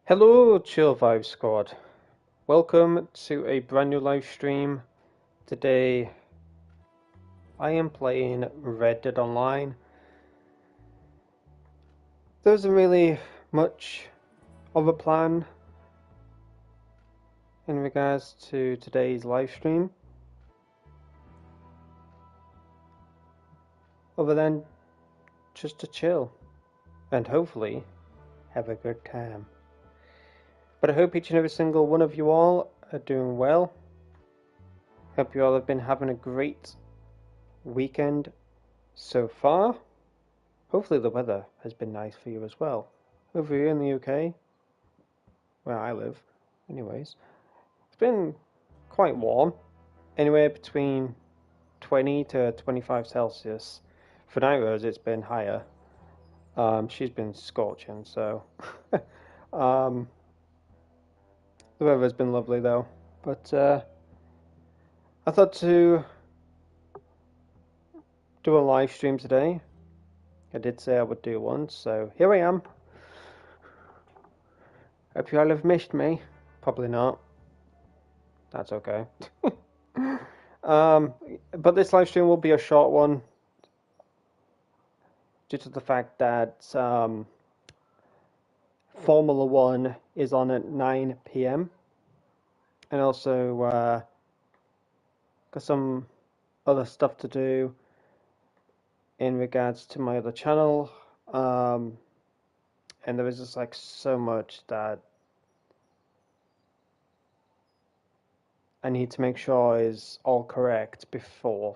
Hello, Chill Vibe Squad. Welcome to a brand new live stream. Today, I am playing Red Dead Online. There isn't really much of a plan in regards to today's live stream, other than just to chill and hopefully have a good time. But I hope each and every single one of you all are doing well. Hope you all have been having a great weekend so far. Hopefully the weather has been nice for you as well. Over here in the UK, where I live, anyways, it's been quite warm, anywhere between 20 to 25 Celsius. For Nairo's, it's been higher. She's been scorching, so the weather's been lovely though. But I thought to do a live stream today. I did say I would do one, so here I am. Hope you all have missed me. Probably not. That's okay. But this live stream will be a short one due to the fact that Formula One is on at 9 p.m. and also got some other stuff to do in regards to my other channel. And there is just like so much that I need to make sure is all correct before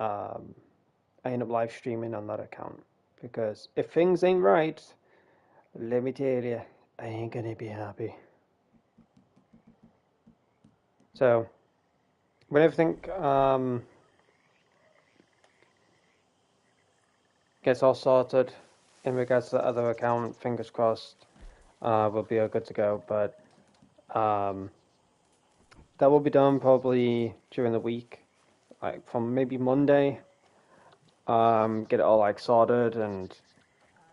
I end up live streaming on that account. Because if things ain't right, let me tell you, I ain't gonna be happy. So, when everything gets all sorted in regards to the other account, fingers crossed, we'll be all good to go. But that will be done probably during the week, like from maybe Monday. Get it all like sorted and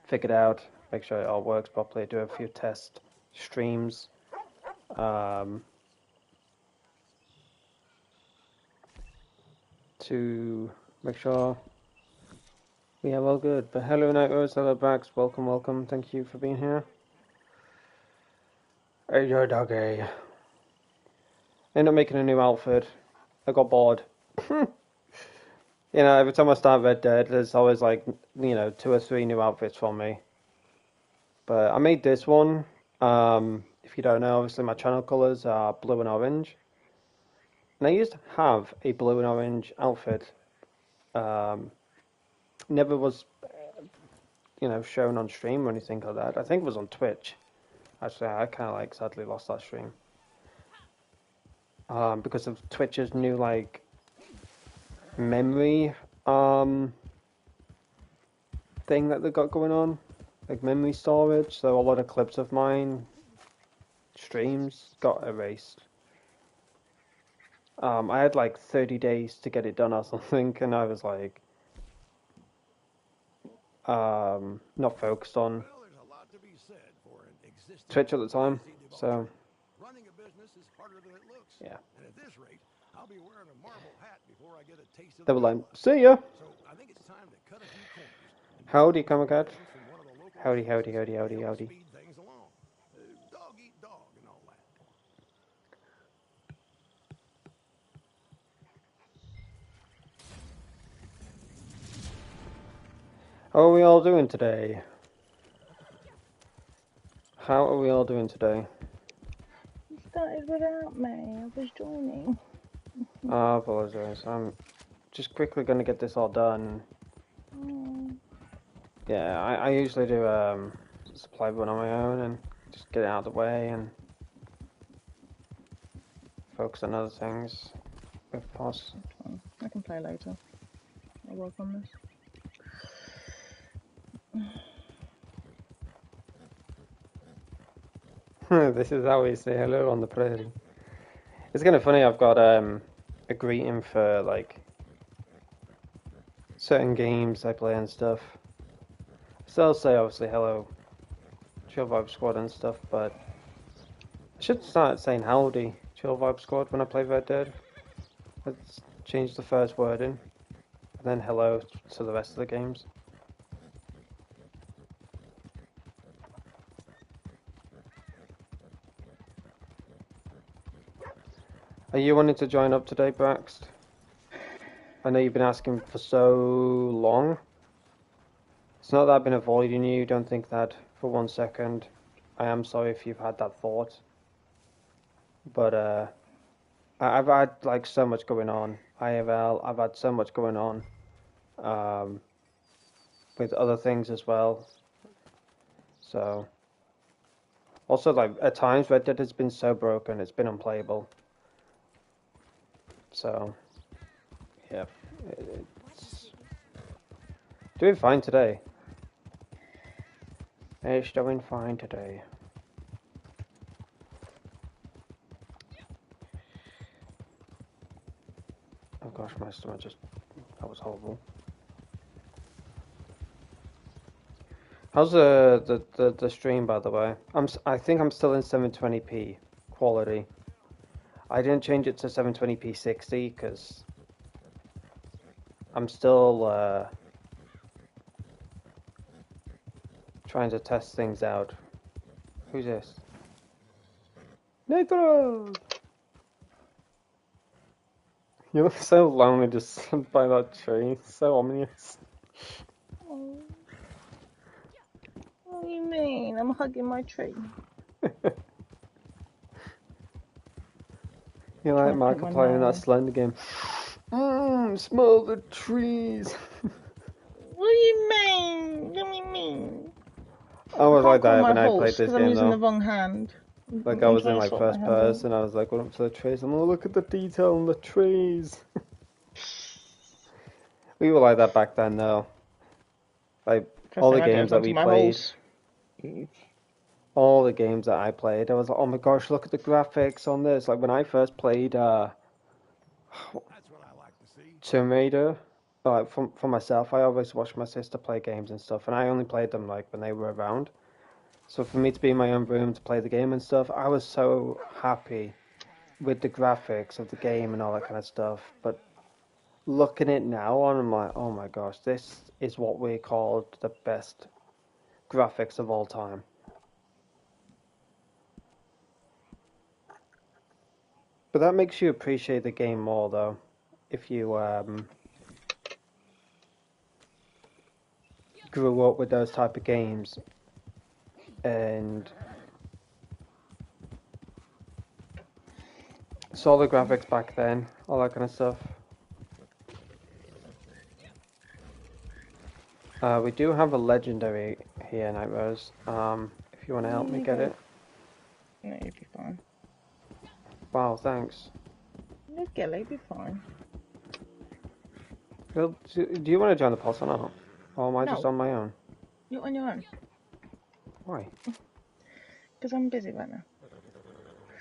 figured out, make sure it all works properly, do a few test streams. To make sure we have all good. But hello Nightros, hello Brax, welcome, welcome, thank you for being here. Hey, your doggy. Ended up making a new outfit. I got bored. You know, every time I start Red Dead, there's always like, 2 or 3 new outfits for me. But I made this one. If you don't know, obviously my channel colors are blue and orange. And I used to have a blue and orange outfit. Never was, shown on stream or anything like that. I think it was on Twitch. Actually, I kind of like sadly lost that stream. Because of Twitch's new like memory thing that they got going on, like memory storage. So a lot of clips of mine streams got erased. I had like 30 days to get it done or something, and I was like not focused on Twitch at the time, so yeah. They were like, see ya! Howdy, Comicat. Howdy, howdy, howdy, howdy, howdy. How are we all doing today? How are we all doing today? You started without me. I was joining. I apologize. I'm just quickly going to get this all done. Yeah, I usually do supply run on my own and just get it out of the way and focus on other things if possible. I can play later. I'll work on this. This is how we say hello on the prairie. It's kind of funny, I've got a greeting for like certain games I play and stuff. So I'll say obviously hello Chill Vibe Squad and stuff, but I should start saying howdy, Chill Vibe Squad, when I play Red Dead. Let's change the first word in, and then hello to the rest of the games. Are you wanting to join up today, Braxt? I know you've been asking for so long. It's not that I've been avoiding you, don't think that for 1 second. I am sorry if you've had that thought. But I've had like so much going on. IRL, I've had so much going on. With other things as well. So also like at times Red Dead has been so broken it's been unplayable. So yeah, it's doing fine today. It's doing fine today. Oh gosh, my stomach just, that was horrible. How's the stream, by the way? I think I'm still in 720p quality. I didn't change it to 720p 60 because I'm still trying to test things out. Who's this? Nathan! You look so lonely just by that tree. So ominous. Oh, what do you mean? I'm hugging my tree. You like Markiplier in that Slender game. Smell the trees. What do you mean? What do you mean? I was like that when I horse, played this I'm game using though. the wrong hand. Like I was in like first person, I was like going up to the trees and look at the detail on the trees. We were like that back then though. Like all the games that we played. All the games that I played, I was like, oh my gosh, look at the graphics on this. Like when I first played Tomb Raider, like for myself, I always watched my sister play games and stuff, and I only played them like when they were around. So for me to be in my own room to play the game and stuff, I was so happy with the graphics of the game and all that kind of stuff. But looking at it now, I'm like, oh my gosh, this is what we called the best graphics of all time. But that makes you appreciate the game more, though, if you grew up with those type of games and saw the graphics back then, all that kind of stuff. We do have a legendary here, Night Rose. If you want to help me get it. No, you'll be fine. Wow, thanks. No, you'll be fine. Well, do you want to join the pulse or not? Or am I just on my own? You're on your own. Why? Because I'm busy right now.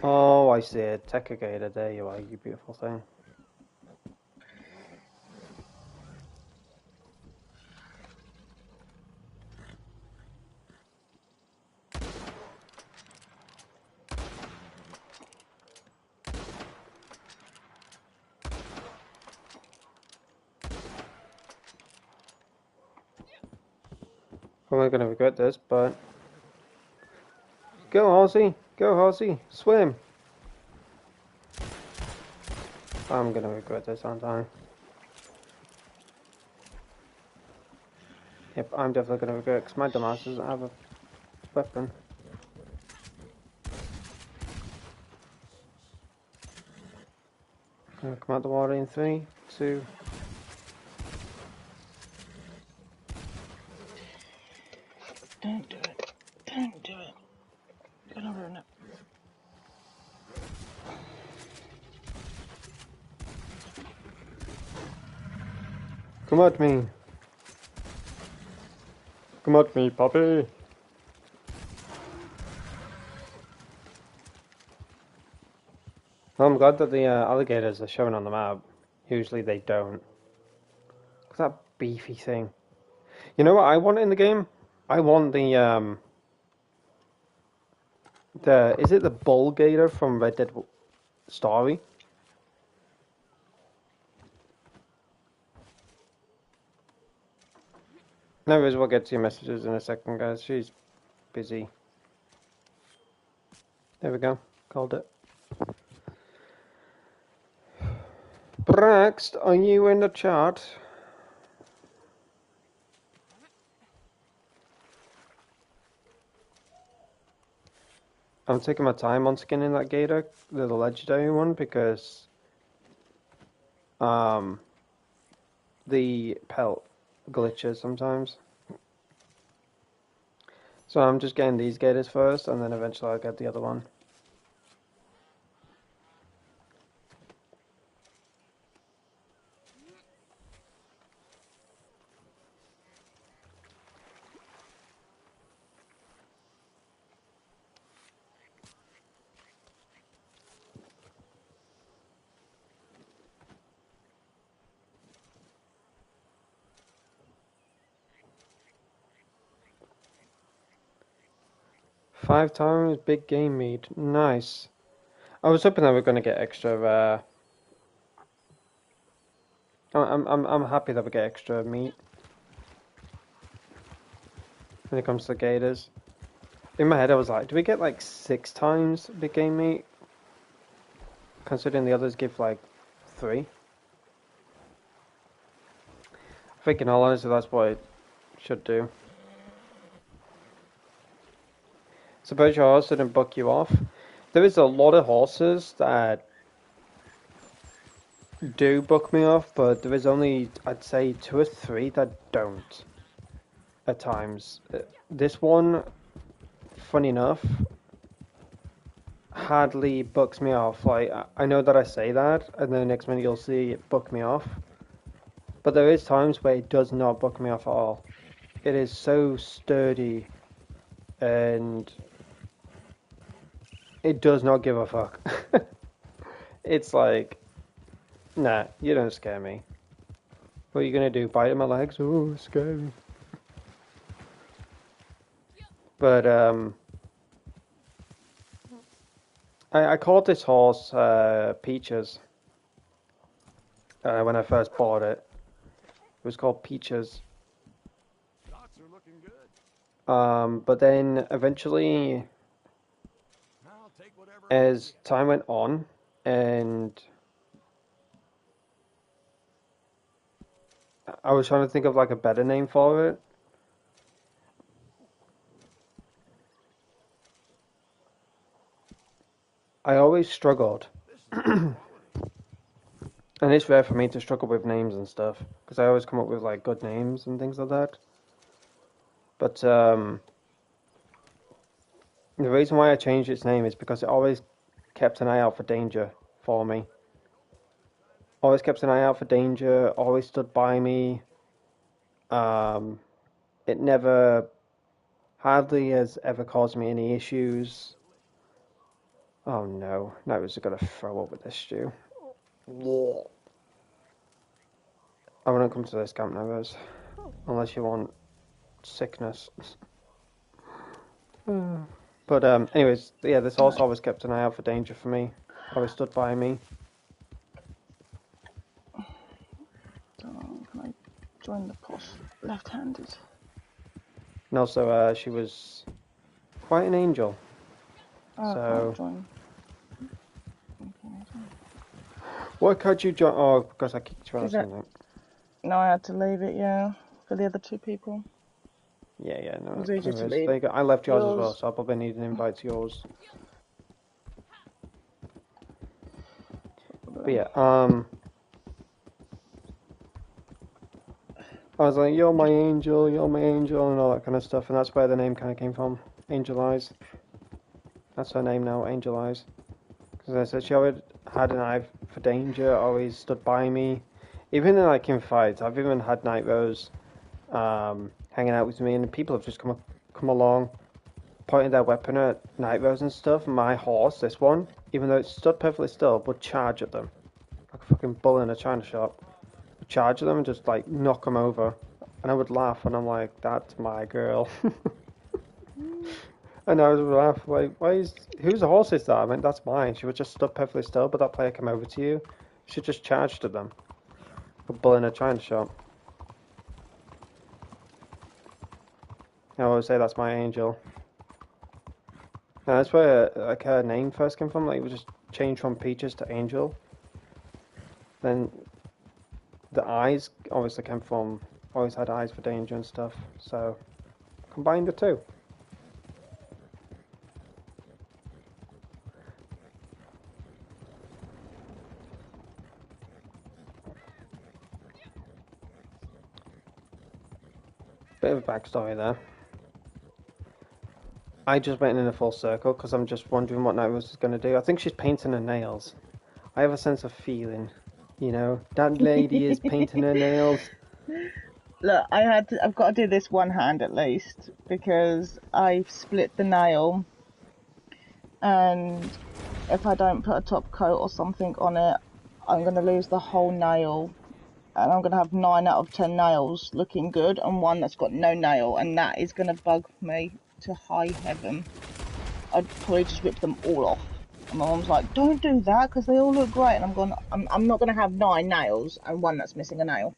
Oh, I see it. Techigator, there you are, you beautiful thing. I'm not going to regret this, but... Go, Horsey! Go, Horsey! Swim! I'm going to regret this, aren't I? Yep, I'm definitely going to regret it, because my dumbass doesn't have a weapon. Gonna come out the water in 3, 2... Don't do it. Don't do it. You're gonna ruin it. Come at me! Come at me, puppy! I'm glad that the alligators are shown on the map. Usually they don't. Look at that beefy thing. You know what I want in the game? I want the Is it the bull gator from Red Dead Story? No worries, we'll get to your messages in a second, guys. She's busy. There we go. Called it. Braxt, are you in the chat? I'm taking my time on skinning that gator, the legendary one, because the pelt glitches sometimes. So I'm just getting these gators first, and then eventually I'll get the other one. Five times big game meat. Nice. I was hoping that we're going to get extra. I'm happy that we get extra meat when it comes to gators. In my head, I was like, do we get like 6 times big game meat? Considering the others give like 3. I think in all honesty, that's what it should do. Suppose your horse didn't buck you off. There is a lot of horses that do buck me off, but there is only, I'd say, 2 or 3 that don't at times. This one, funny enough, hardly bucks me off. Like, I know that I say that, and then the next minute you'll see it buck me off. But there is times where it does not buck me off at all. It is so sturdy, and it does not give a fuck. It's like, nah, you don't scare me. What are you gonna do? Bite at my legs? Oh, scary. But I called this horse Peaches when I first bought it. It was called Peaches. But then eventually, as time went on, and I was trying to think of like a better name for it. I always struggled. And it's rare for me to struggle with names and stuff, because I always come up with like good names and things like that. But the reason why I changed its name is because it always kept an eye out for danger for me. Always kept an eye out for danger, always stood by me. It never, hardly has ever caused me any issues. Oh no, now I was gonna throw up with this stew. I wouldn't come to this camp now, guys. Unless you want sickness. But anyways, yeah, this horse always kept an eye out for danger for me. Always stood by me. Can I join the post left-handed? And also, she was quite an angel. Oh, So- I can't join. Why can't you join? Oh, because I kicked you out. Is that- Isn't it? No, I had to leave it, yeah, for the other 2 people. Yeah, no. It was easier to anyways, leave there you go. I left yours as well, yours. so I'll probably need an invite to yours. But yeah, I was like, you're my angel, and all that kind of stuff, and that's where the name kind of came from. Angel Eyes. That's her name now, Angel Eyes. Because I said she always had an eye for danger, always stood by me. Even in like in fights, I've even had night rows hanging out with me, and people have just come along, pointing their weapon at night rows and stuff. My horse, this one, even though it stood perfectly still, would charge at them like a fucking bull in a china shop. Would charge at them and just like knock them over, and I would laugh, and I'm like, that's my girl. And I was laugh like, whose horse is that? I mean, that's mine. She was just stood perfectly still, but that player came over to you. She just charged at them. A bull in a china shop. I always say that's my angel. And that's where like her name first came from. Like it was just changed from Peaches to Angel. Then the eyes obviously came from. Always had eyes for danger and stuff. So combined the two. Bit of a backstory there. I just went in a full circle because I'm just wondering what Nightwish is going to do. I think she's painting her nails. I have a sense of feeling, you know, that lady is painting her nails. Look, I've got to do this one hand at least because I've split the nail, and if I don't put a top coat or something on it, I'm going to lose the whole nail, and I'm going to have 9 out of 10 nails looking good and one that's got no nail, and that is going to bug me to high heaven. I'd probably just rip them all off. And my mum's like, don't do that because they all look great. And I'm going, I'm not going to have 9 nails and one that's missing a nail.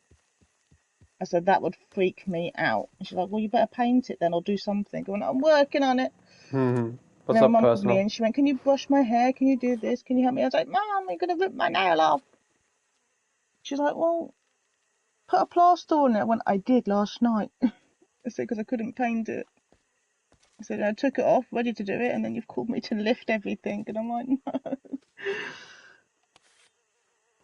I said, that would freak me out. And she's like, well, you better paint it then or do something. I went, I'm working on it. What's and then my up, mum called me personal? in. She went, can you brush my hair? Can you do this? Can you help me? I was like, Mum, you're going to rip my nail off. She's like, well, put a plaster on it. I went, I did last night. I said, because I couldn't paint it. I said, I took it off, ready to do it, and then you've called me to lift everything. And I'm like, no.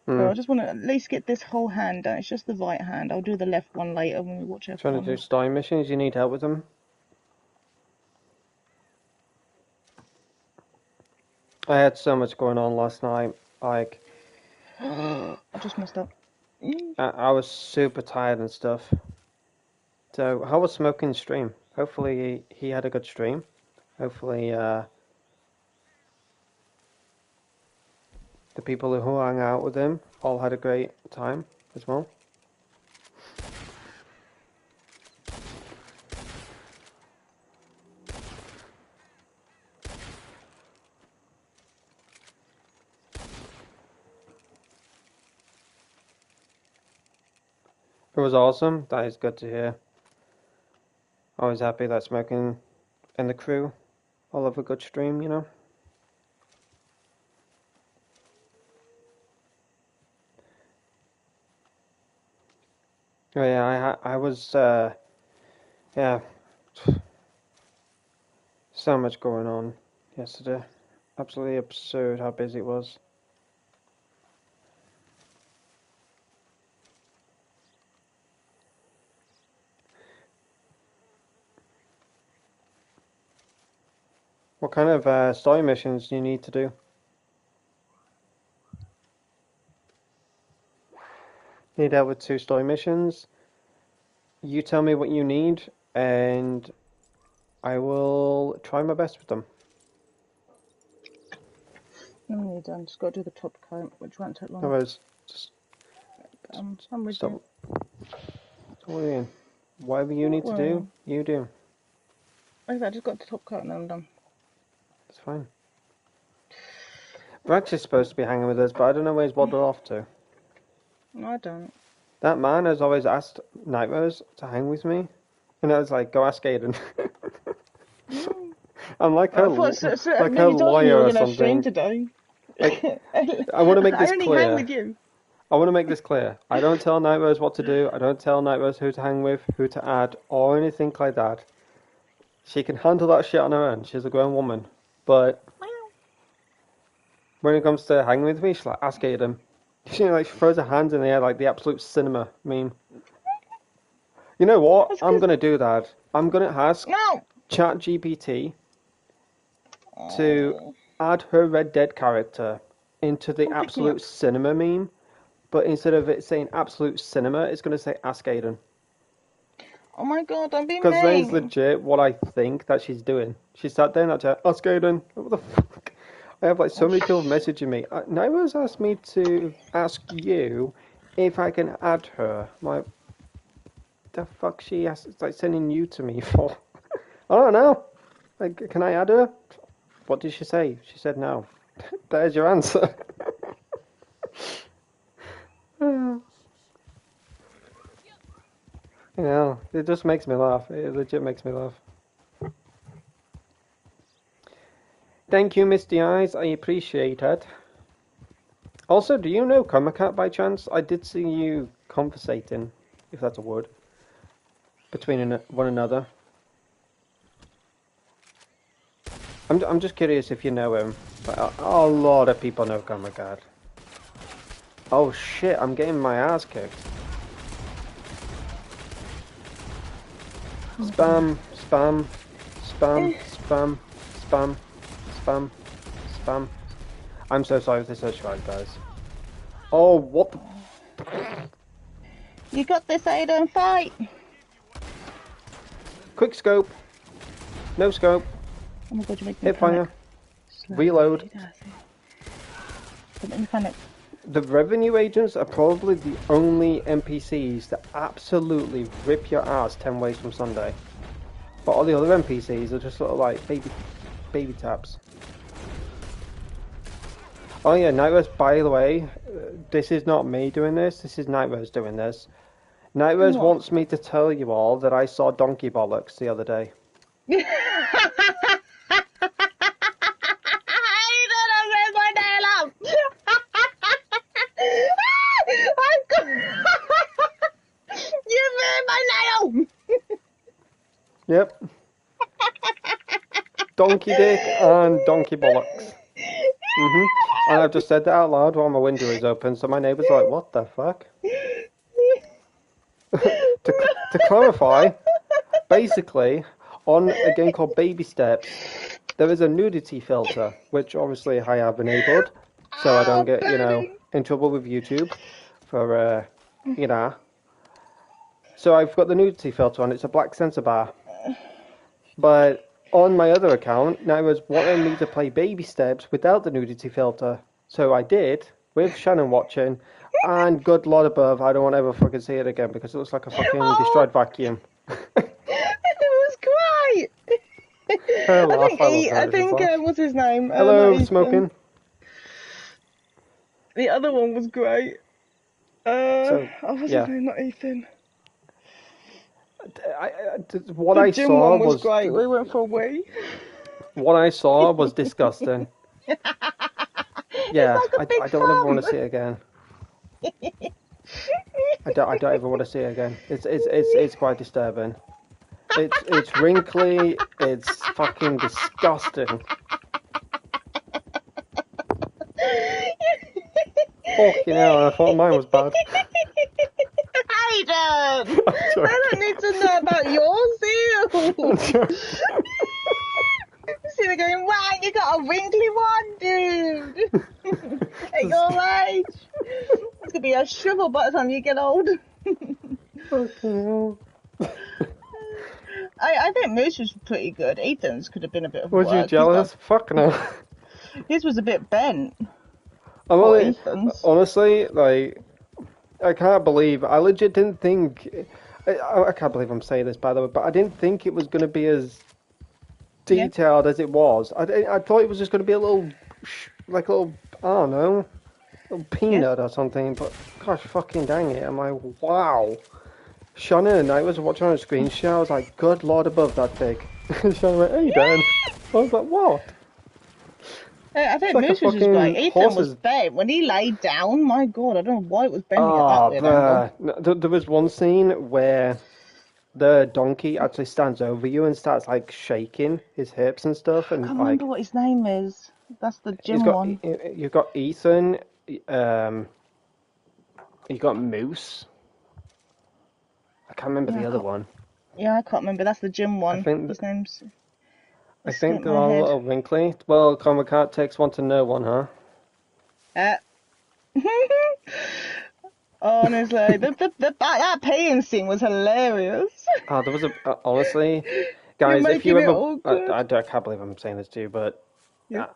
So I just want to at least get this whole hand done. It's just the right hand. I'll do the left one later when we watch F1. Trying to do story missions, you need help with them? I had so much going on last night, like... I just messed up. I was super tired and stuff. So, how was Smoking's stream? Hopefully he had a good stream. Hopefully the people who hung out with him all had a great time as well. It was awesome. That is good to hear. Always happy that Smoking and the crew all have a good stream, you know. Oh yeah, I was yeah, so much going on yesterday. Absolutely absurd how busy it was. What kind of story missions do you need to do? Need help with 2 story missions. You tell me what you need, and I will try my best with them. No, you're done. Just got to do the top coat, which won't take long. Otherwise, just I'm with stop. you. Stop worrying. Whatever you need to do, you do. Like I just got the top coat and then I'm done. It's fine. Brax is supposed to be hanging with us, but I don't know where he's wandered off to. No, I don't. That man has always asked Nightmares to hang with me, and I was like, go ask Aidan. I'm like her, like her lawyer or something. Today. Like, I want to make this I only clear. hang with you. I want to make this clear. I don't tell Nightmares what to do. I don't tell Nightmares who to hang with, who to add, or anything like that. She can handle that shit on her own. She's a grown woman. But when it comes to hanging with me, she's like, ask Aidan. She like throws her hands in the air like the absolute cinema meme. You know what? I'm gonna do that. I'm gonna ask ChatGPT to add her Red Dead character into the absolute cinema meme, but instead of it saying absolute cinema, it's gonna say ask Aidan. Oh my god, don't be mean. Because that is legit what I think that she's doing. She sat there in that chair, ask Aidan. What the fuck? I have like so many people messaging me. Nairo's asked me to ask you if I can add her. I'm like, the fuck she has, it's like sending you to me for? I don't know. Like, can I add her? What did she say? She said no. There's your answer. You know, it just makes me laugh. It legit makes me laugh. Thank you, Misty Eyes. I appreciate it. Also, do you know Comicat by chance? I did see you conversating, if that's a word, between one another. I'm just curious if you know him. But a lot of people know Comicat. Oh shit! I'm getting my ass kicked. Spam, spam, spam, spam, spam, spam, spam. I'm so sorry if this hurts you guys. Oh, what the... You got this, Aidan, fight! Quick scope. No scope. Oh my god, you make me Hip fire. Reload. The revenue agents are probably the only NPCs that absolutely rip your ass 10 ways from Sunday. But all the other NPCs are just sort of like baby taps. Oh yeah, Nightware's, by the way, this is not me doing this is Nightware's doing this. Nightware's wants me to tell you all that I saw Donkey Bollocks the other day. You made my nail! Yep. Donkey dick and donkey bollocks. And I've just said that out loud while my window is open, so my neighbour's like, what the fuck? to clarify, basically, on a game called Baby Steps, there is a nudity filter, which obviously I have enabled, so I don't get, in trouble with YouTube for, So I've got the nudity filter on, it's a black sensor bar. But on my other account, now it was wanting me to play Baby Steps without the nudity filter. So I did, with Shannon watching, and good lord above, I don't want to ever fucking see it again because it looks like a fucking destroyed vacuum. It was great! I think what's his name? Hello, Smoking. The other one was great. What's his name? Not Ethan. What I Gym saw one was great. We went for a wee. What I saw was disgusting. Yeah, like I don't ever want to see it again. I don't ever want to see it again. It's quite disturbing. It's wrinkly. It's fucking disgusting. Fucking hell! I thought mine was bad. Aidan! I don't need to know about yours, ew! See, they're going, wow, you got a wrinkly one, dude! At your age! It's gonna be a shrivel by the time you get old. Fucking hell. I think Moose was pretty good. Ethan's could have been a bit of work. Was you jealous? Fuck no. His was a bit bent. Honestly, like, I can't believe, I legit didn't think, I can't believe I'm saying this by the way, but I didn't think it was going to be as detailed as it was. I thought it was just going to be a little, I don't know, a little peanut or something, but gosh fucking dang it, I'm like, wow. Shannon and I was watching on a screen share, I was like, good lord above that big. Shannon went, hey Dan. I was like, what? I think Moose was just great. Ethan was bent. When he laid down, my god, I don't know why it was bending at that weird angle. There was one scene where the donkey actually stands over you and starts like shaking his hips and stuff. And I can't remember what his name is. That's the gym one. You've got Ethan, you've got Moose. I can't remember the other one. Yeah, I can't remember. That's the gym one. His name's... I think they're all a little wrinkly. Well, Comic takes one to know one, huh? Honestly, that paying scene was hilarious. Oh, there was honestly, guys, if you ever, I can't believe I'm saying this to you, but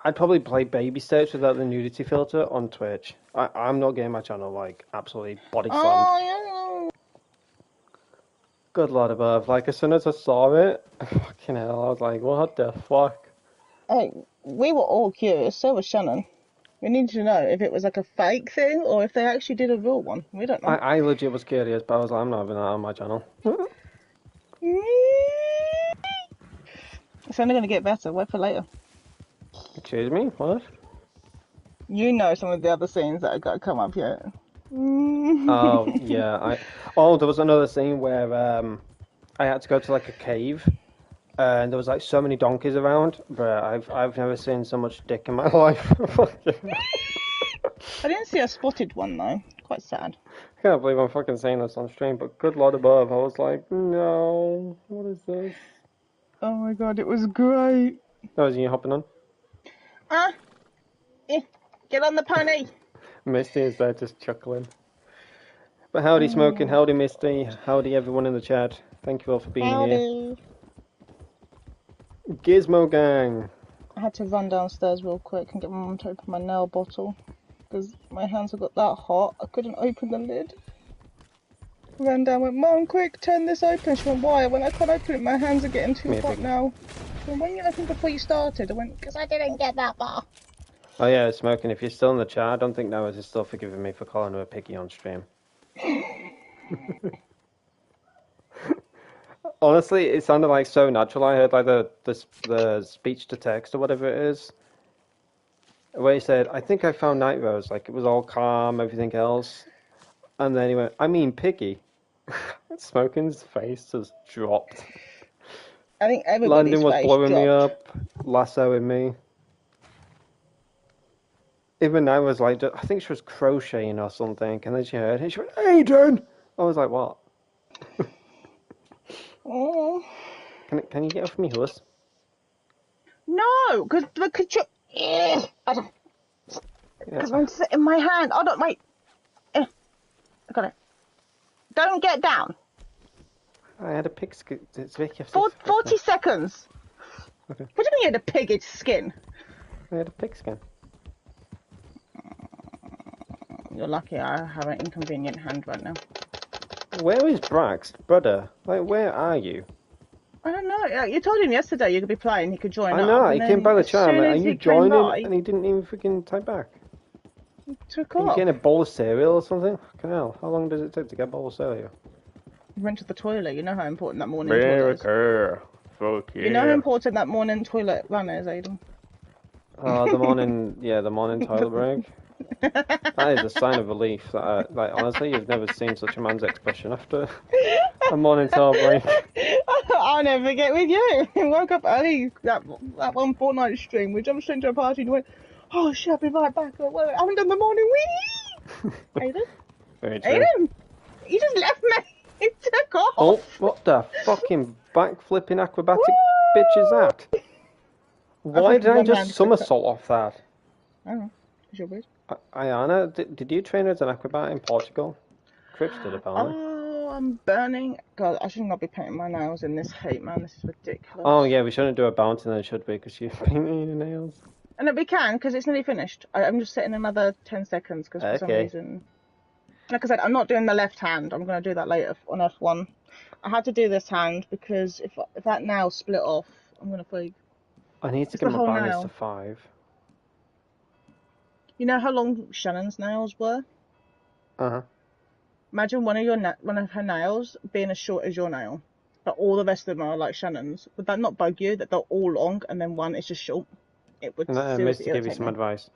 I'd probably play Baby Steps without the nudity filter on Twitch. I'm not getting my channel like absolutely body slammed. Good lord above. Like, as soon as I saw it, fucking hell, I was like, what the fuck? Hey, we were all curious, so was Shannon. We needed to know if it was like a fake thing or if they actually did a real one. We don't know. I legit was curious, but I was like, I'm not having that on my channel. It's only going to get better. Wait for later. Excuse me? What? You know some of the other scenes that are going to come up yet. Oh, yeah. Oh, there was another scene where I had to go to like a cave, and there was like so many donkeys around, but I've never seen so much dick in my life. I didn't see a spotted one though. Quite sad. I can't believe I'm fucking saying this on stream, but good lord above, I was like, no, what is this? Oh my god, it was great. Oh, is you hopping on? Get on the pony. Misty is there just chuckling. But howdy Smoking, howdy Misty, howdy everyone in the chat. Thank you all for being Howdy. here. Gizmo Gang. I had to run downstairs real quick and get my mum to open my nail bottle because my hands had got that hot I couldn't open the lid. Ran down, went, Mum, quick, turn this open. She went, why? I went, I can't open it, my hands are getting too hot now. She went, why didn't you open before you started? I went, because I didn't get that far. Oh yeah, Smoking, if you're still in the chat, I don't think Noah's is still forgiving me for calling her a piggy on stream. Honestly, it sounded like so natural. I heard like the speech to text or whatever it is, where he said, I think I found Night Rose, like it was all calm, everything else. And then he went, I mean piggy. Smoking's face just dropped. I think everybody's Landon was face blowing me dropped. up, lassoing me. Even I was like, I think she was crocheting or something, and then she heard it, she went, Aidan! I was like, what? Oh. Can you get off me horse? No, because you... Because I'm sitting in my hand. Oh, don't, wait. I got it. Don't get down. I had a pig skin. 40 seconds. Okay. What do you mean you had a pig's skin? I had a pig skin. You're lucky I have an inconvenient hand right now. Where is Brax, brother? Like, where are you? I don't know. You told him yesterday you could be playing, he could join up. I know, he came by the chat, and you joined in, and he didn't even freaking type back. He took Are you off. getting a bowl of cereal or something? Fucking hell, how long does it take to get a bowl of cereal? He went to the toilet. You know how important that morning toilet is. Fuck yeah. You know how important that morning toilet run is, Aidan? Oh, the morning toilet break. That is a sign of relief. That like honestly, you've never seen such a man's expression after a morning toilet break. I'll never forget with you. We woke up early that one Fortnite stream. We jumped straight into a party and went, oh shit, I'll be right back. I haven't done the morning wee. Aidan? Very true. Aidan? You just left me. He took off. Oh, what the fucking backflipping acrobatic bitch is that? Why did I just somersault off that? I don't know. It's your bitch. Ayana, did you train as an acrobat in Portugal? Crips did, apparently. Oh, I'm burning. God, I should not be painting my nails in this heat, man. This is ridiculous. Oh, yeah, we shouldn't do a bounty then, should we? Because you're painting your nails. And we can, because it's nearly finished. I'm just setting another 10 seconds, because for some reason... Like I said, I'm not doing the left hand. I'm going to do that later on F1. I had to do this hand, because if that nail split off, I'm going to freak. I need to get my banners to 5. You know how long Shannon's nails were? Uh-huh. Imagine one of her nails being as short as your nail, but all the rest of them are like Shannon's. Would that not bug you that they're all long and then one is just short? It would seriously give you some advice.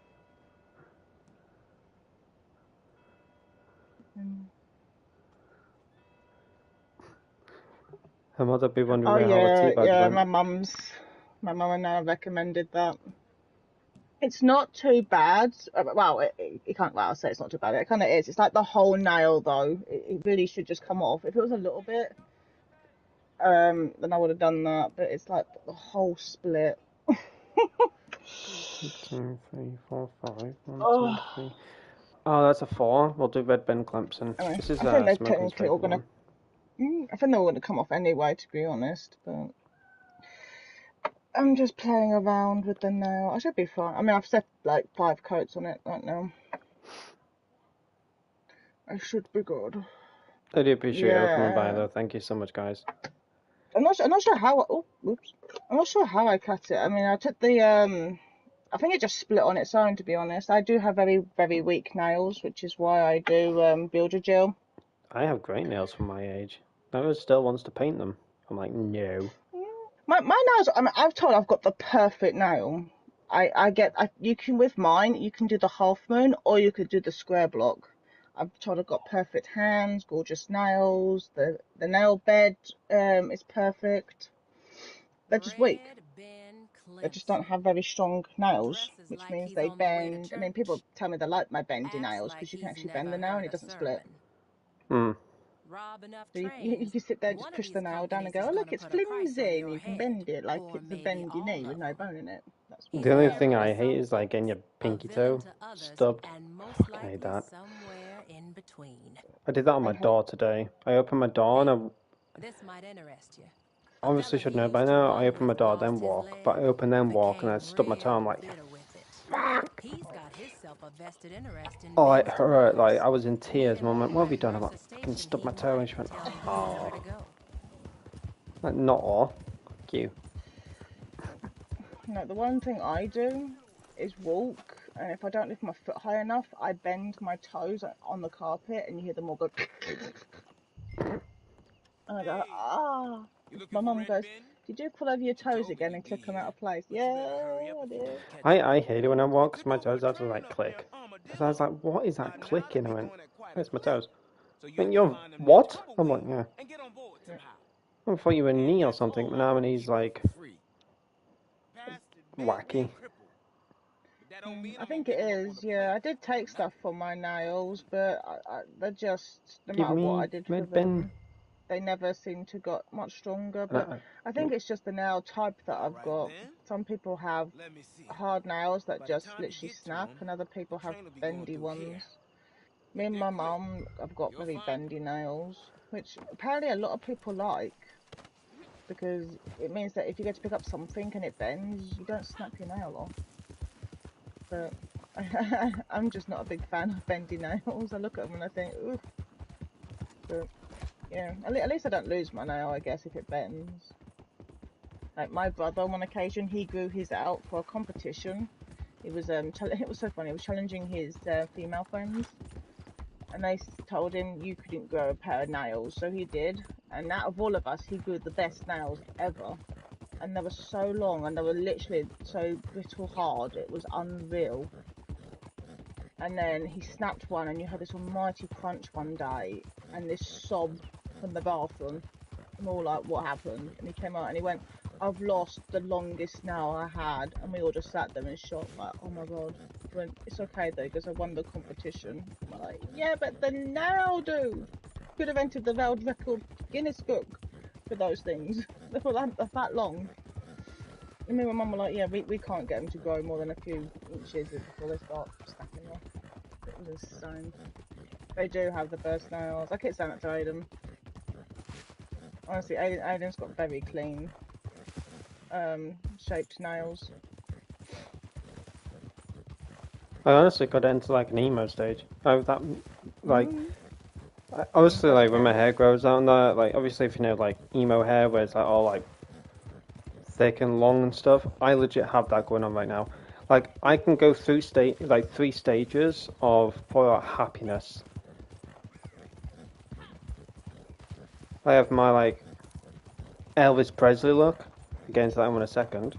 Her mother be wondering how a teabag went. My mum and Nana recommended that. It's not too bad. Well, you can't. Well, I'll say it's not too bad. It kind of is. It's like the whole nail, though. It really should just come off. If it was a little bit, then I would have done that. But it's like the whole split. 2, 3, 4, 5. 1, 2, 3. Oh, that's a 4. We'll do Red Ben Clemson. Anyway, This is I think they're Smoking technically all gonna. I think they're all gonna come off anyway, to be honest. But I'm just playing around with the nail. I should be fine. I mean, I've set like 5 coats on it right now. I should be good. I do appreciate you coming by Yeah. though. Thank you so much, guys. I'm not sure how. Oh, oops. I'm not sure how I cut it. I mean, I took the I think it just split on its own. To be honest, I do have very weak nails, which is why I do builder gel. I have great nails for my age. No one still wants to paint them. I'm like, no. My nails. I mean, I've told I've got the perfect nail. You can with mine. You can do the half moon, or you could do the square block. I've told I've got perfect hands, gorgeous nails. The nail bed is perfect. They're just weak. They just don't have very strong nails, which means they bend. I mean, people tell me they like my bendy nails because you can actually bend the nail and it doesn't split. Hmm. So you can sit there, just push the nail down and go, oh, look, it's flimsy. And you can bend it like it's a bendy knee with no bone in it. That's what The only nails thing are. I hate is like getting your pinky toe stubbed. Fucking hate that. I did that on I my hate. door today. I opened my door and I obviously should know by now. I open my door, then walk. But I open, then walk, and I stub my toe. I'm like, fuck! Oh, it hurt. Like, I was in tears. Mum went, what have you done? I'm like, fucking stubbed my toe. And she went, oh. Like, not all. Fuck you. No, the one thing I do is walk, and if I don't lift my foot high enough, I bend my toes on the carpet, and you hear them all go. And I go, ah. My mum goes, did you fall over your toes again and click them out of place? Yeah, I did. I hate it when I walk because my toes have to, like, click. Because I was like, what is that clicking? I went, where's my toes? I went, you're, what? I'm like, yeah. Yeah. I thought you were a knee or something, but now my knee's, like, wacky. I think it is. Yeah, I did take stuff for my nails, but they're just no Give matter what I me did for red bin. them, they never seem to got much stronger. And But I think it's just the nail type that I've got. Some people have hard nails that just literally snap, and other people have bendy ones. Me and my mum have got very bendy nails, which apparently a lot of people like because it means that if you go to pick up something and it bends, you don't snap your nail off. But I'm just not a big fan of bendy nails. I look at them and I think, ooh. But yeah, at least I don't lose my nail, I guess, if it bends. Like my brother, on one occasion, he grew his out for a competition. It was it was so funny. He was challenging his female friends, and they told him you couldn't grow a pair of nails, so he did. And out of all of us, he grew the best nails ever. And they were so long, and they were literally so brittle hard. It was unreal. And then he snapped one, and you had this almighty crunch one day, and this sob from the bathroom. And all like, what happened? And he came out and he went, I've lost the longest nail I had. And we all just sat there in shock, like, oh my god. He went, it's okay though, because I won the competition. I'm like, yeah, but the nail, dude! Could have entered the world record Guinness book for those things. They were that long. And me and my mum were like, yeah, we can't get them to grow more than a few inches before they start snapping off. It was insane. They do have the best nails. I keep saying that to Aidan. Honestly, Aidan's got very clean, shaped nails. I honestly got into like an emo stage. That like Mm. obviously like when my hair grows out and that, like obviously if you know like emo hair where it's like all like thick and long and stuff, I legit have that going on right now. Like I can go through like 3 stages of for happiness. I have my like Elvis Presley look. I'll get into that in a second.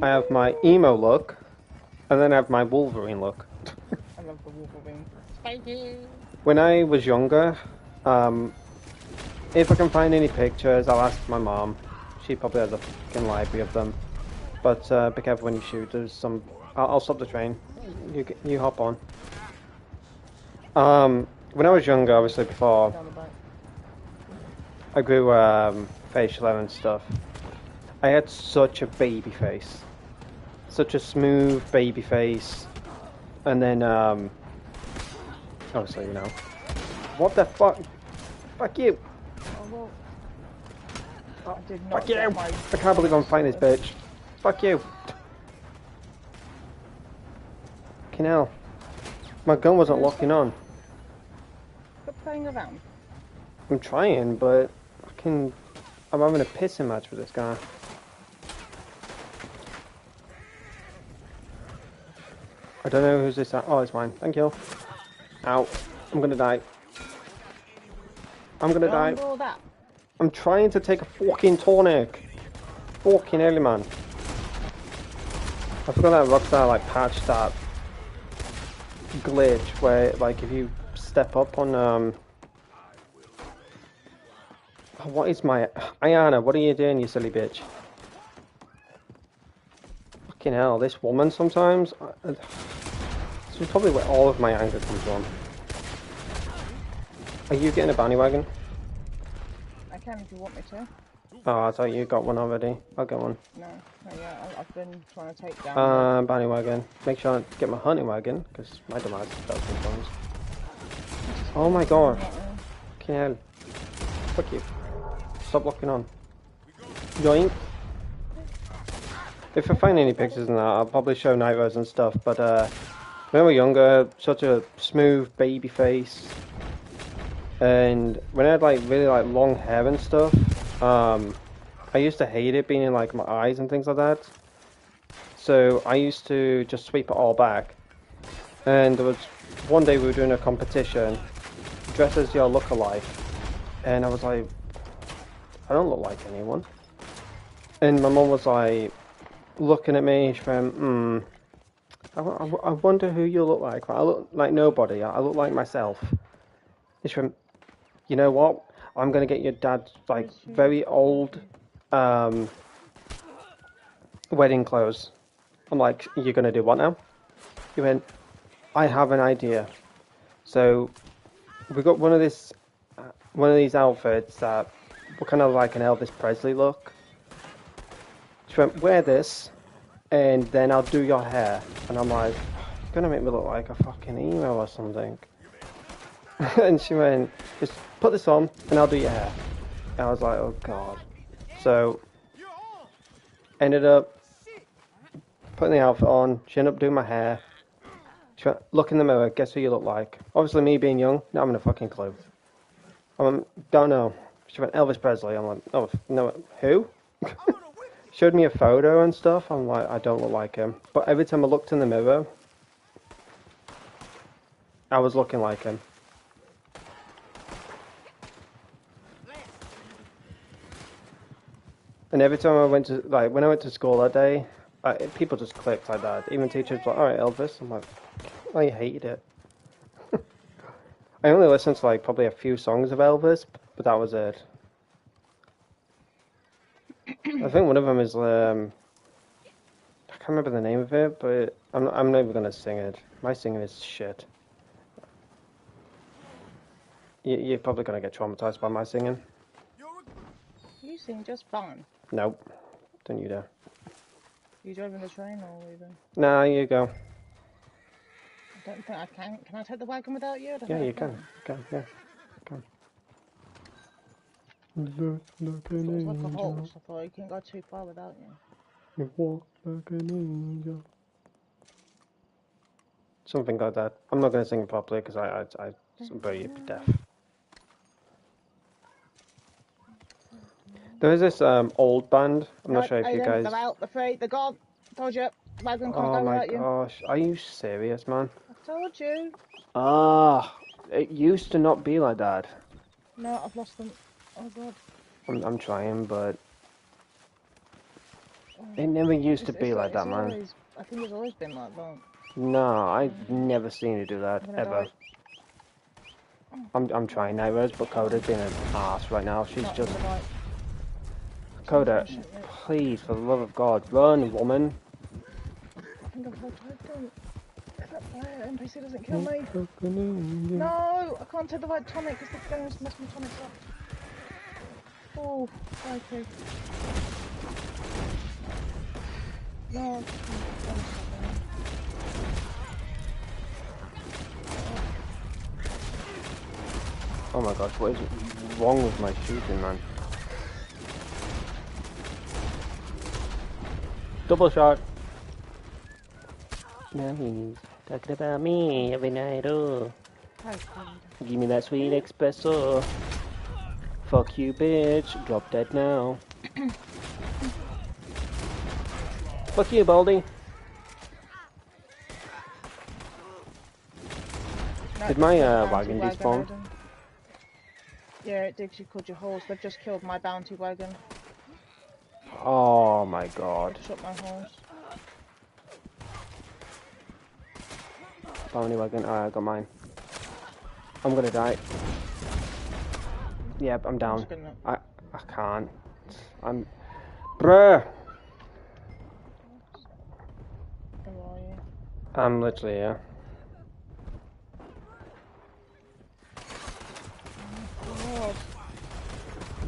I have my emo look, and then I have my Wolverine look. I love the Wolverine. Spiky. When I was younger, if I can find any pictures, I'll ask my mom. She probably has a fucking library of them. But be careful when you shoot. There's some. I'll stop the train. You hop on. When I was younger, obviously before I grew facial hair and stuff, I had such a baby face, such a smooth baby face, and then obviously you know, what the fuck, fuck you. Oh, well, I did not. Fuck you! I can't believe I'm fighting this bitch. Fuck you. Fucking hell. My gun wasn't locking on. Quit playing around. I'm trying, but I'm having a pissing match with this guy. I don't know who's this at. Oh, it's mine. Thank you. Ow. I'm gonna die. I'm gonna die. That. I'm trying to take a fucking tonic. Fucking hell, man. I forgot that Rockstar like patched that glitch where like if you step up on what is my Ayana, what are you doing, you silly bitch? Fucking hell, this woman sometimes. This is probably where all of my anger comes from. Are you getting a bandwagon? I can if you want me to. Oh, I thought you got one already. I'll get one. No, yeah, I've been trying to take down. Bandwagon. Make sure I get my hunting wagon, because my demise does sometimes. Oh my god. Fucking hell. Fuck you. Stop locking on. Yoink. If I find any pictures in that, I'll probably show Nitros and stuff, but when we were younger, such a smooth baby face. And when I had like really like long hair and stuff, I used to hate it being in like my eyes and things like that. So I used to just sweep it all back. And there was one day we were doing a competition, dress as your lookalike, and I was like, I don't look like anyone. And my mum was like looking at me. She went, I wonder who you look like. I look like nobody. I look like myself. She went, you know what? I'm gonna get your dad like very old wedding clothes. I'm like, you're gonna do what now? He went, I have an idea. So we got one of these outfits that were kind of like an Elvis Presley look. She went, wear this, and then I'll do your hair. And I'm like, it's gonna make me look like a fucking emo or something. And she went, just put this on, and I'll do your hair. And I was like, oh god. So ended up putting the outfit on. She ended up doing my hair. She went, look in the mirror, guess who you look like? Obviously me being young, not having a fucking clue. Don't know. She went, Elvis Presley. I'm like, oh, no, who? Showed me a photo and stuff. I'm like, I don't look like him. But every time I looked in the mirror, I was looking like him. And every time I went to, like, when I went to school that day, people just clicked like that. Even teachers were like, alright, Elvis. I'm like, I hated it. I only listened to, like, probably a few songs of Elvis, but that was it. I think one of them is, I can't remember the name of it, but I'm not even going to sing it. My singing is shit. You're probably going to get traumatized by my singing. You sing just fine. Nope. Don't you dare. You driving the train or leaving? Nah, you go. I don't think I can. Can I take the wagon without you? Yeah, you can. Yeah. Come. Look like an It's like a angel. horse. I thought you couldn't go too far without you. You walk like an angel. Something like that. I'm not going to sing it properly because I'm very deaf. There is this old band. I'm not sure if you guys. They're out. They're free. They're gone. Told you. Wagon can't Oh go my without you. gosh! Are you serious, man? I told you. Ah, it used to not be like that. No, I've lost them. Oh god. I'm trying, but it never used to be like that, man. I think it's always been like that. No, I've never seen you do that ever. I'm trying Nitros, but Coda's being an ass right now. She's just. Coda, please, for the love of God, run, woman. I think I've tried if that NPC doesn't kill me. No, I can't take the right tonic because the game's messed my tonics up. Oh, okay. No. Oh my gosh, what is wrong with my shooting, man? Double shot. Now he's talking about me every night, oh. Give me that sweet espresso. Fuck you, bitch. Drop dead now. Fuck you, Baldy. No, Did my bounty wagon despawn? Aidan. Yeah, it did. You killed your horse. They've just killed my bounty wagon. Oh my god. They've shot my horse. Bounty wagon. Alright, I got mine. I'm gonna die. Yep, I'm down. I can't. I'm... Bruh! Where are you? I'm literally here. God.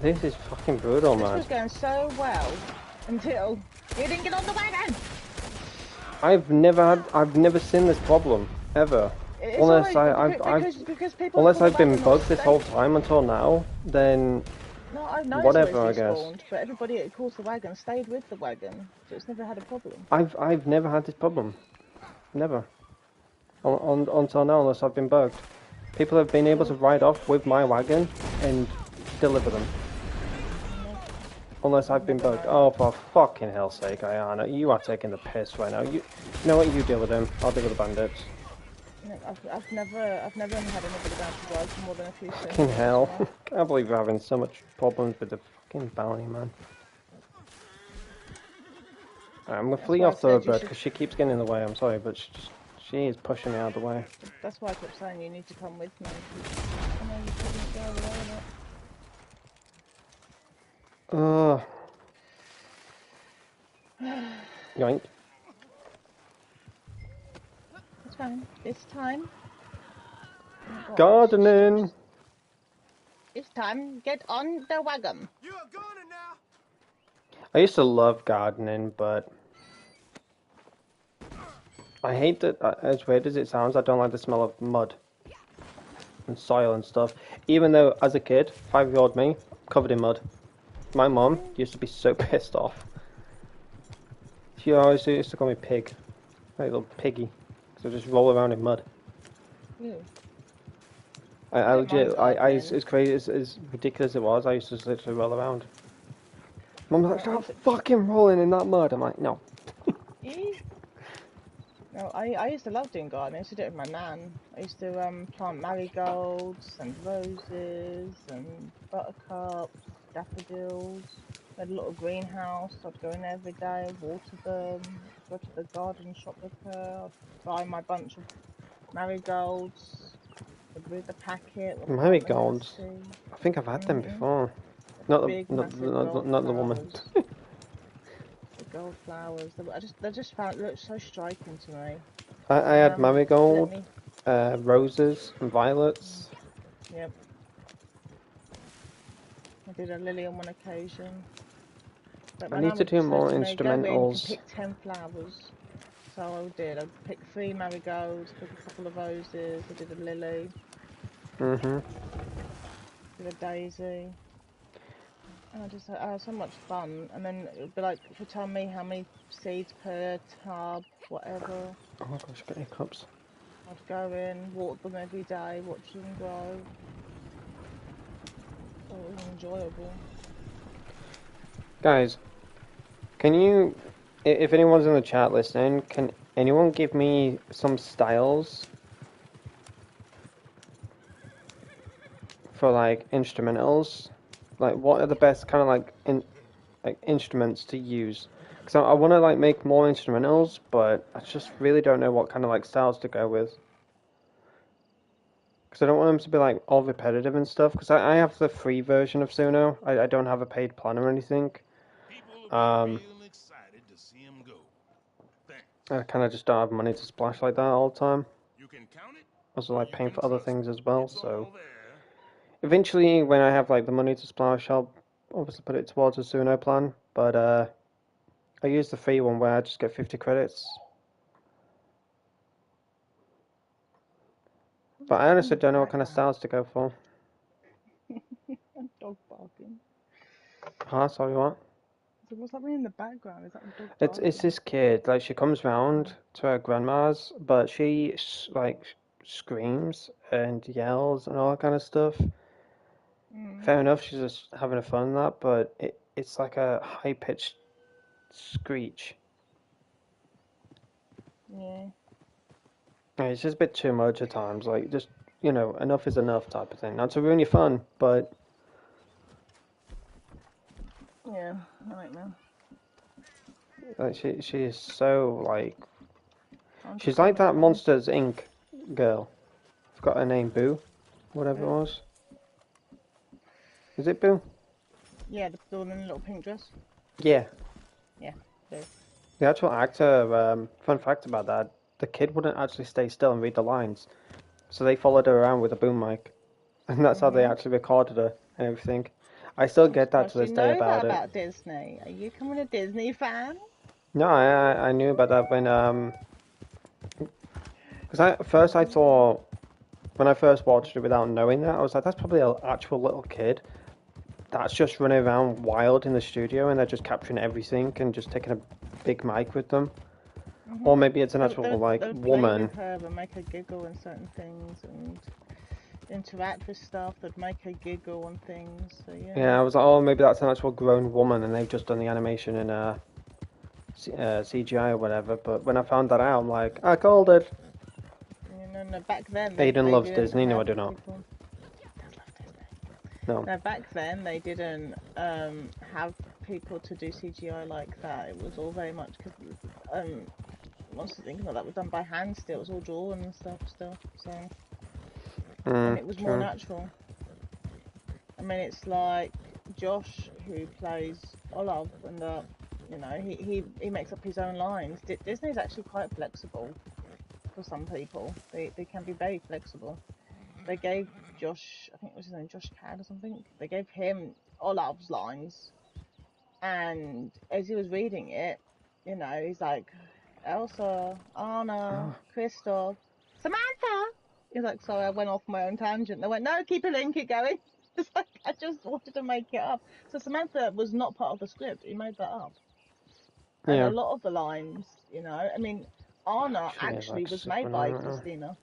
This is fucking brutal, man. This was going so well until you didn't get on the wagon. I've never seen this problem ever. Unless I've been bugged this whole time until now, then no, I know whatever, I guess. But everybody that calls the wagon stayed with the wagon, so it's never had a problem. I've never had this problem, never. Until now, unless I've been bugged. People have been able to ride off with my wagon and deliver them. Unless I've been bugged. Oh, for fucking hell's sake, Ayana, you are taking the piss right now. You know what? You deal with them. I'll deal with the bandits. I've never had anybody down to ride for more than a few seconds. Fucking hell! Can't believe we're having so much problems with the fucking bounty, man. Right, I'm gonna flee off Thoroughbred because she keeps getting in the way. I'm sorry, but she is pushing me out of the way. That's why I kept saying you need to come with me. I know you couldn't go away with it. Yoink. It's fine. This time. Oh Gardening! It's time. Get on the wagon. You're a goner now. I used to love gardening, but I hate that, as weird as it sounds, I don't like the smell of mud and soil and stuff. Even though, as a kid, 5-year-old me, covered in mud. My mom used to be so pissed off. She always used to call me pig. Like a little piggy. So I just roll around in mud. Ew. I legit, as crazy, as ridiculous as it was, I used to just literally roll around. Mum was like, stop fucking rolling in that mud. I'm like, no. No, I used to love doing gardening. I used to do it with my nan. I used to plant marigolds and roses and buttercups, daffodils. I had a little greenhouse. I'd go in every day, water them, go to the garden shop with her, I'd buy my bunch of marigolds, I'd read the packet. Marigolds? I think I've had them before. Not the woman. Gold flowers. They just look so striking to me. I had marigold, roses, and violets. Yep. I did a lily on one occasion. But I need to do more instrumentals. Pick 10 flowers. So I did. I picked 3 marigolds, picked a couple of roses. I did a lily. Did a daisy. And I had so much fun, and then it would be like, if you tell me how many seeds per tub, whatever. Oh my gosh, I got hiccups. I'd go in, water them every day, watch them grow. So it was enjoyable. Guys, can you, if anyone's in the chat listening, can anyone give me some styles for like instrumentals? Like, what are the best kind of like instruments to use? Because I want to like make more instrumentals, but I just really don't know what kind of like styles to go with. Because I don't want them to be like all repetitive and stuff. Because I have the free version of Suno. I don't have a paid plan or anything. I kind of just don't have money to splash like that all the time. Also like paying for other things as well, so. Eventually, when I have like the money to splash, I'll obviously put it towards a Suno plan. But I use the free one where I just get 50 credits. But I honestly don't know what kind of styles to go for. Dog barking. Huh? Sorry, what? So what's happening in the background? Is that a dog barking? It's this kid. Like, she comes round to her grandma's, but she like screams and yells and all that kind of stuff. fair enough, she's just having fun and that, but it's like a high-pitched screech. Yeah. It's just a bit too much at times, like, just, you know, enough is enough type of thing. Not to ruin your fun, but... Yeah, right now. Like, she is so, like... I'm She's just like having that fun. Monsters, Inc. girl. I forgot her name, Boo? Whatever it was. Is it Boo? Yeah, the one in the little pink dress. Yeah. Yeah, Boo. The actual actor, fun fact about that, the kid wouldn't actually stay still and read the lines. So they followed her around with a boom mic. And that's how they actually recorded her and everything. I still I'm get that to surprised you this day know that about it. about Disney. Are you coming a Disney fan? No, I knew about that when, because at first I thought, when I first watched it without knowing that, I was like, that's probably an actual little kid that's just running around wild in the studio and they're just capturing everything and just taking a big mic with them. Or maybe it's an actual, like, They'll play woman. with her and make her giggle in certain things and interact with stuff that make her giggle and things. So yeah. Yeah, I was like, oh, maybe that's an actual grown woman and they've just done the animation in CGI or whatever. But when I found that out, I'm like, I called it. No, back then Aidan they loves didn't Disney. No, I have do not. people. No. No, back then they didn't have people to do CGI like that. It was all very much because once I think about that, was done by hand still. It was all drawn and stuff still. So and it was more natural. I mean, it's like Josh who plays Olaf, and you know, he makes up his own lines. Disney's actually quite flexible for some people. They can be very flexible. They gave Josh, I think it was his name, Josh Cad or something. They gave him Olaf's lines, and as he was reading it, you know, he's like, Elsa, Anna, Kristoff, Samantha. He's like, sorry, I went off my own tangent. They went, no, keep it in, keep going. It's like, I just wanted to make it up. So Samantha was not part of the script. He made that up. And a lot of the lines, you know, I mean, Anna actually was made by Christina.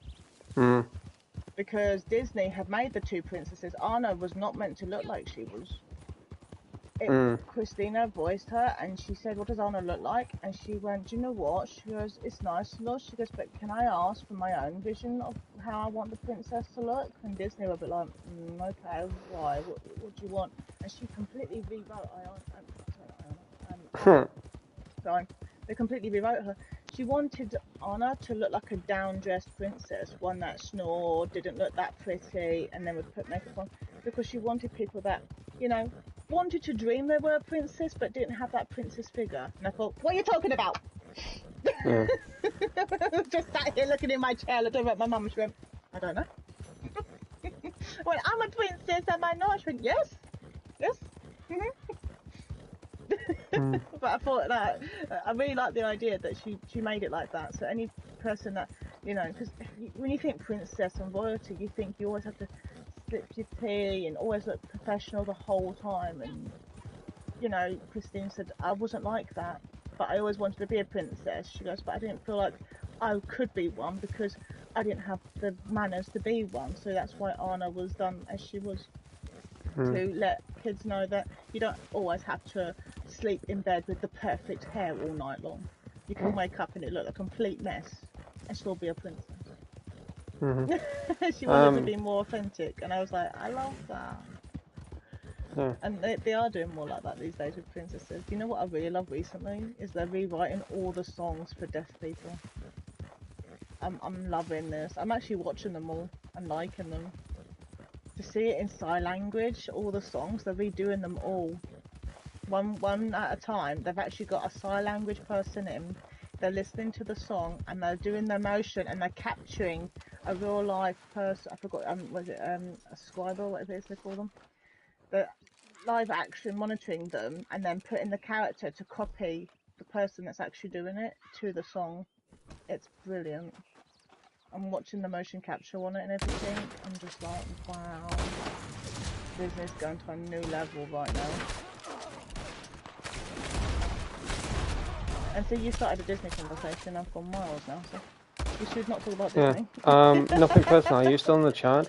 Because Disney had made the two princesses. Anna was not meant to look like she was. Christina voiced her and she said, what does Anna look like? And she went, do you know what? She goes, it's nice to look. She goes, but can I ask for my own vision of how I want the princess to look? And Disney were a bit like, okay, why? What do you want? And she completely rewrote sorry, they completely rewrote her. She wanted Anna to look like a down-dressed princess, one that snored, didn't look that pretty, and then would put makeup on, because she wanted people that, you know, wanted to dream they were a princess, but didn't have that princess figure. And I thought, what are you talking about? Just sat here looking in my chair, looking at my mum. She went, I don't know. Well, I'm a princess, am I not? She went, yes. But I thought that I really like the idea that she made it like that. So any person that, you know, because when you think princess and royalty, you think you always have to slip your tea and always look professional the whole time. And you know, Christine said I wasn't like that, but I always wanted to be a princess. She goes, but I didn't feel like I could be one because I didn't have the manners to be one. So that's why Anna was done as she was. To let kids know that you don't always have to sleep in bed with the perfect hair all night long. You can wake up and it look a complete mess and still be a princess. She wanted to be more authentic, and I was like, I love that. And they are doing more like that these days with princesses. You know what I really love recently is they're rewriting all the songs for deaf people. I'm loving this. I'm actually watching them all and liking them. To see it in sign language, all the songs, they're redoing them all. One at a time. They've actually got a sign language person in. They're listening to the song and they're doing their motion and they're capturing a real life person. I forgot, was it a scribe or whatever it is they call them? The live action monitoring them and then putting the character to copy the person that's actually doing it to the song. It's brilliant. I'm watching the motion capture on it and everything. I'm just like, wow. Disney's going to a new level right now. And so you started a Disney conversation. I've gone miles now, so we should not talk about Disney. Nothing personal. Are you still in the chat?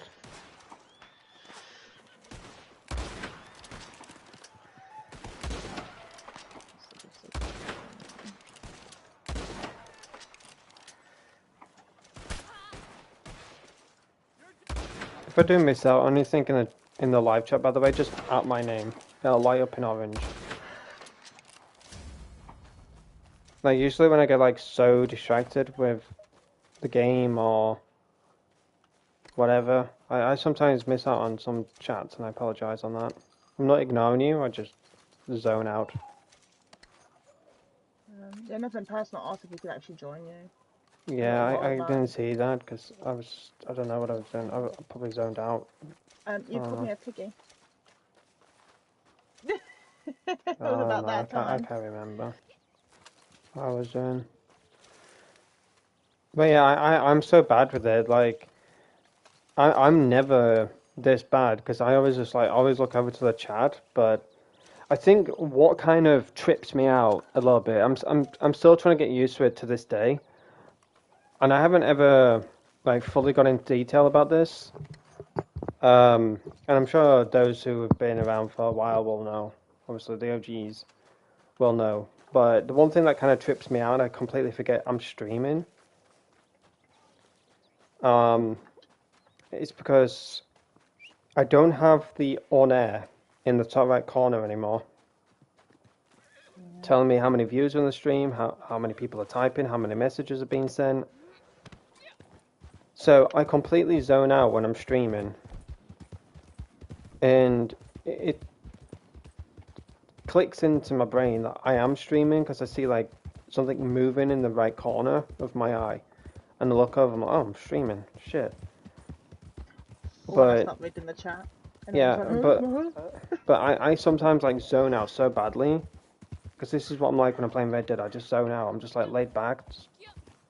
I do miss out on anything in the live chat, by the way, just at my name. It'll light up in orange. Like usually when I get like so distracted with the game or whatever, I sometimes miss out on some chats and I apologize on that. I'm not ignoring you, I just zone out. Yeah, nothing personal. Asked if we could actually join you. Yeah, I About didn't see that because I don't know what I was doing. I probably zoned out. you put me a tiggy. It was Oh about no, that I time. can't remember what I was doing. But yeah, I'm so bad with it. Like, I'm never this bad because I always just like always look over to the chat. But I think what kind of trips me out a little bit. I'm still trying to get used to it to this day, and I haven't ever like fully got into detail about this. And I'm sure those who have been around for a while will know. Obviously, the OGs will know. But the one thing that kind of trips me out, I completely forget I'm streaming. It's because I don't have the on air in the top right corner anymore, telling me how many views are on the stream, how many people are typing, how many messages are being sent. So I completely zone out when I'm streaming, and it clicks into my brain that I am streaming because I see like something moving in the right corner of my eye, and I look over, I'm like, oh, I'm streaming, shit. Or when I But start reading the chat. yeah, but I sometimes like zone out so badly because this is what I'm like when I'm playing Red Dead. I just zone out. I'm just like laid back,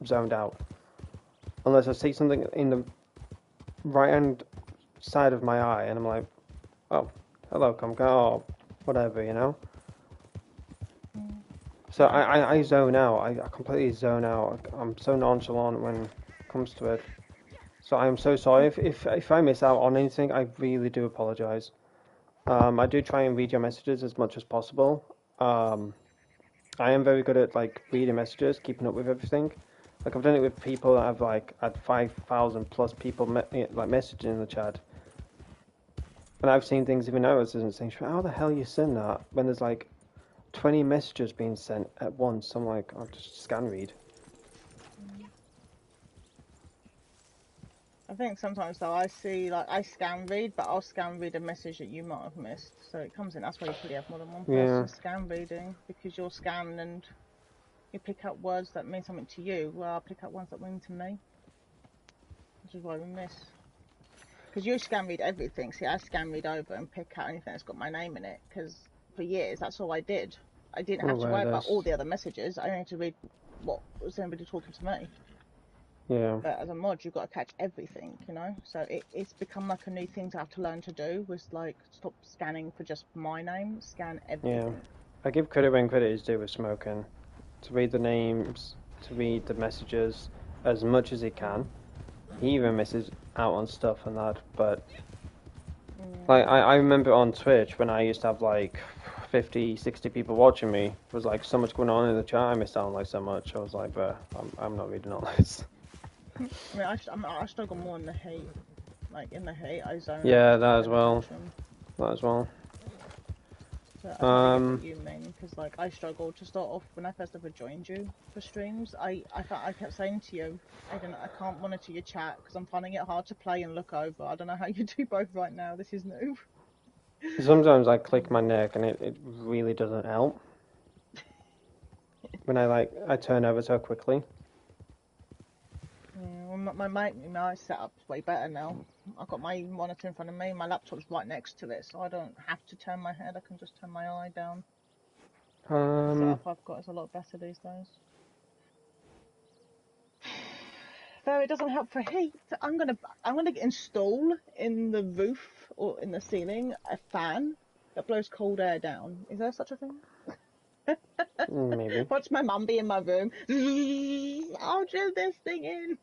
zoned out. Unless I see something in the right hand side of my eye, and I'm like, oh, hello, Comca, or whatever, you know. So I zone out. I completely zone out. I'm so nonchalant when it comes to it. So I'm so sorry if I miss out on anything. I really do apologize. I do try and read your messages as much as possible. I am very good at like reading messages, keeping up with everything. Like I've done it with people that have like had 5,000 plus people like messaging in the chat, and I've seen things even now. It doesn't seem how the hell you send that when there's like 20 messages being sent at once. I'm like, I'll just scan read. I think sometimes though I see like I scan read, but I'll scan read a message that you might have missed. So it comes in. That's why you probably have more than one person scan reading because you'll scan and you pick up words that mean something to you. Well, I'll pick up ones that mean to me, which is why we miss. Because you scan read everything. See, I scan read over and pick out anything that's got my name in it. Because for years that's all I did. I didn't have to worry about all the other messages. I only had to read what was anybody talking to me. Yeah. But as a mod, you've got to catch everything, you know. So it's become like a new thing to have to learn to do. Was like stop scanning for just my name, scan everything. Yeah, I give credit when credit is due with smoking. To read the names, to read the messages as much as he can. He even misses out on stuff and that, but like I remember on Twitch when I used to have like 50, 60 people watching me. There was like so much going on in the chat. I missed out on like so much. I was like, but I'm not reading all this. I mean, I struggle more in the heat. Like in the heat, I zone. Yeah, that as well. That as well. So I totally get what you mean because like I struggled to start off when I first ever joined you for streams. I kept saying to you, Aidan, I can't monitor your chat because I'm finding it hard to play and look over. I don't know how you do both right now. This is new. Sometimes I click my neck and it really doesn't help. When I turn over so quickly. Yeah, well, my setup's way better now. I've got my monitor in front of me, my laptop's right next to it, so I don't have to turn my head, I can just turn my eye down. The setup I've got is a lot better these days. Though it doesn't help for heat, I'm gonna install in the roof or in the ceiling a fan that blows cold air down. Is there such a thing? Maybe. Watch my mum be in my room. I'll drill this thing in.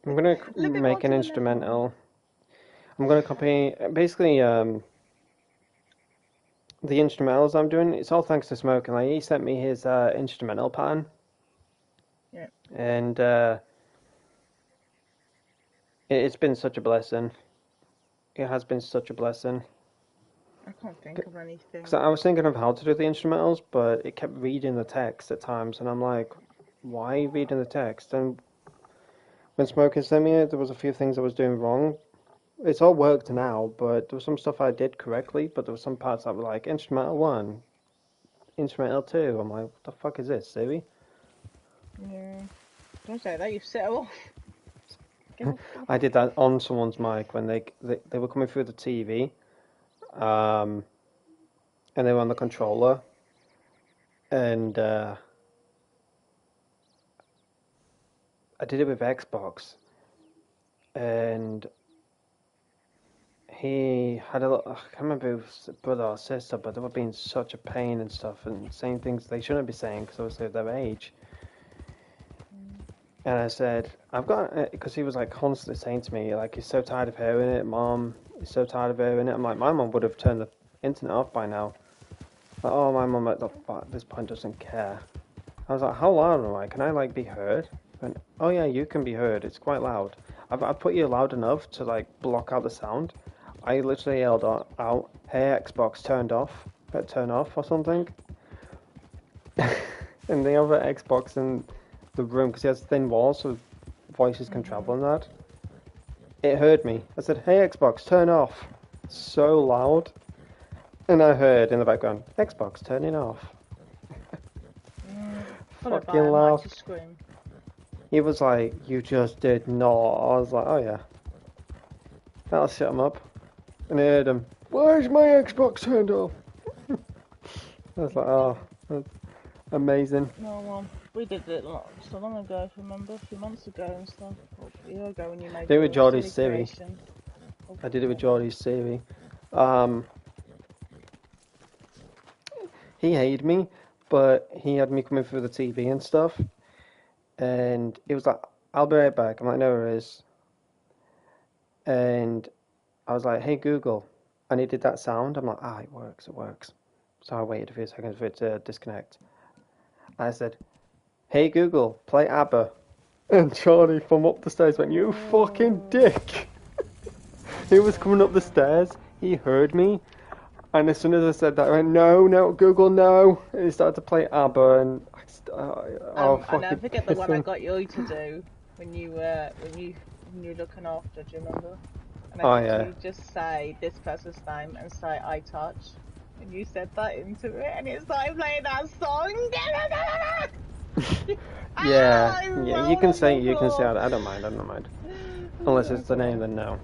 I'm gonna make an instrumental. I'm gonna copy basically the instrumentals I'm doing. It's all thanks to Smoke, and like he sent me his instrumental pattern. Yeah. And it's been such a blessing. it has been such a blessing. I can't think of anything. Because I was thinking of how to do the instrumentals, but it kept reading the text at times, and I'm like, why reading the text? And when Smoking sent me it, there was a few things I was doing wrong. It's all worked now, but there was some stuff I did correctly, but there were some parts that were like, instrumental 1, instrumental 2. I'm like, what the fuck is this, Siri? Yeah. Don't say that, you set her off. Get off. I did that on someone's mic when they were coming through the TV, and they were on the controller, and I did it with Xbox, and he had a lot, I can't remember if it was brother or sister, but they were being such a pain and stuff, and saying things they shouldn't be saying because obviously of their age. And I said, I've got, because he was like constantly saying to me, like, he's so tired of hearing it, Mom, he's so tired of hearing it. I'm like, my mom would have turned the internet off by now. Like, oh, my mom at this point doesn't care. I was like, how loud am I? Can I like be heard? And, oh yeah, you can be heard. It's quite loud. I've put you loud enough to like block out the sound. I literally yelled out, hey Xbox, turn off or something. And the other Xbox in the room, because he has thin walls, so voices can travel in that. It heard me. I said, hey Xbox, turn off. So loud. And I heard in the background, Xbox, turning off. Fucking loud. He was like, you just did not. I was like, oh yeah. That'll shut him up. And I heard him, why is my Xbox turned off? I was like, oh, that's amazing. No, well, we did it so long ago, if you remember, a few months ago and stuff. Or a year ago when you made Did it with your Geordie's silly Siri. creation. I did it with Geordie's Siri. He hated me, but he had me coming through the TV and stuff. And he was like, I'll be right back. I'm like, no, it is. And I was like, hey, Google. And he did that sound. I'm like, it works. So I waited a few seconds for it to disconnect. I said, hey, Google, play ABBA. And Charlie from up the stairs went, you fucking dick. He was coming up the stairs. He heard me. And as soon as I said that, I went, no, Google, no. And he started to play ABBA, and I never forget the one I got you to do when you were looking after. Do you remember? And I you just say this person's name and say I touch, and you said that into it, and it started playing that song. Yeah. You can say I don't mind. Unless it's the name, then no.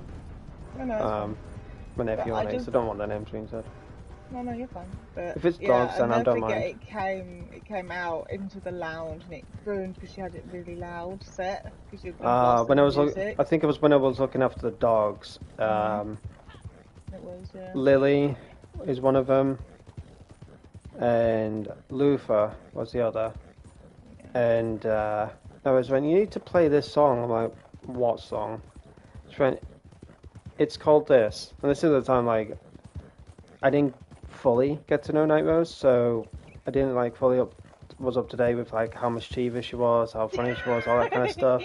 My nephew on it, so I don't want their names being said. No, you're fine. But if it's dogs, then I don't mind. It came out into the lounge and it ruined because she had it really loud set. When I was, I think it was when I was looking after the dogs. It was, yeah. Lily is one of them, and Luther was the other. Yeah. And I was when you need to play this song. I'm like, what song? It's called this, and this is the time like I didn't fully get to know Night Rose, so I didn't like fully was up to date with like how mischievous she was, how funny she was, all that kind of stuff.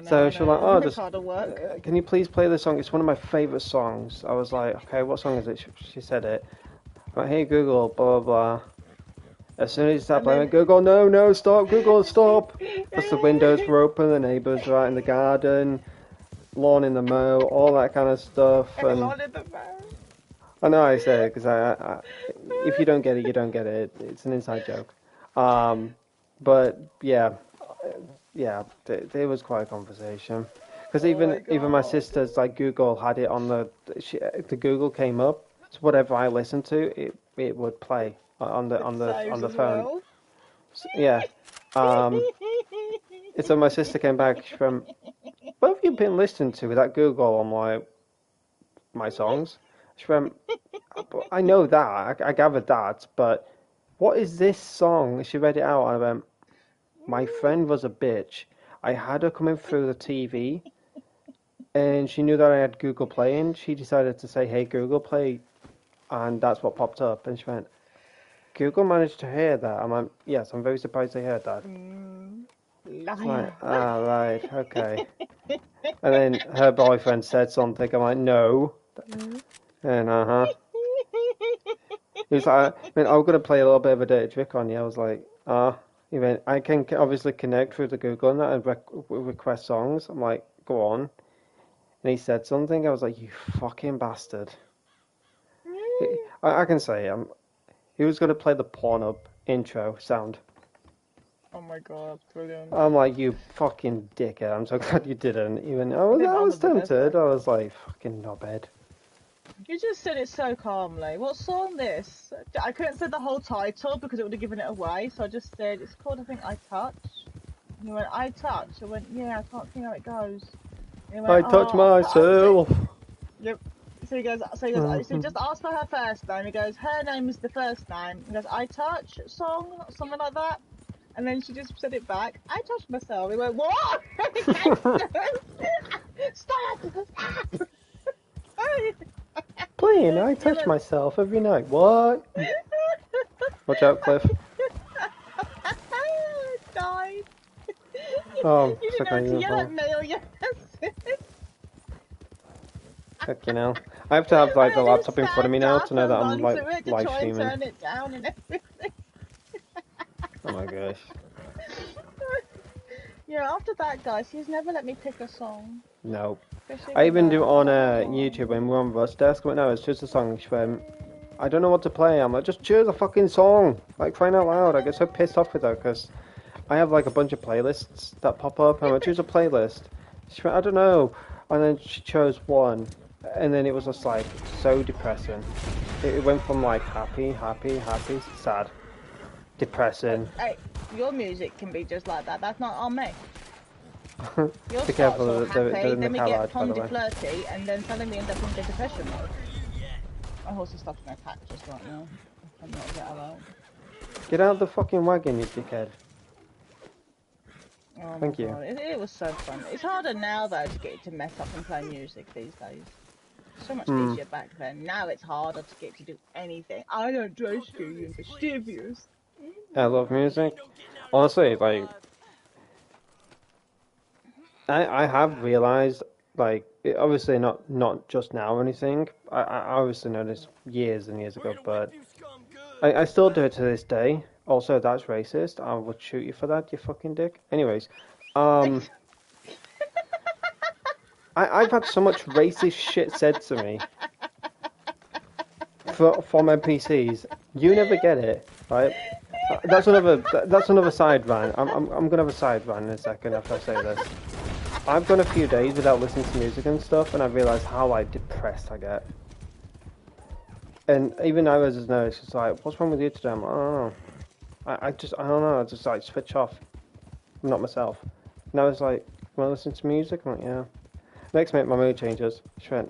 So she was like, just can you please play this song? It's one of my favorite songs. I was like, okay, what song is it? She said it. I'm like, hey Google, blah blah blah. As soon as you start playing, Google, no, stop, Google, stop. Because the windows were open, the neighbours were out in the garden. Lawn in the mow, all that kind of stuff. And lawn in the mow. I know I say it because I if you don't get it, you don't get it. It's an inside joke. But yeah, there was quite a conversation because even my sister's like Google had it on the Google came up, so whatever I listened to, it would play on the phone. Well. So, yeah. So my sister came back from. What have you been listening to with that Google on my songs? She went, I know that, I gathered that, but what is this song? She read it out and I went, my friend was a bitch. I had her coming through the TV and she knew that I had Google Play and she decided to say, hey Google Play, and that's what popped up. And she went, Google managed to hear that. I'm like, yes, I'm very surprised they heard that. Liar. Like, right, okay. And then her boyfriend said something. I'm like, no, And he was like, I'm gonna play a little bit of a dirty trick on you. I was like, even I can obviously connect through the Google and that and request songs. I'm like, go on. And he said something. I was like, you fucking bastard. I can say he was gonna play the Pornhub intro sound. Oh my god, brilliant. I'm like, you fucking dickhead. I'm so glad you didn't. Even I was tempted. I was like, fucking knobhead. You just said it so calmly. What song this? I couldn't say the whole title because it would have given it away, so I just said it's called, I think, I Touch. And he went, I Touch. I went, yeah, I can't see how it goes. And he went, I touch myself. Yep. So he goes, so just ask for her first name. He goes, her name is the first name. He goes, I Touch song, something like that. And then she just said it back. I touched myself. He went, what? Stop! Playing, I touch myself every night. What? Watch out, Cliff. Died. Oh, you didn't know to yell at me or yes. Heck, you know. I have to have like the laptop in front of me now to know that I'm like live streaming. Turn it down and everything. Oh my gosh. Yeah, after that, guys, he's never let me pick a song. No. I even do it on YouTube when we're on Rust Desk. But no, it's just a song. I don't know what to play. I'm like, just choose a fucking song. Like, crying out loud. I get so pissed off with that because I have like a bunch of playlists that pop up. And I choose a playlist. She went, I don't know. And then she chose one. And then it was just like so depressing. It went from like happy, sad, depressing. Hey, your music can be just like that. That's not on me. You're Be careful, so happy, then we get by the pondy way. flirty, and then suddenly end up in the depression mode. My horse is stuck in a cactus right now. I'm not get out. Get out of the fucking wagon, you dickhead. Oh Thank you. God. It was so fun. It's harder now though to get you to mess up and play music these days. So much easier back then. Now it's harder to get to do anything. I don't trust you, you're mischievous. I love music. Honestly, like I have realised, like, obviously not just now or anything. I obviously know this years and years ago, but I still do it to this day. Also, that's racist. I would shoot you for that, you fucking dick. Anyways, I've had so much racist shit said to me from NPCs. You never get it, right? That's another side rant. I'm gonna have a side rant in a second after I say this. I've gone a few days without listening to music and stuff, and I realised how like depressed I get. And even I was just know, it's just like, what's wrong with you today? I'm like, I don't know. I don't know. I just like switch off. I'm not myself. And I was like, want to listen to music? I'm like, yeah. Next minute, my mood changes. She went,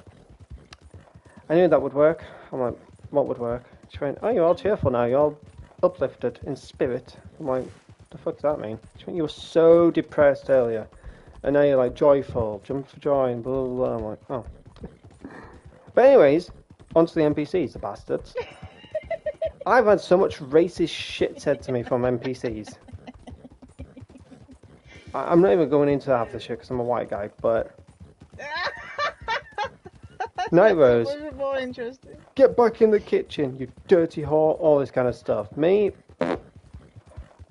I knew that would work. I'm like, what would work? She went, oh, you're all cheerful now. You're all uplifted in spirit. I'm like, what the fuck does that mean? She went, you were so depressed earlier. And now you're like joyful, jump for joy, and blah, blah, blah. I'm like, oh. But anyways, onto the NPCs, the bastards. I've had so much racist shit said to me from NPCs. I'm not even going into half the shit because I'm a white guy, but... Night Rose, more interesting. Get back in the kitchen, you dirty whore, all this kind of stuff. Me,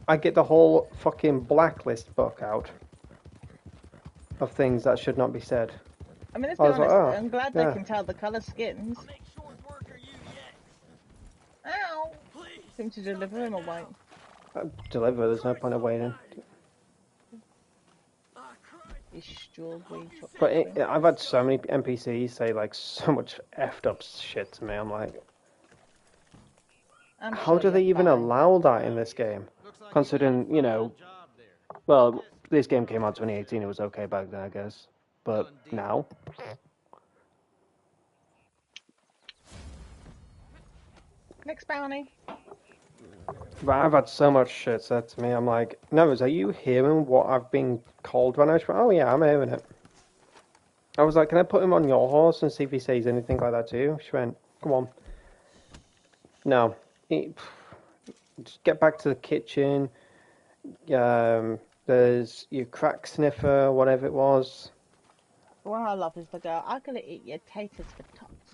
I get the whole fucking blacklist book out of things that should not be said. I mean, let's be honest, like, oh, I'm glad they can tell the colour skins. Ow! Seem to deliver him or wait? Deliver, there's no point of waiting. But I've had so many NPCs say like so much effed up shit to me. I'm like, how do they even allow that in this game? Considering, you know, well, this game came out in 2018, it was okay back then, I guess. But now? Next bounty. But I've had so much shit said to me. I'm like, Nevers, are you hearing what I've been called right now? She went, oh yeah, I'm hearing it. I was like, can I put him on your horse and see if he says anything like that to you? She went, come on. No. Just get back to the kitchen. There's your crack sniffer, whatever it was. The one I love is the girl, I'm going to eat your taters for tops.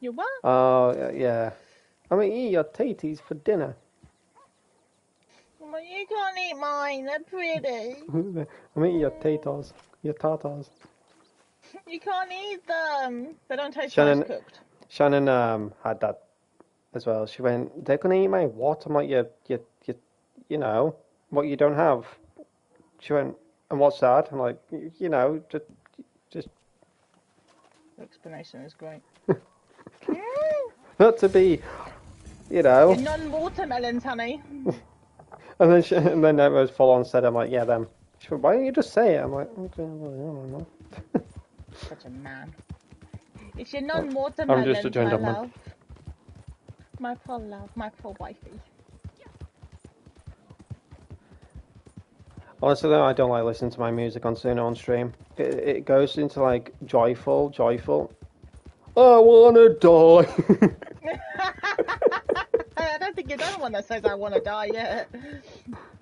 You what? Oh, yeah. I'm gonna eat your taties for dinner. Well, you can't eat mine. They're pretty. I'm gonna eat your tatars. Your tartars. You can't eat them. They don't taste nice Shannon, cooked. Shannon had that as well. She went, they're gonna eat my what? I'm like, you know, what you don't have. She went, and what's that? I'm like, you know, just The explanation is great. not to be, you know. You're non-watermelons, honey. And then it was full on said, I'm like, yeah, them. She went, why don't you just say it? I'm like, okay, well, I don't know. Such a man. It's your I'm just a non-watermelons, joined my up man. love. My poor love, my poor wifey. Honestly, though, I don't like listening to my music on Suno on stream. It goes into like joyful. I wanna die. I don't think you're the only one that says I want to die yet.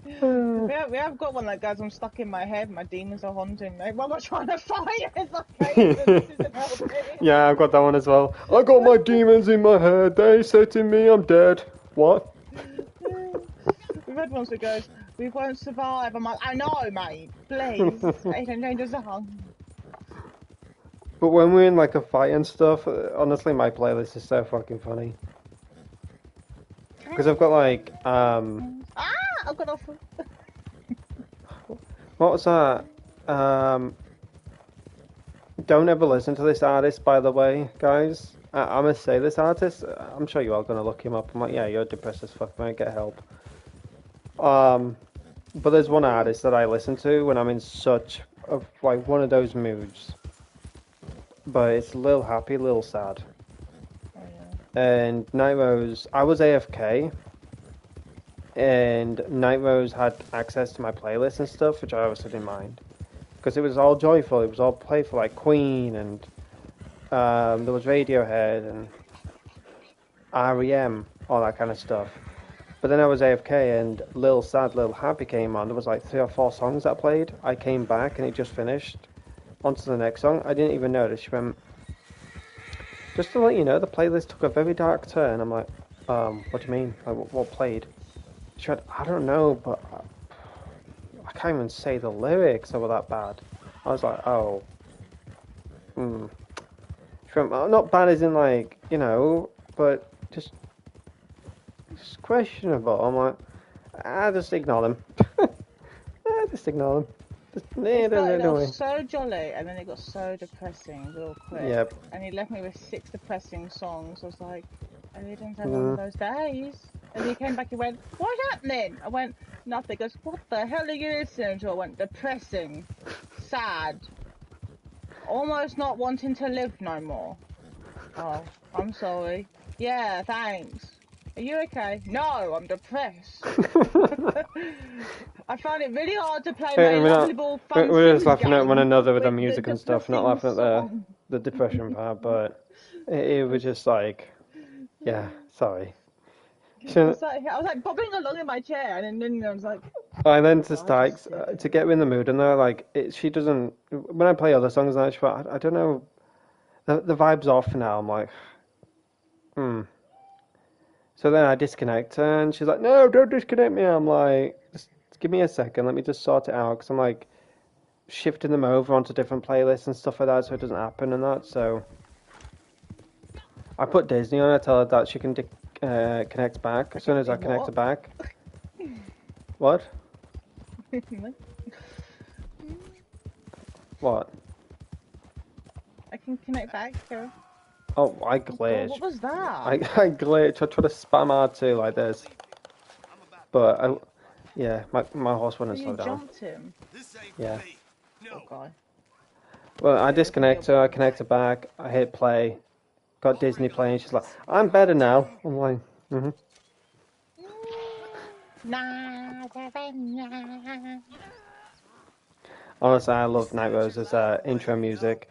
We have got one that goes, I'm stuck in my head, my demons are haunting me. What am I trying to fight? It's like, Aidan, this isn't helping. Yeah, I've got that one as well. I got my demons in my head. They said to me I'm dead. What? We've had ones that goes, we won't survive. I'm like, I know, mate. Please. Aidan, change the song. But when we're in like a fight and stuff, honestly, my playlist is so fucking funny. Because I've got like, I've got off. what was that? Don't ever listen to this artist, by the way, guys. I'm gonna say this artist. I'm sure you are gonna look him up. I'm like, yeah, you're depressed as fuck, man. Get help. But there's one artist that I listen to when I'm in such like one of those moods. But it's a little happy, a little sad. Oh, yeah. And Night Rose, I was AFK, and Night Rose had access to my playlist and stuff, which I obviously didn't mind. Because it was all joyful, it was all playful, like Queen, and there was Radiohead, and REM, all that kind of stuff. But then I was AFK, and Lil Sad, Lil Happy came on. There was like 3 or 4 songs that played. I came back, and it just finished. On to the next song. I didn't even notice. She went, just to let you know, the playlist took a very dark turn. I'm like, what do you mean? Like, what played? She went, I don't know, but I can't even say the lyrics. They were that bad. I was like, oh. She went, well, not bad as in like, you know, but just questionable. I'm like, just ignore them. Just ignore them. It started off so jolly and then it got so depressing real quick. Yep. And he left me with 6 depressing songs. I was like, Aidan's had one of those days. And he came back and went, what's happening? I went, nothing. He goes, what the hell are you listening to? I went, depressing, sad, almost not wanting to live no more. Oh, I'm sorry. Yeah, thanks. Are you okay? No, I'm depressed. I find it really hard to play my lovely ball fun. We're just laughing at one another with the music and stuff, not laughing at the depression part, but it was just like, yeah, sorry. I was like bobbing along in my chair, and then I was like... And then just like, to get me in the mood, and they're like, she doesn't, when I play other songs, and I don't know, the vibe's off now, I'm like, So then I disconnect her, and she's like, no, don't disconnect me. I'm like, just give me a second, let me just sort it out, because I'm like shifting them over onto different playlists and stuff like that, so it doesn't happen and that. So I put Disney on. I tell her that she can connect back as soon as I connect her back. What? What? I can connect back. Here. Oh, I glitched. What was that? I glitched. I tried to spam R2 like this, but my horse wouldn't slow down. You jumped him. Yeah. Okay. Well, I disconnect her, I connect her back, I hit play, got Disney playing, she's like, I'm better now. I'm like, Honestly, I love Night Rose's intro music.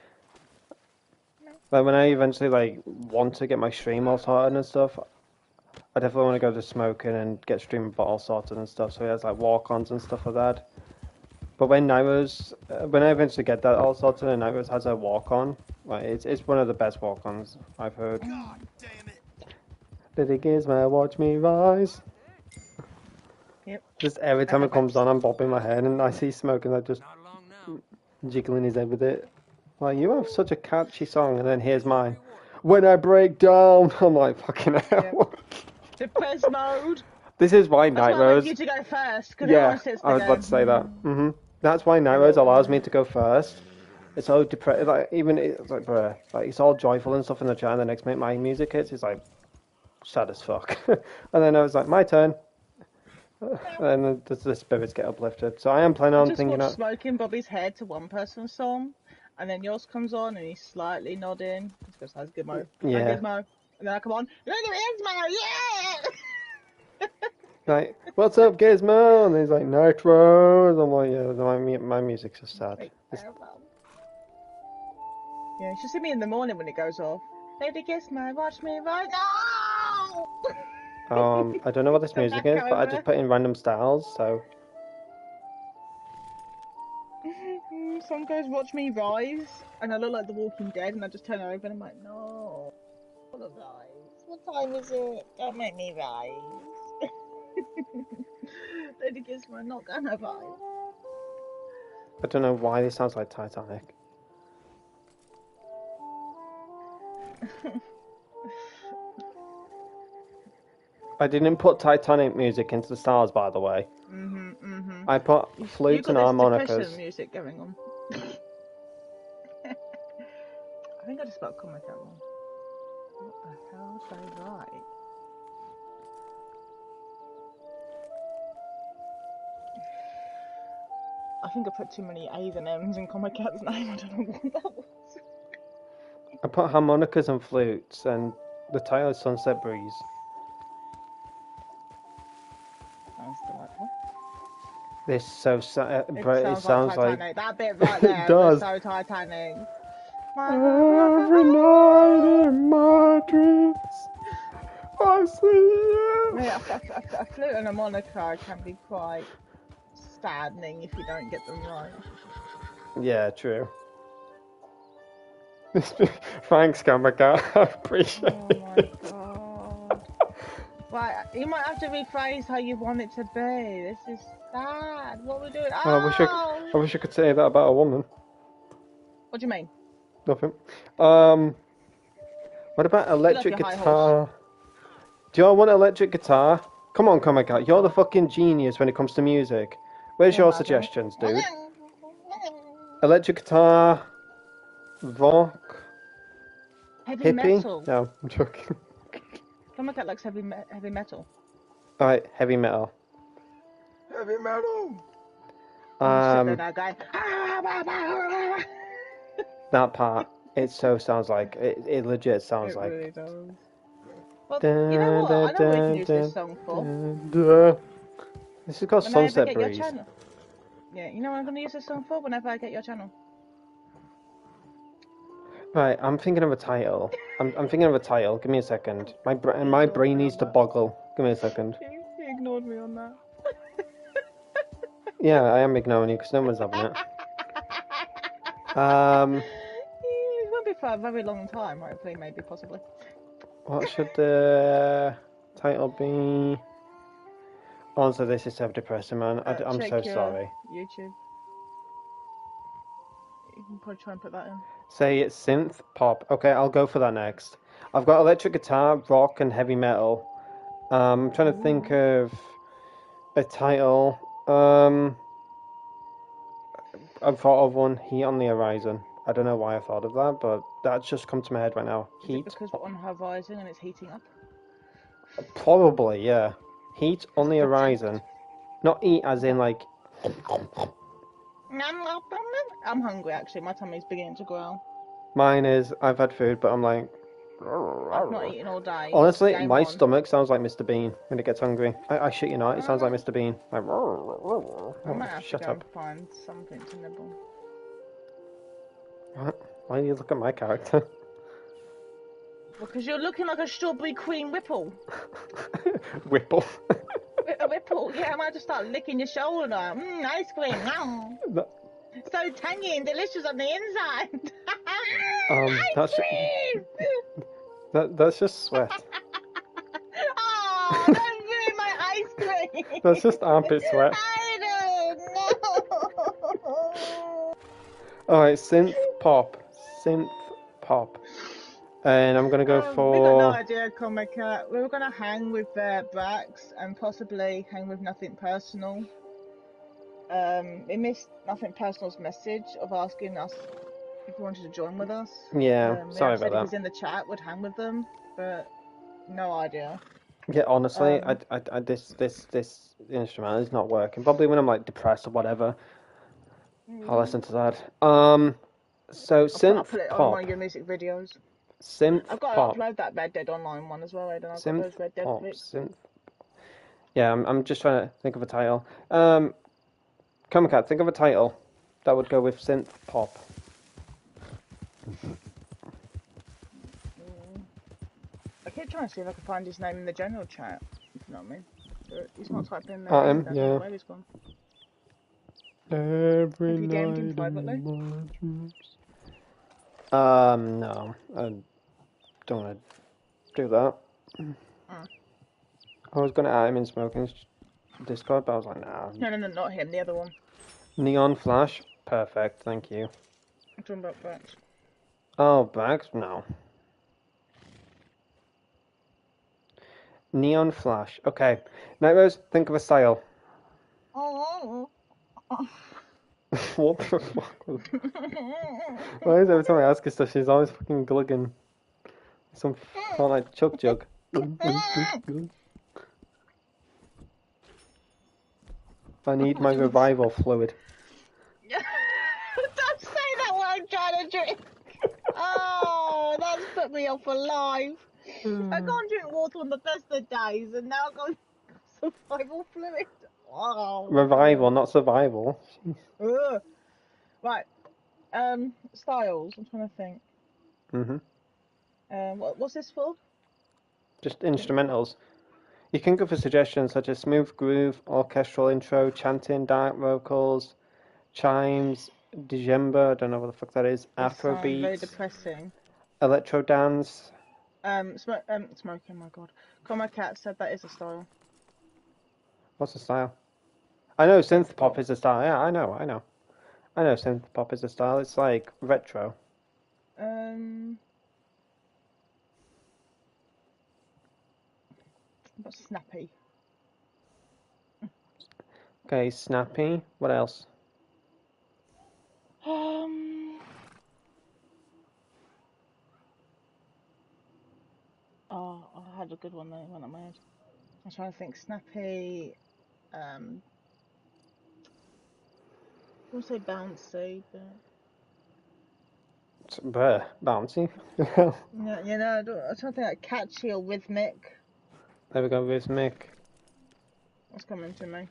Like, when I eventually, like, want to get my stream all sorted and stuff, I definitely want to go to smoking and get stream all sorted and stuff, so he has, like, walk-ons and stuff like that. But when I eventually get that all sorted and Night Rose has a walk-on, Like, it's one of the best walk-ons I've heard. God damn it! Little gizmo, watch me rise. Yep. Just every time it comes on, I'm bobbing my head, and I see Smoke, and I just Not long now. jiggling his head with it. Like, you have such a catchy song, and then here's mine. When I break down, I'm like, fucking hell. Yep. Depressed mode. This is why That's Night why I like Rose. you to go first, because Yeah, everyone sits there I was about to say that. That's why Night Rose allows me to go first. It's so depressed. Like, even it's like, bruh, like it's all joyful and stuff in the chat. And the next minute my music hits, it's like sad as fuck. And then I was like, my turn. And then the spirits get uplifted. So I am planning on just thinking watch that. smoking Bobby's head to one person's song, and then yours comes on, and he's slightly nodding. He goes, "That's Gizmo." Yeah. Gizmo. And then I come on. Look at Gizmo, yeah. Like, what's up, Gizmo? And he's like, Night Rose. I'm like, yeah, my music's just sad. Yeah, you should see me in the morning when it goes off. Lady Gizmo, watch me right now. I don't know what this music is, but I just put in random styles, so. Some goes, watch me rise, and I look like The Walking Dead, and I just turn over and I'm like, no, I wanna rise. What time is it? Don't make me rise. Lady Gizmo, I'm not gonna rise. I don't know why this sounds like Titanic. I didn't put Titanic music into the stars, by the way. I put flutes and harmonicas. Music going on. I think I just spelled comic out wrong. What the hell did I write? I think I put too many A's and M's in Comic Cat's name. I don't know what that was. I put harmonicas and flutes, and the title is Sunset Breeze. Sounds delightful. This so It sounds like that bit right there. It does. So Titanic. Every night in my dreams, I see you. Yeah, a flute and a harmonica can be quite saddening if you don't get them right. Yeah, true. Thanks, Kamaka. I appreciate it. Oh my god. Right, you might have to rephrase how you want it to be. This is sad. What are we doing? Oh! I wish I could say that about a woman. What do you mean? Nothing. What about electric guitar? Do y'all want electric guitar? Come on, Kamaka. You're the fucking genius when it comes to music. Where's your suggestions, dude? Electric guitar, rock, Heavy metal. No, I'm joking. Comic Cat likes heavy metal. Alright, heavy metal. Heavy metal! That part, it so sounds like, it legit sounds like. It really does. Well, you know what? I know what we can use this song for. This is called Sunset Breeze. Yeah, you know what I'm going to use this song for? Whenever I get your channel. Right, I'm thinking of a title. I'm thinking of a title. Give me a second. My brain needs to boggle. Give me a second. He ignored me on that. Yeah, I am ignoring you because no one's having it. It won't be for a very long time, hopefully, maybe, possibly. What should the title be? Honestly, this is so depressing, man. I'm so sorry. YouTube. You can probably try and put that in. Say it's synth pop. Okay, I'll go for that next. I've got electric guitar, rock, and heavy metal. I'm trying to think of a title. I've thought of one, Heat on the Horizon. I don't know why I thought of that, but that's just come to my head right now. Heat. Is it because we're on horizon and it's heating up? Probably, yeah. Heat on the Horizon. Not eat as in like... I'm hungry actually, my tummy's beginning to growl. Mine is, I've had food, but I'm like... I've not eaten all day. Honestly, my stomach sounds like Mr. Bean when it gets hungry. I shit you not, it sounds like Mr. Bean. Like... I might have to go and find something to nibble. What? Why do you look at my character? Because you're looking like a strawberry cream whipple. Whipple. A whipple, yeah, I might just start licking your shoulder. Ice cream. So tangy and delicious on the inside. That's cream! that's just sweat. Oh, don't ruin my ice cream! That's just armpit sweat. I don't know! Alright, synth pop. And I'm gonna go We got no for... idea, Comic Cat. We were gonna hang with Brax and possibly hang with Nothing Personal. We missed Nothing Personal's message of asking us if he wanted to join with us. Yeah, We sorry have said about if he's that. in the chat, we'd hang with them, but no idea. Yeah, honestly, Um, this instrument is not working. Probably when I'm like depressed or whatever, I'll listen to that. So I'll synth put it on one pop, of your music videos. synth I've got to pop, upload that Red Dead Online one as well, Aidan. I've got synth those Red Dead pop, clips. synth. Yeah, I'm just trying to think of a title. Come Cat, think of a title that would go with synth pop. I keep trying to see if I can find his name in the general chat, if you know what I mean. But he's not typing there. I don't know Yeah. where he's gone. Every Have you night DM'd him privately? in my dreams. No, I don't want to do that. I was gonna add him in Smoking's Discord, but I was like, nah. No, not him. The other one. Neon Flash, perfect, thank you. I'm talking about Brax. Oh, bags? No. Neon Flash, okay. Nightmares, think of a style. Oh. What the fuck was... Why is every time I ask her stuff, she's always fucking glugging some kind of like chug jug. I need my revival fluid. Don't say that while I'm trying to drink. Oh, that's put me off for life. I can't drink water on the best of days, and now I've got survival fluid. Oh, Revival, not survival. ugh. Right. Styles. I'm trying to think. What's this for? Just instrumentals. You can go for suggestions such as smooth groove, orchestral intro, chanting, dark vocals, chimes, djembe, I don't know what the fuck that is, afro Very beats, depressing. electro dance. Smoking. My God. Comma Cat said that is a style. What's the style? I know synth pop is a style. Yeah, I know. I know synth pop is a style. It's like retro. What's snappy? Okay, snappy. What else? Oh, I had a good one there. It went on my head. I'm trying to think. Snappy. I won't say bouncy, but Bouncy. yeah, you know, I'm trying to think like catchy or rhythmic. There we go, rhythmic. What's coming to me?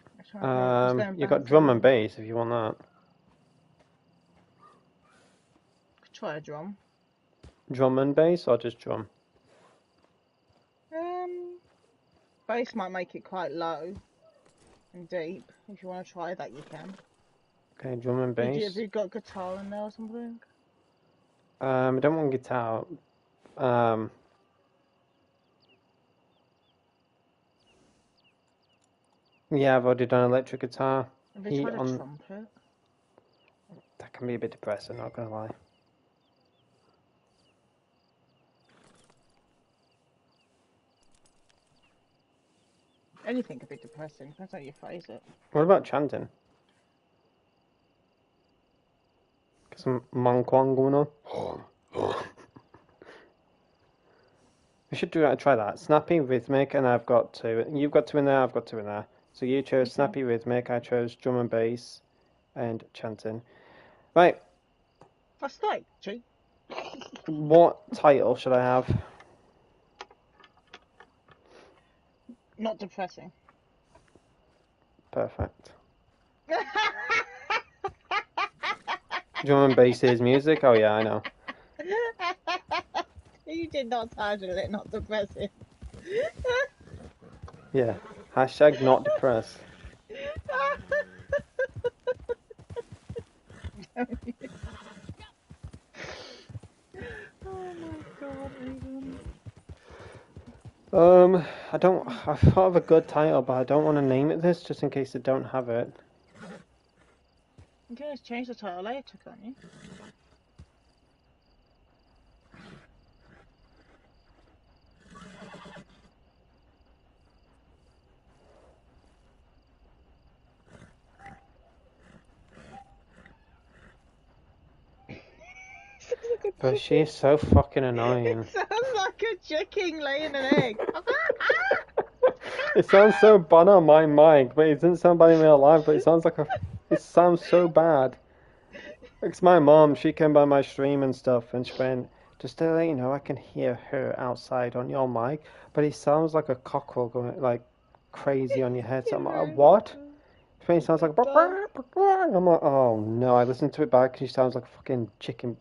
You got drum and bass if you want that. Could try a drum. Drum and bass or just drum? Bass might make it quite low and deep. If you want to try that, you can. Okay, drum and bass. Have you got guitar in there or something? I don't want guitar. Yeah, I've already done electric guitar. Have you tried a trumpet? That can be a bit depressing, not gonna lie. Anything could be depressing, depends how you phrase it. What about chanting? Got some Monkwang going on. We should try that. Snappy, rhythmic, and I've got two. You've got two in there, I've got two in there. So you chose snappy, rhythmic, I chose drum and bass, and chanting. Right. That's like, gee. What title should I have? Not depressing. Perfect. Drum and bass is music? Oh yeah, I know. You did not title it, not depressing. Yeah. Hashtag not depressed. I thought of a good title, but I don't want to name it this, just in case I don't have it. You can always change the title later, can't you? But she is so fucking annoying. It sounds like a chicken laying an egg. It sounds so bad on my mic, but it doesn't sound bad in real life, but it sounds so bad. It's my mom, she came by my stream and stuff, and she went, just to let you know, I can hear her outside on your mic, but it sounds like a cockerel going, like, crazy on your head. So I'm like, what? It sounds like, I'm like, oh no, I listened to it back, she sounds like a fucking chicken.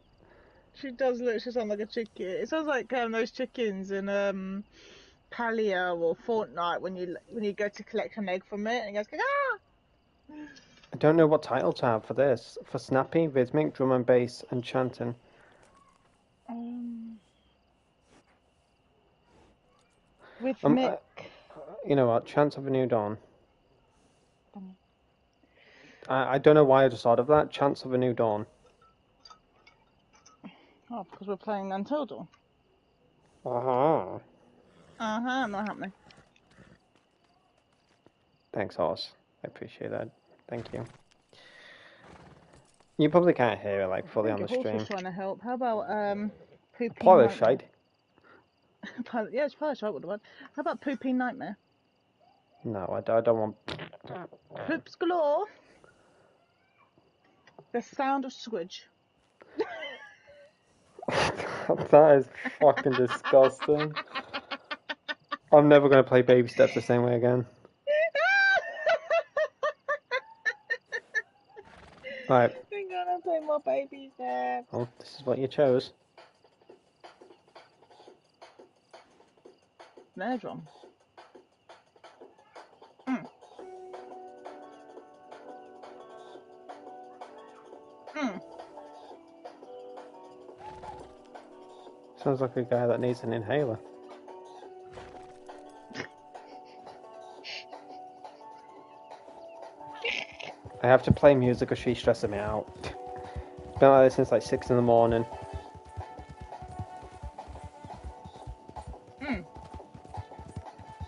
She does literally sound like a chicken. It sounds like those chickens in Palia or Fortnite when you go to collect an egg from it and it goes ah. I don't know what title to have for this. For snappy, rhythmic, drum and bass, and chanting. Rhythmic. You know what? Chance of a New Dawn. I don't know why I just thought of that. Chance of a New Dawn. Oh, because we're playing Until Dawn. Uh-huh. Not happening. Thanks, horse. I appreciate that. Thank you. You probably can't hear it like fully on the stream. Was trying to help. How about Poopy Polish Nightmare? shite. Yeah, it's Polish shite would have won. How about Poopy Nightmare? No, I don't want. Poops galore. The sound of squidge. That is fucking disgusting. I'm never going to play Baby Steps the same way again. Right. I'm gonna play more Baby Steps. Oh, this is what you chose. Snare drum. Sounds like a guy that needs an inhaler. I have to play music or she's stressing me out. It's been like this since like 6 in the morning.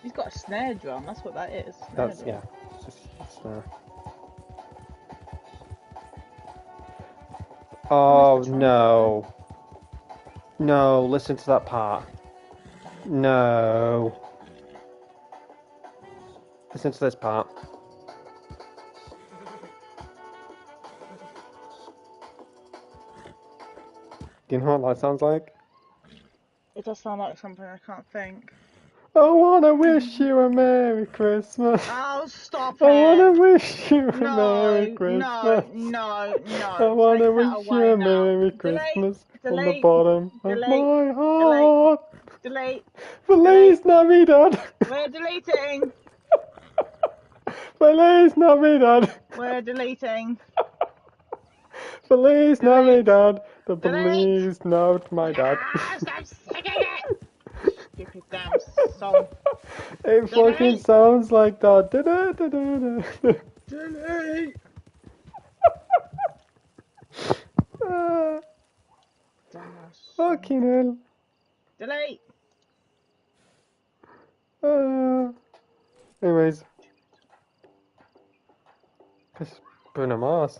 He's got a snare drum, that's what that is. That's, yeah. Oh, no. No, listen to that part. No. Listen to this part. Do you know what that sounds like? It does sound like something I can't think. I wanna wish you a Merry Christmas. Oh, stop it! I wanna wish you a Merry Christmas. No. I wanna wish you a Merry Christmas from the bottom of my heart. Delete. Feliz Navidad. We're deleting. Feliz Navidad. We're deleting. Feliz Navidad. The please not my dad. Stop singing it! Stupid damn song. It fucking sounds like that. Delete! Fucking hell. Delete! Anyways. It's Bruno Mars.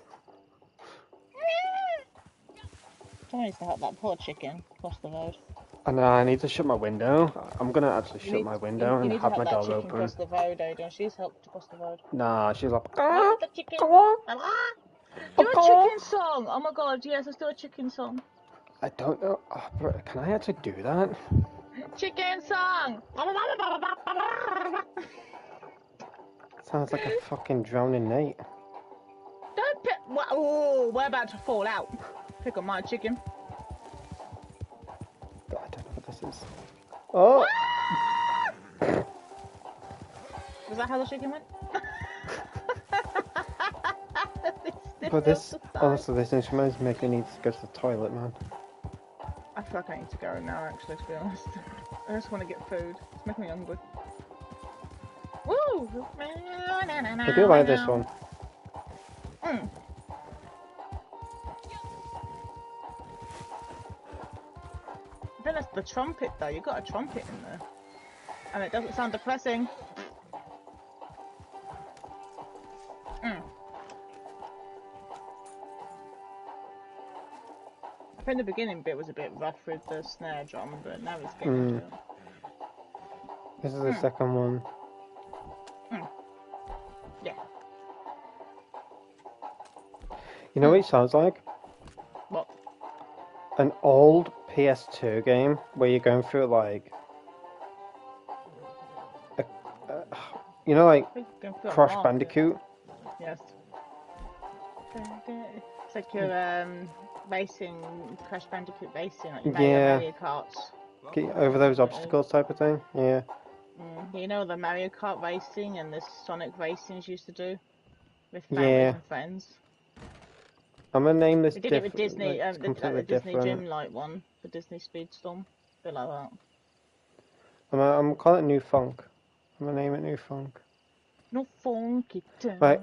Someone needs to help that poor chicken across the road. I know, I need to shut my window. I'm gonna actually shut my window and have my door open. Across the road, Aidan. She's helped across the road. Nah, she's like, The chicken. Do a chicken song! Oh my god, yes, let's do a chicken song. I don't know. Can I actually do that? Chicken song! Sounds like a fucking drowning Nate. Don't pick. Oh, we're about to fall out. Pick up my chicken. But I don't know what this is. Oh! Was that how the chicken went? But this, honestly, this instrument is making me need to go to the toilet, man. I feel like I need to go now, actually, to be honest. I just want to get food. It's making me hungry. Woo! I do like this one. Mm. I think that's the trumpet, though. You got a trumpet in there. And it doesn't sound depressing. Mm. I think the beginning bit was a bit rough with the snare drum, but now it's getting into it. This is the second one. Yeah. You know what it sounds like? What? An old PS2 game where you're going through like, you know, like Crash Bandicoot. Yes. It's like your racing, Crash Bandicoot racing, like your Mario Karts. Get over those obstacles type of thing. Yeah. You know the Mario Kart racing and the Sonic racings used to do with families and friends. I'm gonna name this. We did it with Disney, like, the Disney Dreamlight one, the Disney Speedstorm, a bit like that. I'm calling it New Funk. I'm gonna name it New Funk. No funky town. Right,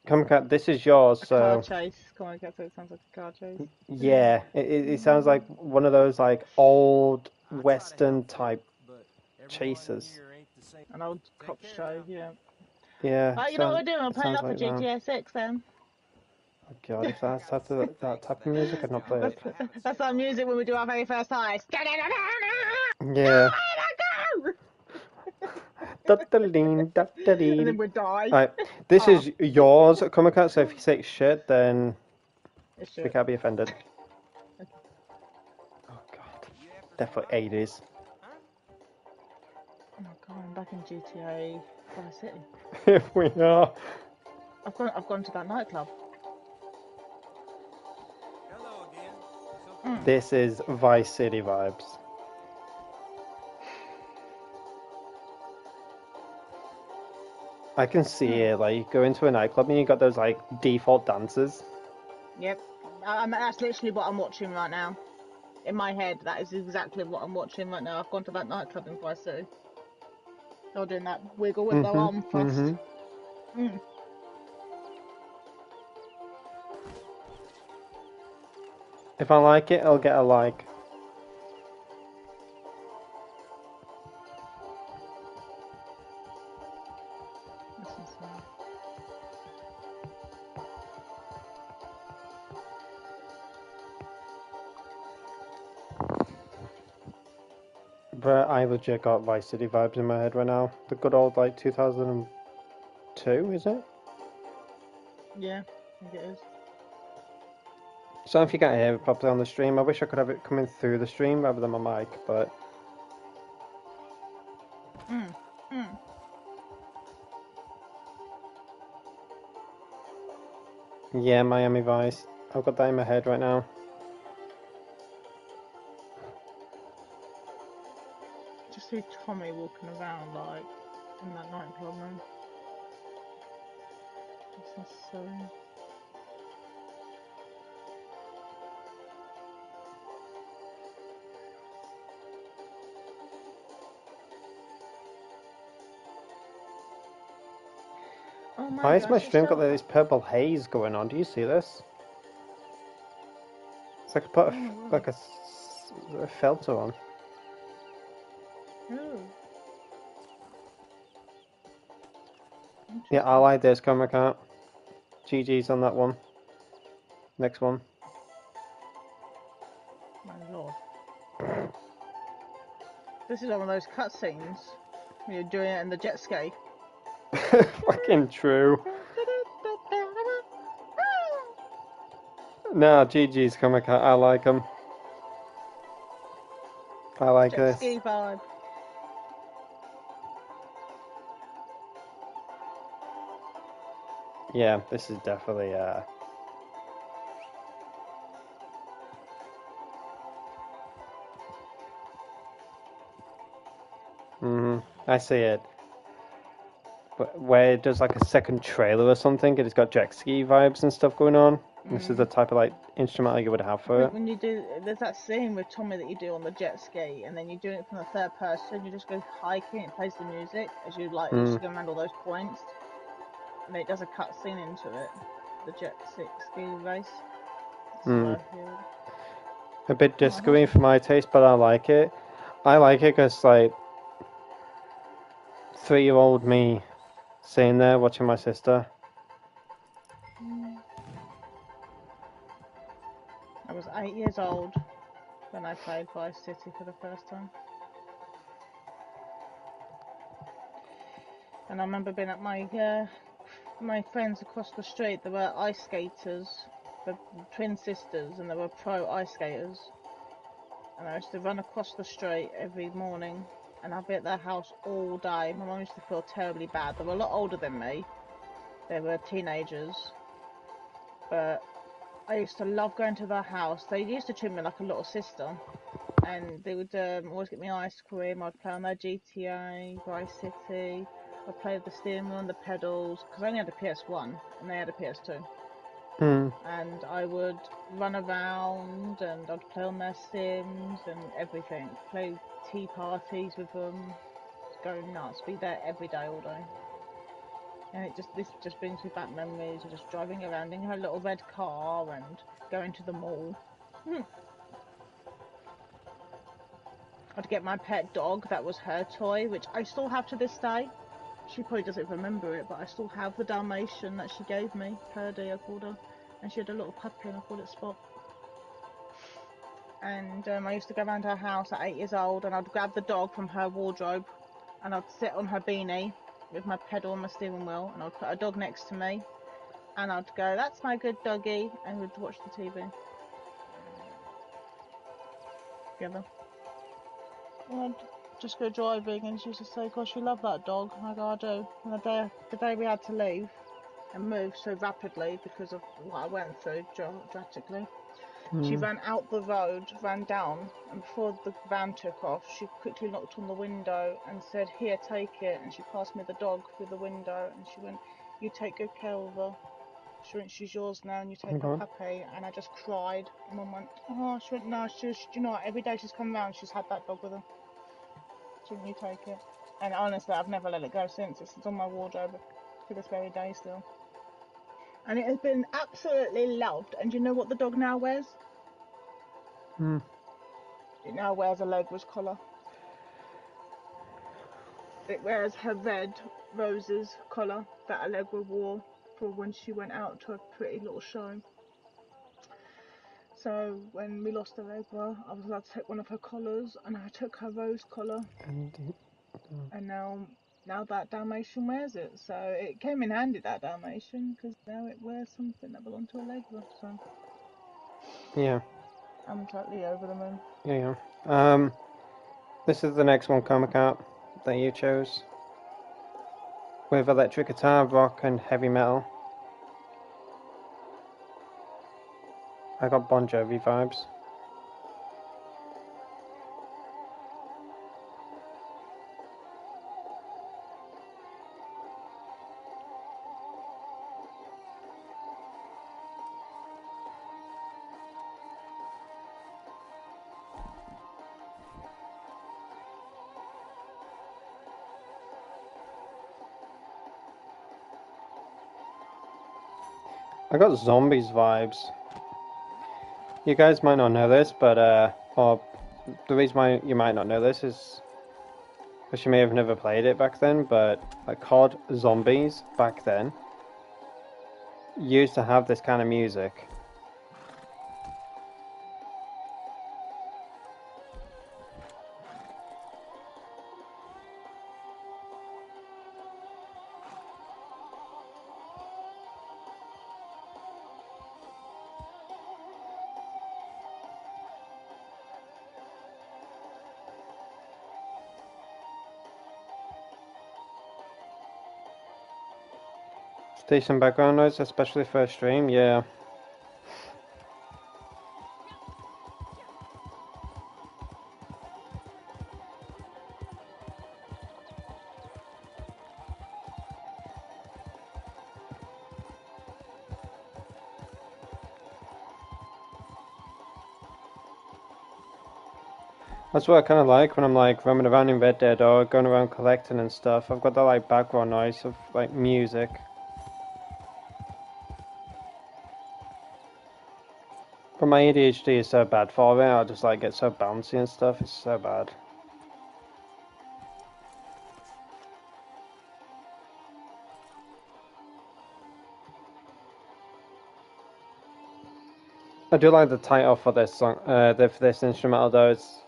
come cat. This is yours. Car chase. Come on, cat. So it sounds like a car chase. Yeah, it sounds like one of those like old Western type chasers. An old cop show, yeah. Yeah. You know what we're doing? We're playing up for GTA 6 then. Oh God, if that's that type of music, I'd not play it. That's our music when we do our very first heist. Yeah. And then we die. Right, this is yours, Comic Cat, so if you say shit, then we can't be offended. Okay. Oh God. Definitely 80s. Oh God, I'm back in GTA Vice City. Here we are. I've gone to that nightclub. Hello again. This is Vice City vibes. I can see it, like, you go into a nightclub and you got those, like, default dances. Yep. That's literally what I'm watching right now. In my head, that is exactly what I'm watching right now. I've gone to that nightclub in Vice City. They're doing that wiggle with their arm thrust. If I like it, I'll get a like. But I legit got Vice City vibes in my head right now. The good old, like, 2002, is it? Yeah, I think it is. So if you can't hear it properly on the stream, I wish I could have it coming through the stream rather than my mic, but... Yeah, Miami Vice. I've got that in my head right now. Just see Tommy walking around, like, in that nightclub, man. This is so... Oh my Why has gosh, my stream got so... like this purple haze going on? Do you see this? It's like I put a filter on. Ooh. Yeah, I like this Comic Cat. GG's on that one. Next one. My lord. This is one of those cutscenes when you're doing it in the jet ski. Fucking true. No, GG's Comic Cat. I like them. I like jet this. Ski vibe. Yeah, this is definitely I see it. But where it does like a second trailer or something, and it's got jet ski vibes and stuff going on. This is the type of like instrumental you would have I for think it. when you do, there's that scene with Tommy that you do on the jet ski, and then you're doing it from the third person. You just go hiking, it plays the music as you like just go around all those points, and then it does a cut scene into it. The jet ski race. So I hear it. A bit Oh, disco-y for my taste, but I like it. I like it because like 3-year-old me sitting there watching my sister. I was 8 years old when I played Vice City for the first time. And I remember being at my friends across the street. There were ice skaters, the twin sisters, and they were pro ice skaters. And I used to run across the street every morning, and I'd be at their house all day. My mum used to feel terribly bad. They were a lot older than me. They were teenagers, but I used to love going to their house. They used to treat me like a little sister, and they would always get me ice cream. I'd play on their GTA, Vice City. I'd play with the steering wheel and the pedals, because I only had a PS1 and they had a PS2. And I would run around and I'd play on their Sims and everything. Play tea parties with them, go nuts, be there every day, all day. And this just brings me back memories of just driving around in her little red car and going to the mall. I'd get my pet dog, that was her toy, which I still have to this day. She probably doesn't remember it, but I still have the Dalmatian that she gave me, Purdy I called her. And she had a little puppy and I called it Spot. And I used to go around her house at 8 years old, and I'd grab the dog from her wardrobe and I'd sit on her beanie with my pedal and my steering wheel, and I'd put a dog next to me and I'd go, "That's my good doggy," and we'd watch the TV together. And I'd just go driving, and she used to say, "Gosh, you love that dog." And I go, "I do." And the day we had to leave and move so rapidly because of what I went through drastically, she ran out the road, ran down, and before the van took off, she quickly knocked on the window and said, "Here, take it." And she passed me the dog through the window, and she went, "You take good care of her. She went, she's yours now, and you take her puppy." And I just cried. And Mum went, "Oh." She went, "No, you know what, every day she's come round, she's had that dog with her. She went, you take it." And honestly, I've never let it go since. It's on my wardrobe to this very day still. And it has been absolutely loved. And do you know what the dog now wears? It now wears a Lego's collar. It wears her red roses collar that Allegra wore for when she went out to a pretty little show. So when we lost Allegra, I was allowed to take one of her collars, and I took her rose collar. And now that Dalmatian wears it. So it came in handy, that Dalmatian, because now it wears something that belonged to Allegra. So Yeah. I'm totally over the moon. Yeah. This is the next one, Comic Art, that you chose. With electric guitar, rock, and heavy metal. I got Bon Jovi vibes. I got Zombies vibes. You guys might not know this, but or the reason why you might not know this is because you may have never played it back then, but like COD Zombies back then used to have this kind of music. Decent background noise, especially for a stream, yeah. That's what I kind of like when I'm like roaming around in Red Dead or going around collecting and stuff. I've got that like background noise of like music. But my ADHD is so bad for it. I just like get so bouncy and stuff. It's so bad. I do like the title for this song, for this instrumental though. It's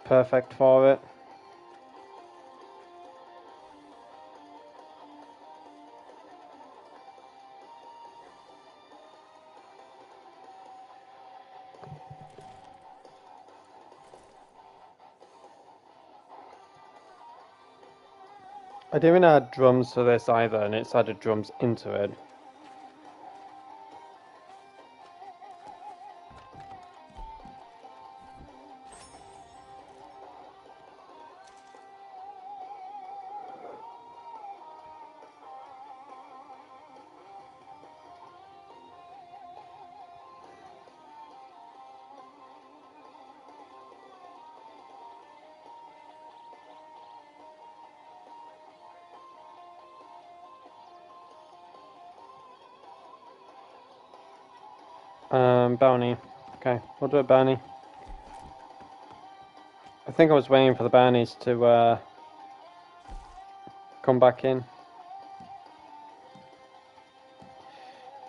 perfect for it. I didn't add drums to this either, and it's added drums into it. Bounty. Okay, we'll do a bounty. I think I was waiting for the bounties to come back in.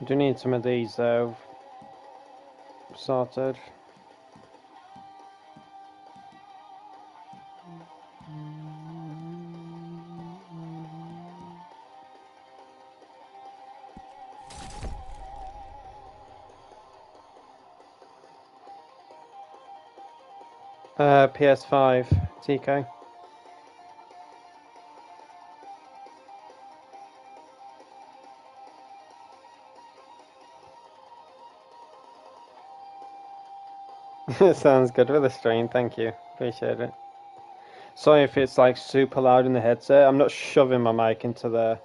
I do need some of these though sorted. PS5 TK. Sounds good with a strain, thank you. Appreciate it. Sorry if it's like super loud in the headset. I'm not shoving my mic into the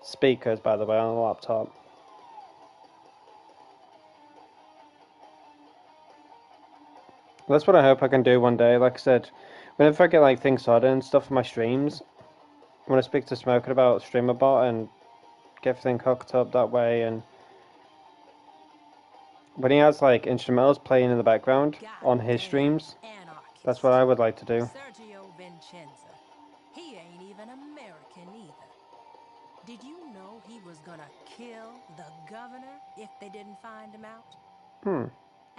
speakers, by the way, on the laptop. That's what I hope I can do one day. Like I said, whenever I get like things sorted and stuff for my streams, when I speak to Smoker about StreamerBot and get everything hooked up that way, and when he has like instrumentals playing in the background on his streams, that's what I would like to do. He ain't even American either. Did you know he was gonna kill the governor if they didn't find him out?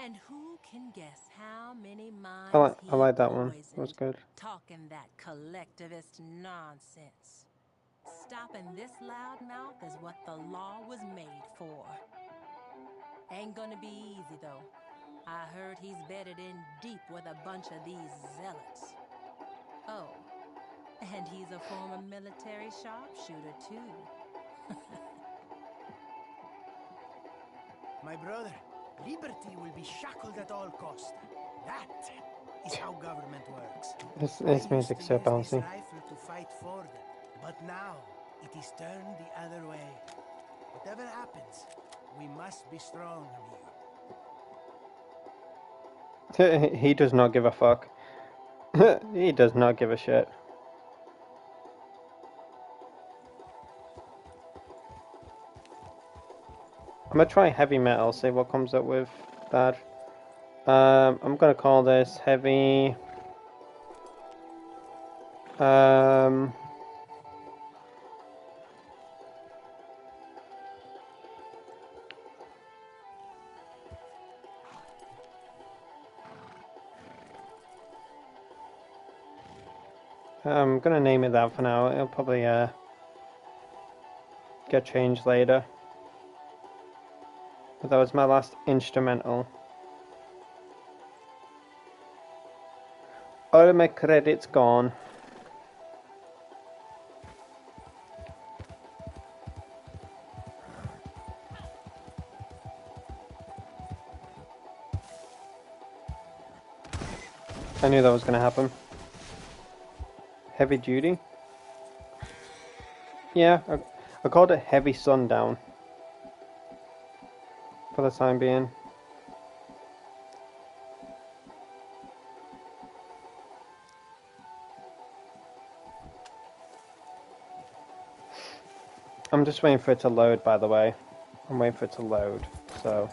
And who can guess how many minds I like that one. That was good. Talking that collectivist nonsense. Stopping this loudmouth is what the law was made for. Ain't gonna be easy though. I heard he's bedded in deep with a bunch of these zealots. Oh, and he's a former military sharpshooter too. My brother, liberty will be shackled at all costs. That is how government works. This music's so bouncy. This rifle to fight for them, but now it is turned the other way. Whatever happens, we must be strong, amigo. He does not give a fuck. He does not give a shit. I'm gonna try heavy metal, see what comes up with that. I'm gonna call this heavy. I'm gonna name it that for now. It'll probably get changed later. But that was my last instrumental. All of my credits gone. I knew that was gonna happen. Heavy duty? Yeah, I called it Heavy Sundown. For the time being. I'm just waiting for it to load, by the way. I'm waiting for it to load, so...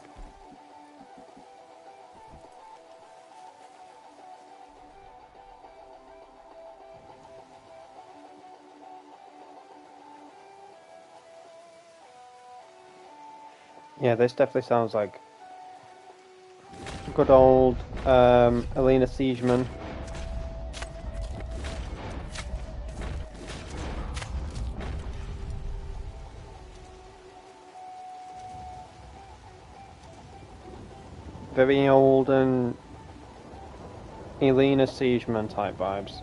Yeah, this definitely sounds like good old Elena Siegeman. Very old and Elena Siegeman type vibes.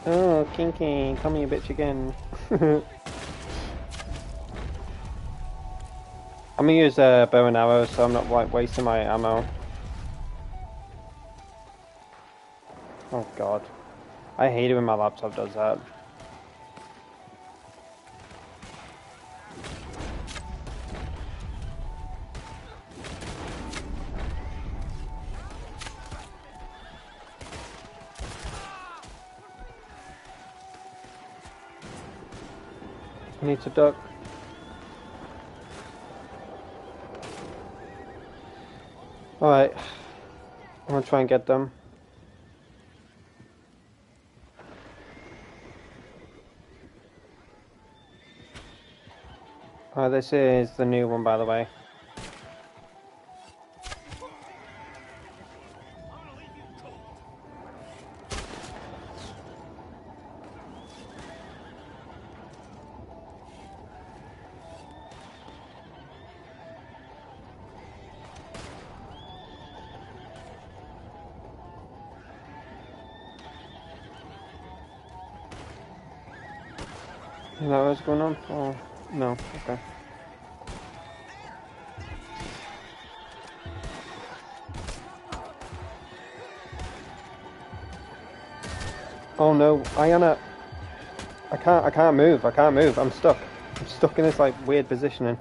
Oh, kinky, call me a bitch again. I'm gonna use a bow and arrow, so I'm not like wasting my ammo. Oh god, I hate it when my laptop does that. I need to duck. Alright, I'm gonna try and get them. This is the new one, by the way. Is that what's going on? Oh, no, okay. Oh no, Ayana! I can't move, I'm stuck. I'm stuck in this like weird positioning.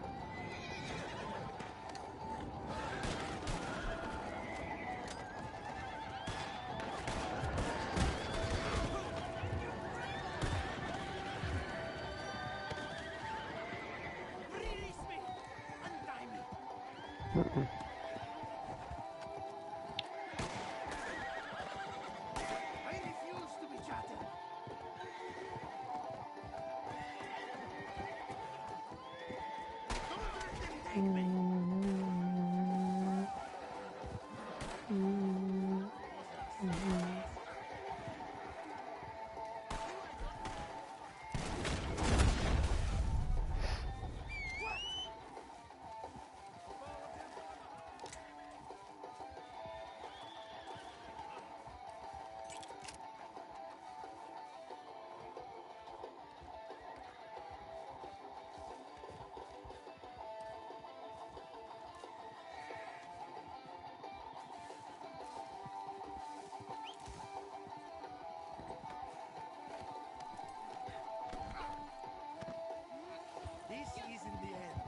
This isn't the end.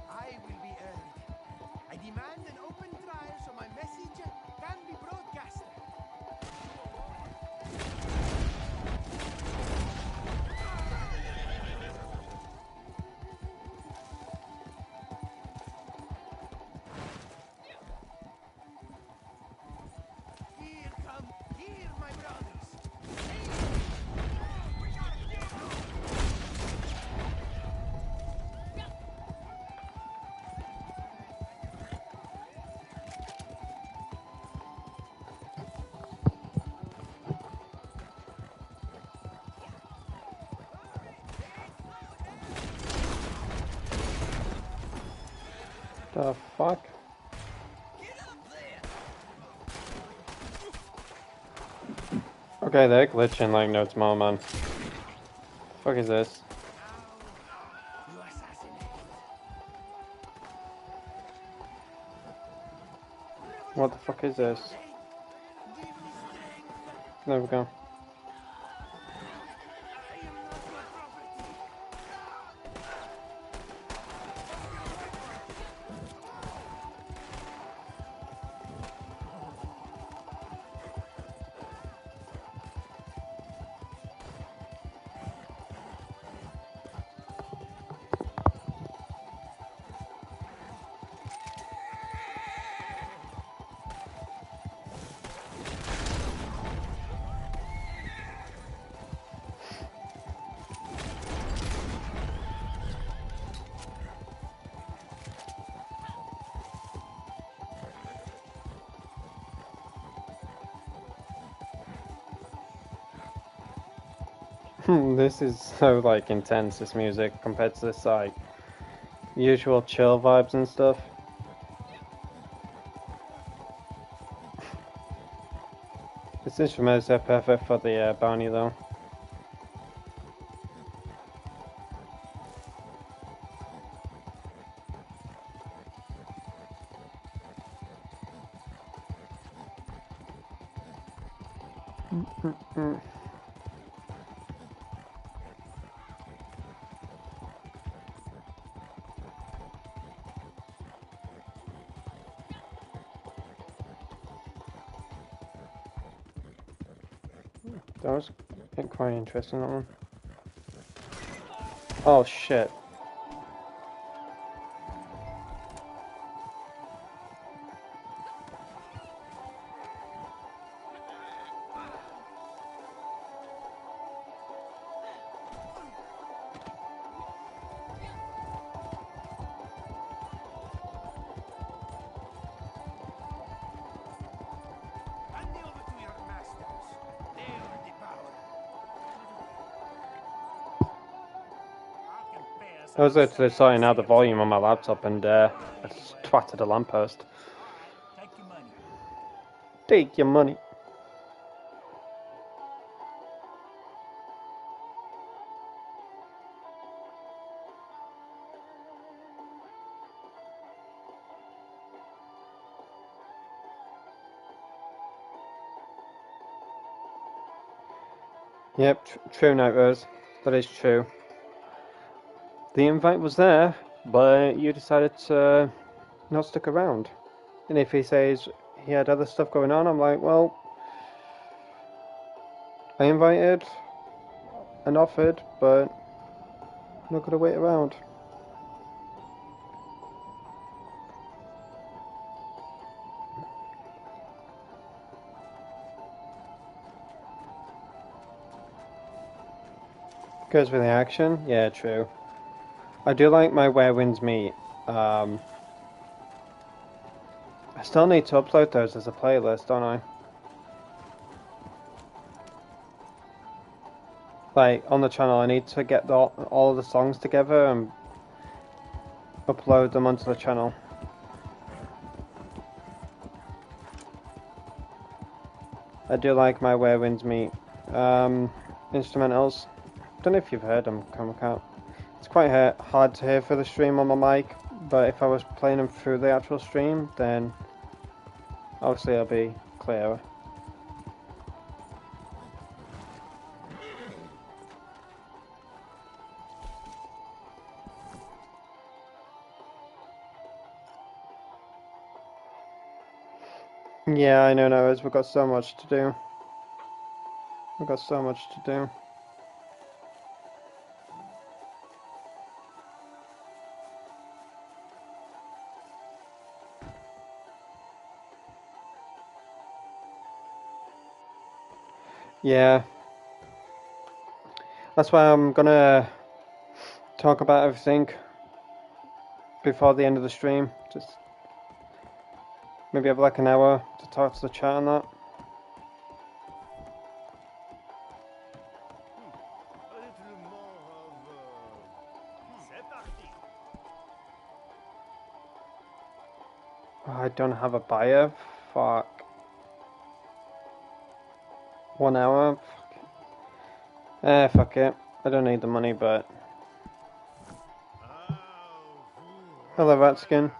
I will be heard. I demand an open trial so my message can be broadcast. Here, my brothers. The fuck? Okay, they're glitching like no tomorrow, man. Fuck is this? You assassinate. What the fuck is this? Give me strength. There we go. I am not your property. This is so like intense, this music, compared to this like usual chill vibes and stuff. This instruments are perfect for the bounty though. That was quite interesting, that one. Oh shit. Hand me over to your masters. They will devour. I was literally sorting out the volume on my laptop and I twatted a lamppost. Take your money. Take your money. Yep, true Night Rose. That is true. The invite was there, but you decided to not stick around. And if he says he had other stuff going on, I'm like, well, I invited and offered, but I'm not gonna wait around. Goes with the action? Yeah, true. I do like my Where Winds Meet. I still need to upload those as a playlist, don't I? Like, on the channel, I need to get all of the songs together and upload them onto the channel. I do like my Where Winds Meet instrumentals. Don't know if you've heard them come out. It's quite hard to hear through the stream on my mic, but if I was playing them through the actual stream, then obviously it'll be clearer. Yeah, I know, Noahs. We've got so much to do. We've got so much to do. Yeah. That's why I'm gonna talk about everything before the end of the stream. Just maybe have like an hour to talk to the chat on that. A little more of. C'est parti. Oh, I don't have a buyer. Fuck. 1 hour. Fuck it. I don't need the money, but. Hello, Ratskin.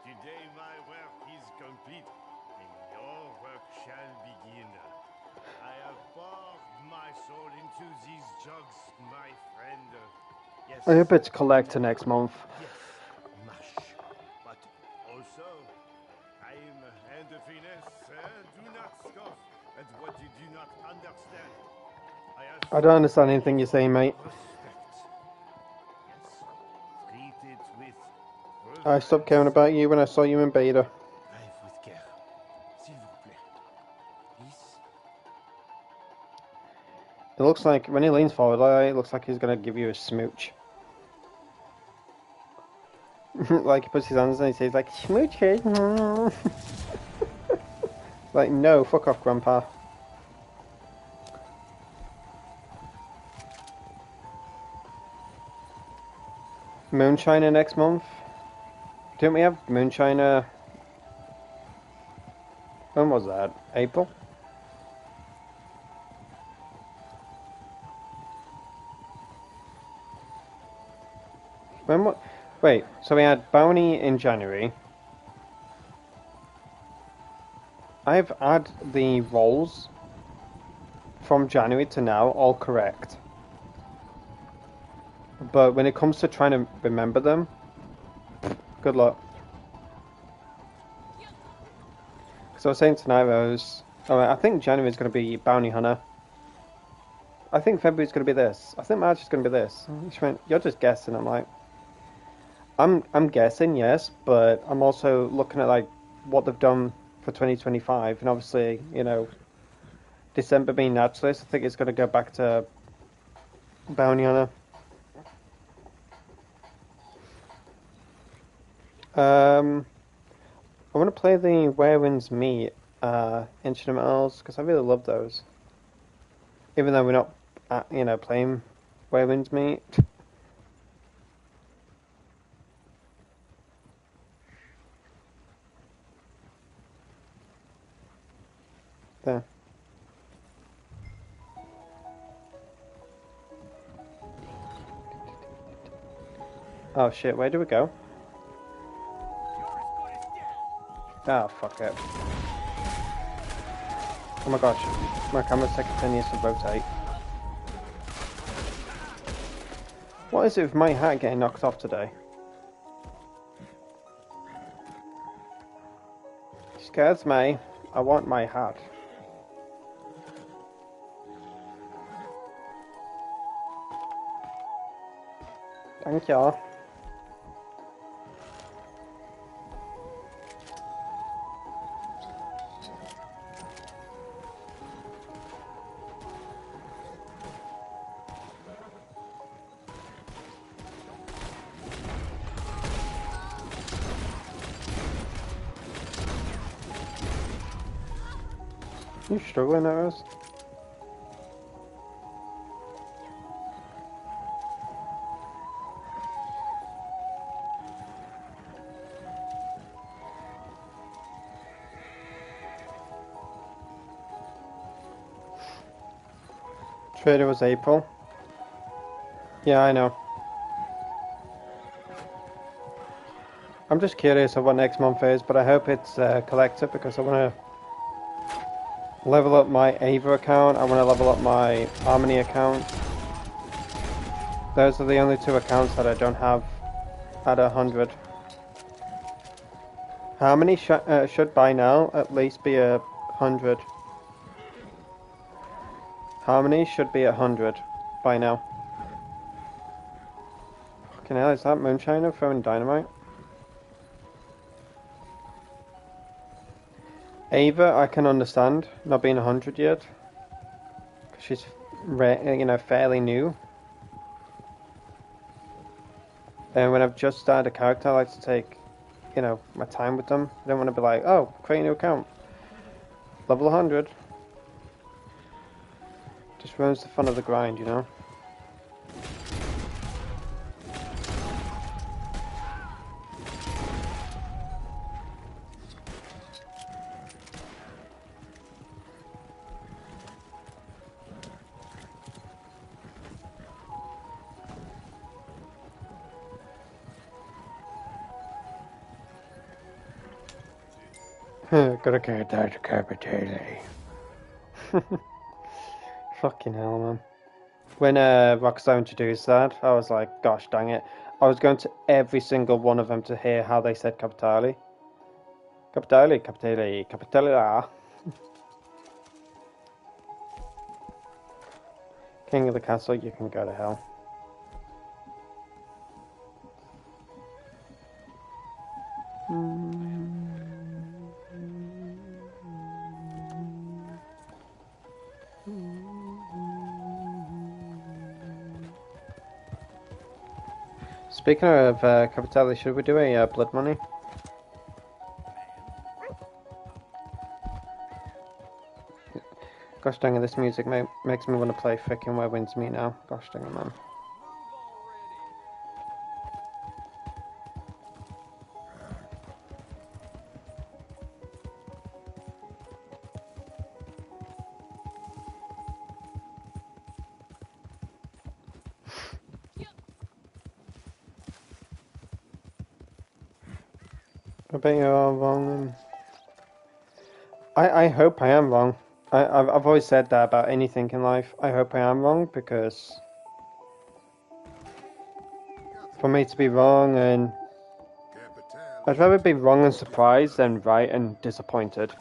Today my work is complete, and your work shall begin. I have poured my soul into these jugs, my friend. Yes. I hope it's collector next month. Yes, much. But also, time and finesse. Do not scoff at what you do not understand. I don't understand anything you're saying, mate. I stopped caring about you when I saw you in beta. It looks like, when he leans forward, it looks like he's gonna give you a smooch. Like he puts his hands and he says like, smooches. Like, no, fuck off, Grandpa. Moonshiner next month. Didn't we have Moonshiner? When was that? April? When what? Wait, so we had Bounty in January. I've had the rolls from January to now all correct. But when it comes to trying to remember them, good luck. Because I was saying tonight, I think January is going to be Bounty Hunter. I think February is going to be this. I think March is going to be this. She went, you're just guessing. I'm like, I'm guessing, yes, but I'm also looking at like what they've done for 2025, and obviously, you know, December being naturalist, I think it's going to go back to Bounty Hunter. I want to play the Where Winds Meet instrumentals because I really love those. Even though we're not, you know, playing Where Winds Meet. There. Oh shit, where do we go? Oh, fuck it. Oh my gosh, my camera's taking 10 years to rotate. What is it with my hat getting knocked off today? Scares me. I want my hat. Thank you. You struggling at us? Trader was April. Yeah, I know. I'm just curious of what next month is, but I hope it's collector because I want to level up my Ava account. I want to level up my Harmony account. Those are the only two accounts that I don't have at 100. Harmony should by now at least be 100. Harmony should be 100 by now. Fucking hell, is that Moonshiner throwing dynamite? Ava, I can understand not being 100 yet. Because she's, you know, fairly new. And when I've just started a character, I like to take, you know, my time with them. I don't want to be like, oh, create a new account. Level 100. Just ruins the fun of the grind, you know? Gotta get that to Capitale. Fucking hell, man. When Rockstar introduced that, I was like, gosh dang it. I was going to every single one of them to hear how they said Capitale. Capitale, Capitale, Capitale. King of the castle, you can go to hell. Speaking of Capitale, should we do a blood money? Gosh dang it, this music makes me want to play frickin' Where Winds Meet now. Gosh dang it, man. I bet you are wrong. I hope I am wrong. I've always said that about anything in life. I hope I am wrong because for me to be wrong, and I'd rather be wrong and surprised than right and disappointed.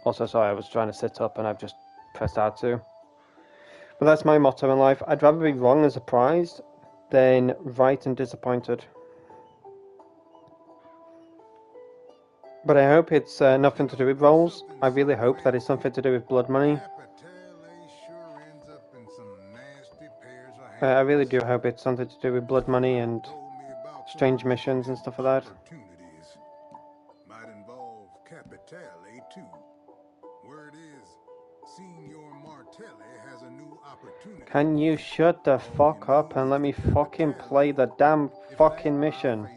Also, sorry, I was trying to sit up and I've just pressed R2. But that's my motto in life. I'd rather be wrong and surprised than right and disappointed. But I hope it's nothing to do with roles. I really hope that it's something to do with blood money. I really do hope it's something to do with blood money and strange missions and stuff like that. Might involve Capitale too. Word is, Signor Martelli has a new opportunity. Can you shut the fuck up and let me fucking play the damn fucking mission?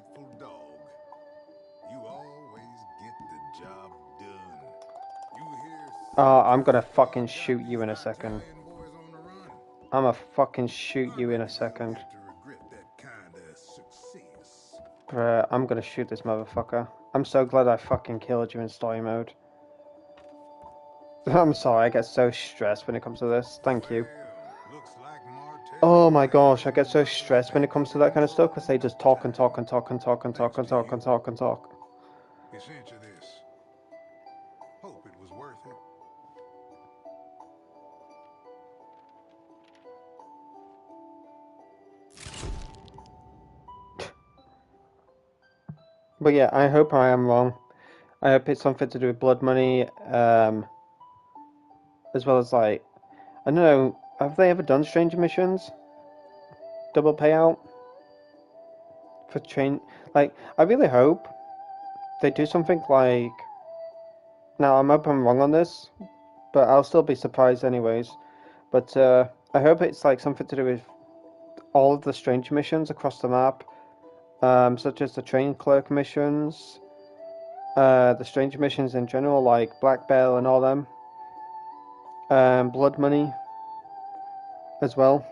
You always get the job done. You hear Oh, I'm gonna fucking shoot you in a second. I'ma fucking shoot you in a second. Bruh, I'm gonna shoot this motherfucker. I'm so glad I fucking killed you in story mode. I'm sorry, I get so stressed when it comes to this. Thank you. Oh my gosh, I get so stressed when it comes to that kind of stuff because they just talk and talk and talk and talk and talk and talk and talk and talk. He sent you this. Hope it was worth it. But yeah, I hope I am wrong. I hope it's something to do with blood money, as well as like, I don't know, have they ever done Stranger Missions? Double payout? For train, like, I really hope they do something like, now I'm hoping I'm wrong on this, but I'll still be surprised anyways, but I hope it's like something to do with all of the Stranger Missions across the map, such as the train clerk missions, the Stranger Missions in general, like Black Bell and all them, blood money as well.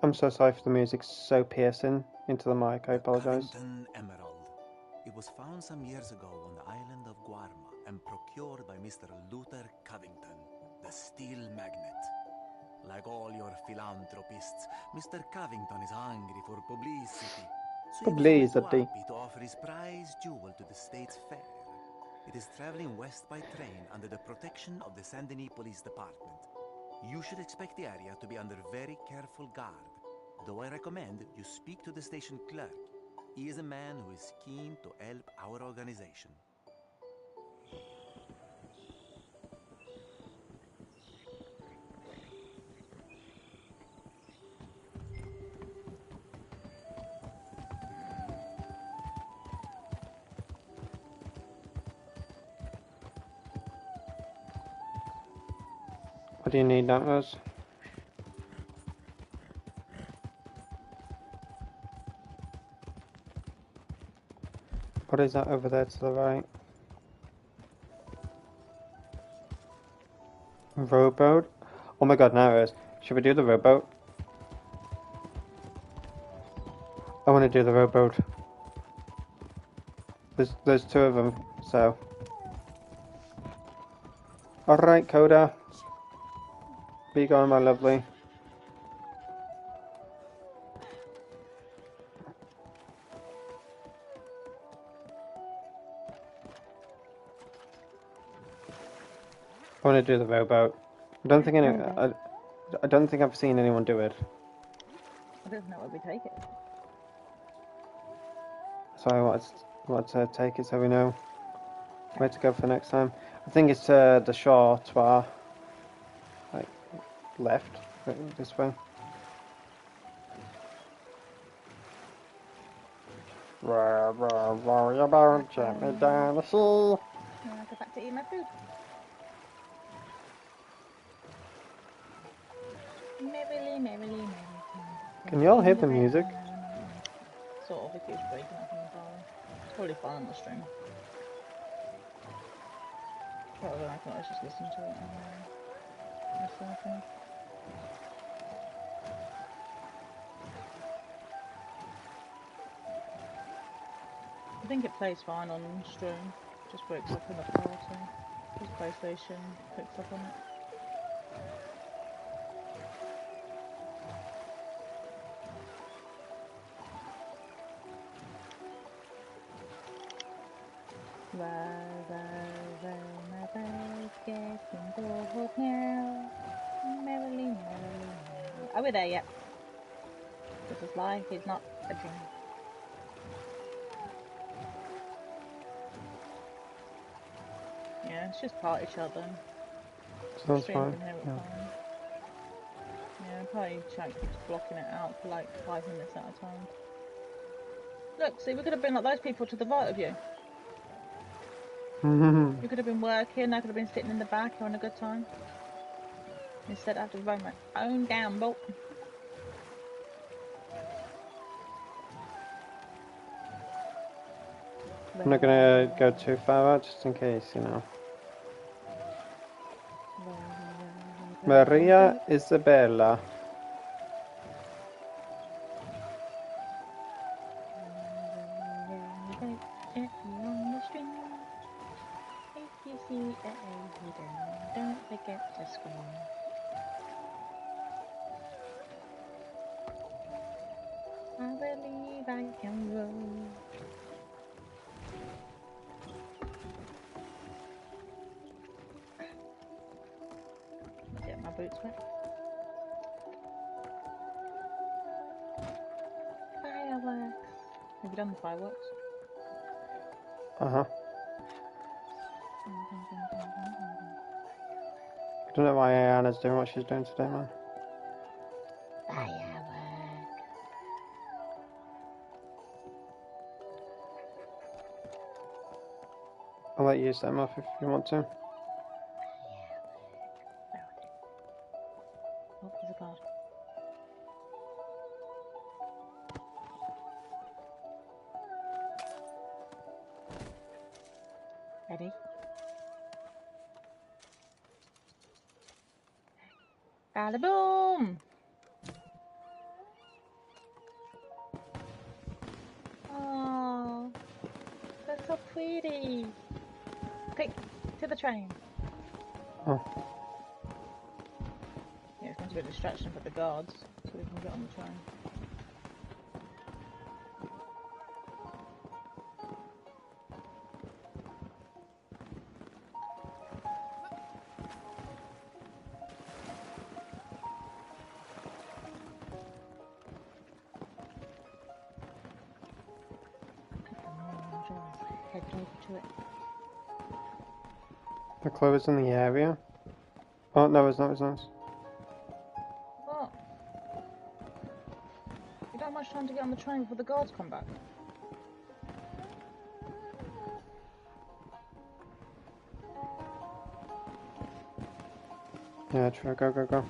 I'm so sorry for the music so piercing into the mic, I apologize. Covington Emerald. It was found some years ago on the island of Guarma and procured by Mr. Luther Covington, the steel magnet. Like all your philanthropists, Mr. Covington is hungry for publicity. So he was only too happy to offer his prize jewel to the state's fair. It is traveling west by train under the protection of the Saint Denis Police Department. You should expect the area to be under very careful guard, though I recommend you speak to the station clerk. He is a man who is keen to help our organization. What do you need, Atlas? What is that over there to the right? Rowboat? Oh my god, now it is. Should we do the rowboat? I want to do the rowboat. There's two of them, so. Alright, Coda. Be gone, my lovely. I want to do the rowboat. I don't think I don't think I've seen anyone do it. I don't know where we take it. So I wanted to take it so we know where to go for next time. I think it's the shore to our like left, this way. Worry about gently down the sea. I'll go back to eat my food. Merrily, merrily, merrily. Can you all hear the music? Sort of, it keeps breaking up in the car. It's probably fun on the stream. Probably I thought I was just listening to it on my phone. think it plays fine on stream. Just breaks up in the party. Because PlayStation picks up on it. My boat's getting bored now. Merrily, merrily, merrily. Are we there yet? This is life, it's not a dream. Yeah, it's just party chat then. Sounds Stream fine. can hear it Yeah. fine. Yeah, party chat keeps blocking it out for like 5 minutes at a time. Look, see, we could have been like those people to the right of you. You could have been working, I could have been sitting in the back having a good time. Instead, I have to run my own gamble. I'm not gonna go too far out just in case, you know. Maria Isabella. If you see a Aidan, don't forget to scream. I believe I can roll. Get my boots wet. Fireworks. Have you done the fireworks? Uh-huh. I don't know why Anna's doing what she's doing today, man. Firework. I'll let you set them off if you want to. Oh, there's a guard. Ready? Bada boom! Oh, that's so pretty. Quick, to the train. Oh. Yeah, it's going to be a distraction for the guards, so we can get on the train. Head over to it. The clue is in the area. Oh, no, it's not, What? You don't have much time to get on the train before the guards come back. Yeah, true, go. Oh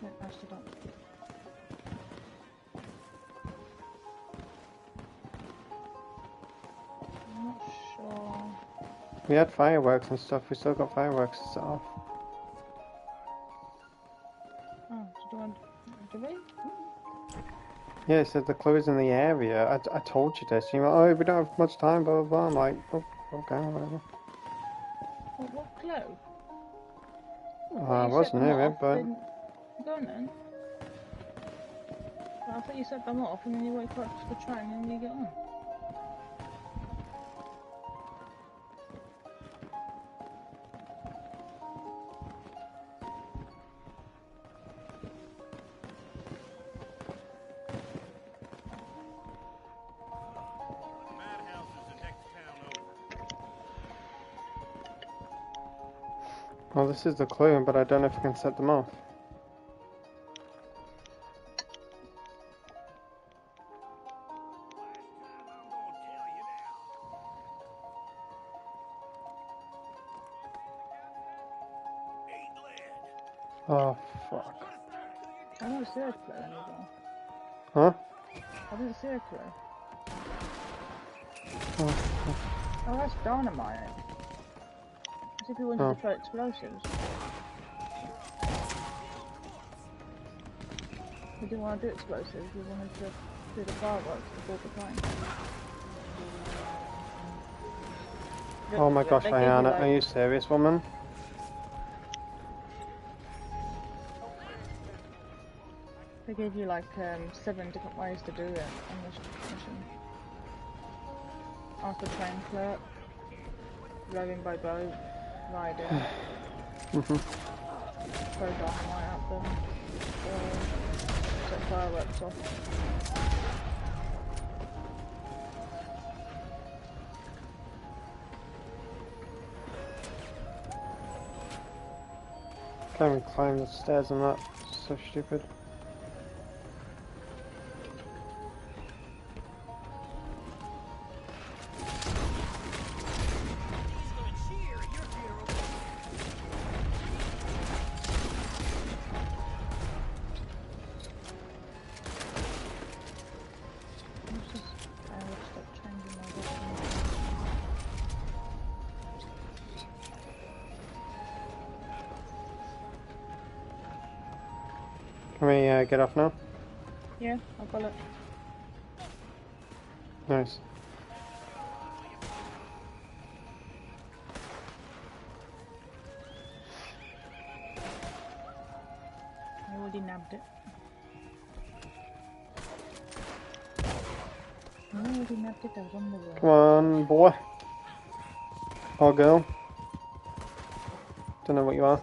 shit, I stood up. I'm not sure. We had fireworks and stuff, we still got fireworks to set off. Oh, do we? Yeah, it said the clue is in the area. I told you this. You were, oh, we don't have much time, blah, blah, blah. I'm like, oh, okay, whatever. What clue? I wasn't near it, but... Go on then. Well, I thought you set them off and then you wait for the train and then you get on. Well, this is the clue, but I don't know if I can set them off. Oh, fuck. I don't see a clue anymore. Huh? I didn't see a clue. Oh, Oh, that's dynamite. As if you wanted to throw explosives. We didn't want to do explosives, we wanted to do the fireworks before the plane. Oh my gosh, They give you, Diana, like- are you serious, woman? They gave you like 7 different ways to do it on this mission. Ask the train clerk, rowing by boat, riding, throw dynamite at them, or set fireworks off. Can't even climb the stairs and that. So stupid. What's this? I would stop changing my weapon. Can we get off now? Yeah, I've got it. Nice. I already nabbed it. I already nabbed it, I was on the road. Come on, boy. Or girl. Don't know what you are.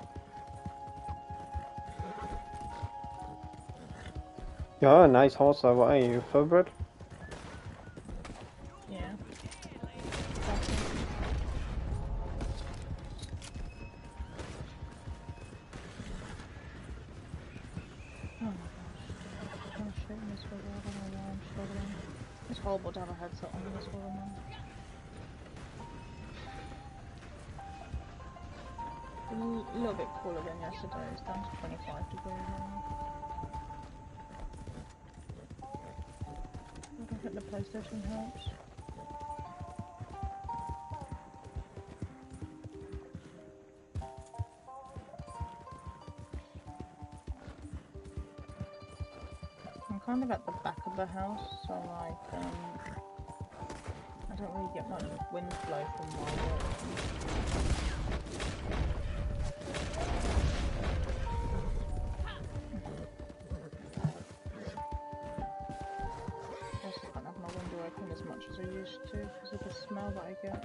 You're a nice horse though. What are you, thoroughbred? Yeah. Oh my gosh. I'm shooting this for I don't know why I'm struggling. It's horrible to have a headset on this for a man. A little bit cooler than yesterday. It's down to 25 degrees now. I don't think the PlayStation helps. I'm kind of at the back of the house, so like, I don't really get much wind flow from my work. Also can't have my window open as much as I used to because of the smell that I get.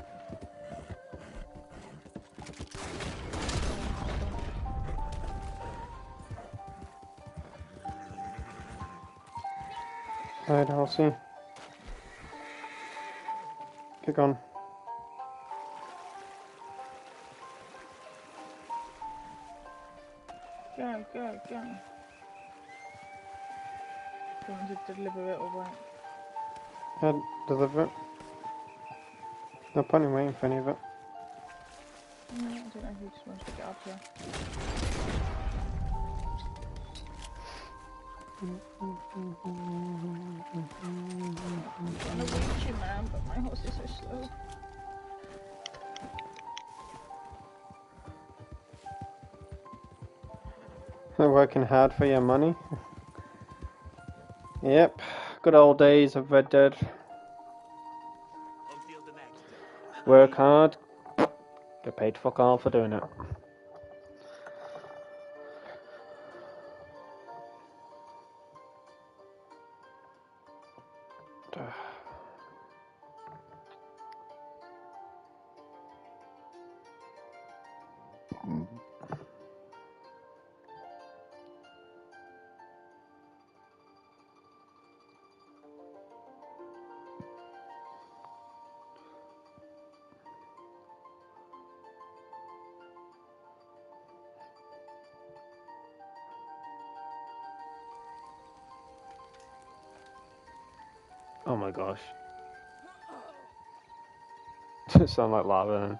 Alright, I'll see. Kick on. Go, go, go. Do you want me to deliver it or wait? Deliver it. No point in waiting for any of it. I don't know if he just wants to get up here. I'm trying to reach you, man, but my horse is so slow. Working hard for your money. Yep. Good old days of Red Dead. Until the next. Work hard. Get paid fuck all for doing it. Oh my gosh. Sound like lava then.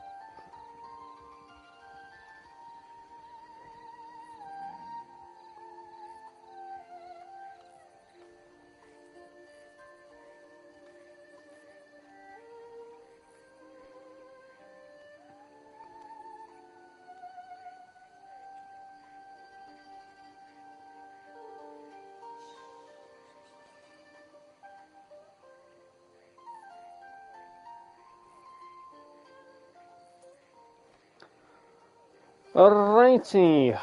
Alrighty.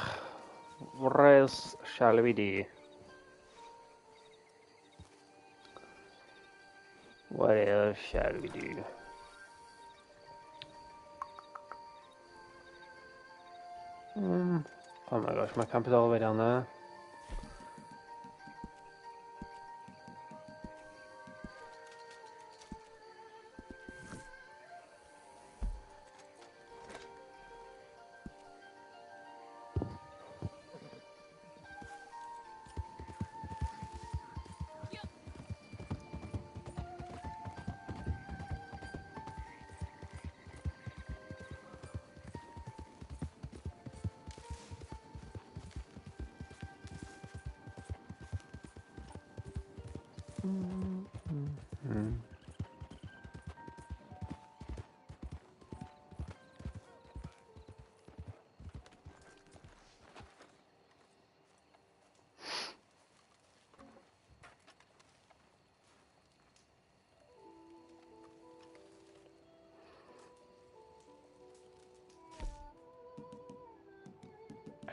What else shall we do? What else shall we do? Oh my gosh, my camp is all the way down there.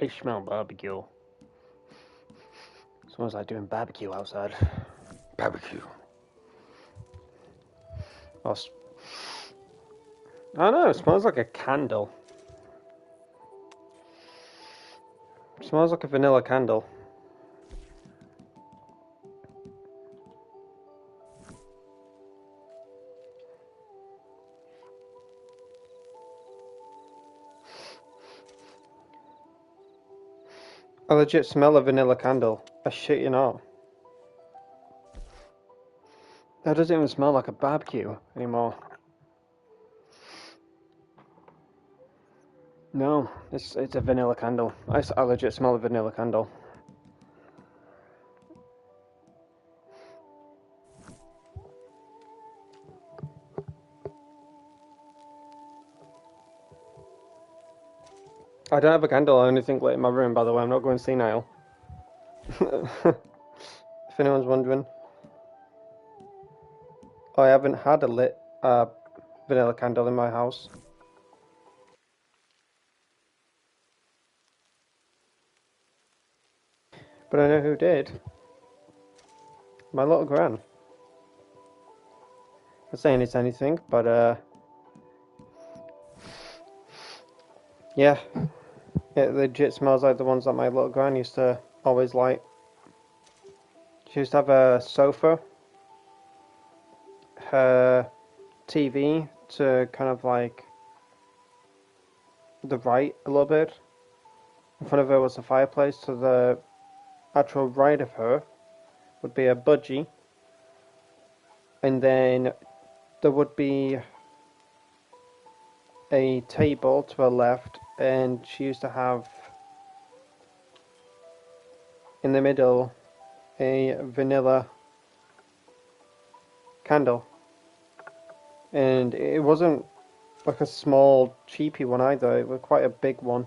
I smell barbecue. Someone's like doing barbecue outside. Barbecue. I don't know, it smells like a candle. It smells like a vanilla candle. I legit smell a vanilla candle. I shit you not. That doesn't even smell like a barbecue anymore. No, it's a vanilla candle. I legit smell a vanilla candle. I don't have a candle or anything lit in my room, by the way. I'm not going senile. If anyone's wondering. I haven't had a lit vanilla candle in my house. But I know who did. My little gran. Not saying it's anything, but yeah. It legit smells like the ones that my little gran used to always light. She used to have a sofa, her TV to kind of like the right a little bit. In front of her was a fireplace, to the actual right of her would be a budgie. And then there would be a table to her left, and she used to have in the middle a vanilla candle. And it wasn't like a small cheapy one either, it was quite a big one.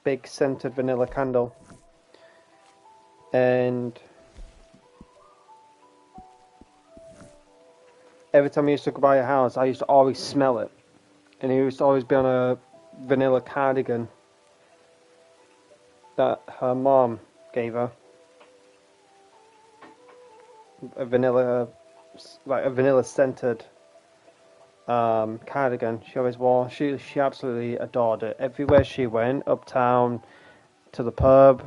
Big scented vanilla candle. And every time I used to go by her house, I used to always smell it. And it used to always be on a vanilla cardigan that her mom gave her. A vanilla scented cardigan she always wore. She absolutely adored it. Everywhere she went, uptown, to the pub,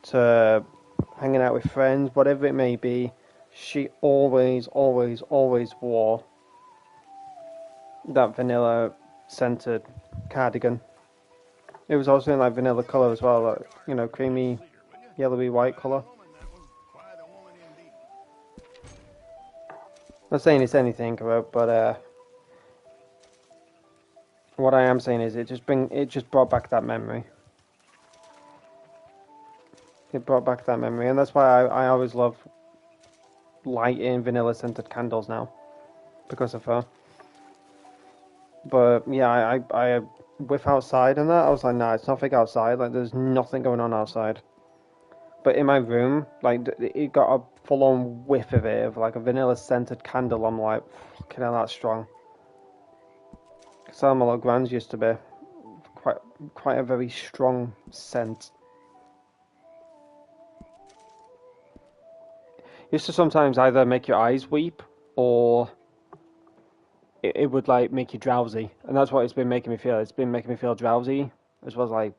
to hanging out with friends, whatever it may be, she always wore that vanilla scented cardigan. It was also in like vanilla colour as well, like, you know, creamy, yellowy white colour. Not saying it's anything, but what I am saying is it just brought back that memory. It brought back that memory, and that's why I always love lighting vanilla scented candles now, because of her. But yeah, I whiff outside and that, I was like, nah, it's nothing outside, like there's nothing going on outside. But in my room, like, it got a full-on whiff of it, of like a vanilla scented candle. I'm like, fucking hell, that's strong. That's how my little grans used to be. quite a very strong scent. It used to sometimes either make your eyes weep or it would like make you drowsy, and that's what it's been making me feel. It's been making me feel drowsy as well as like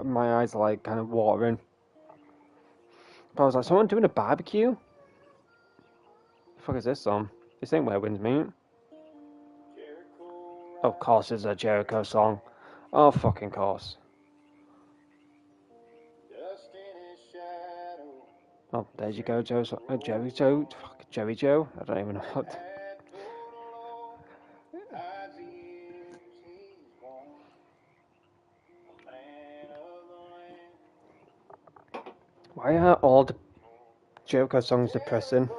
my eyes are like kind of watering. But I was like, someone doing a barbecue? The fuck is this song? This ain't Where Winds Meet. Of course it's a Jericho song. Oh, fucking course. Oh, there you go, Joe. Jerry Joe? Fuck, Jerry Joe? I don't even know what. Why are all the Jericho songs depressing?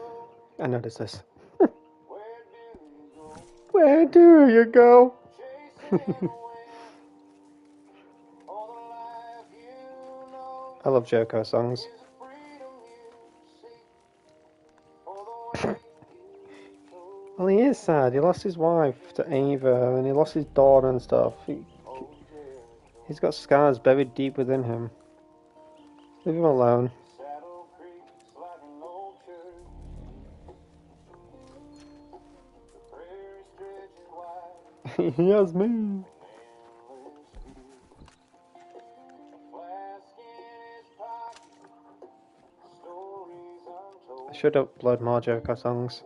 I noticed this. Where do you go? I love Jericho songs. Well, he is sad. He lost his wife to Ava, and he lost his daughter and stuff. He's got scars buried deep within him. Leave him alone. He has me. I should upload more Jericho songs.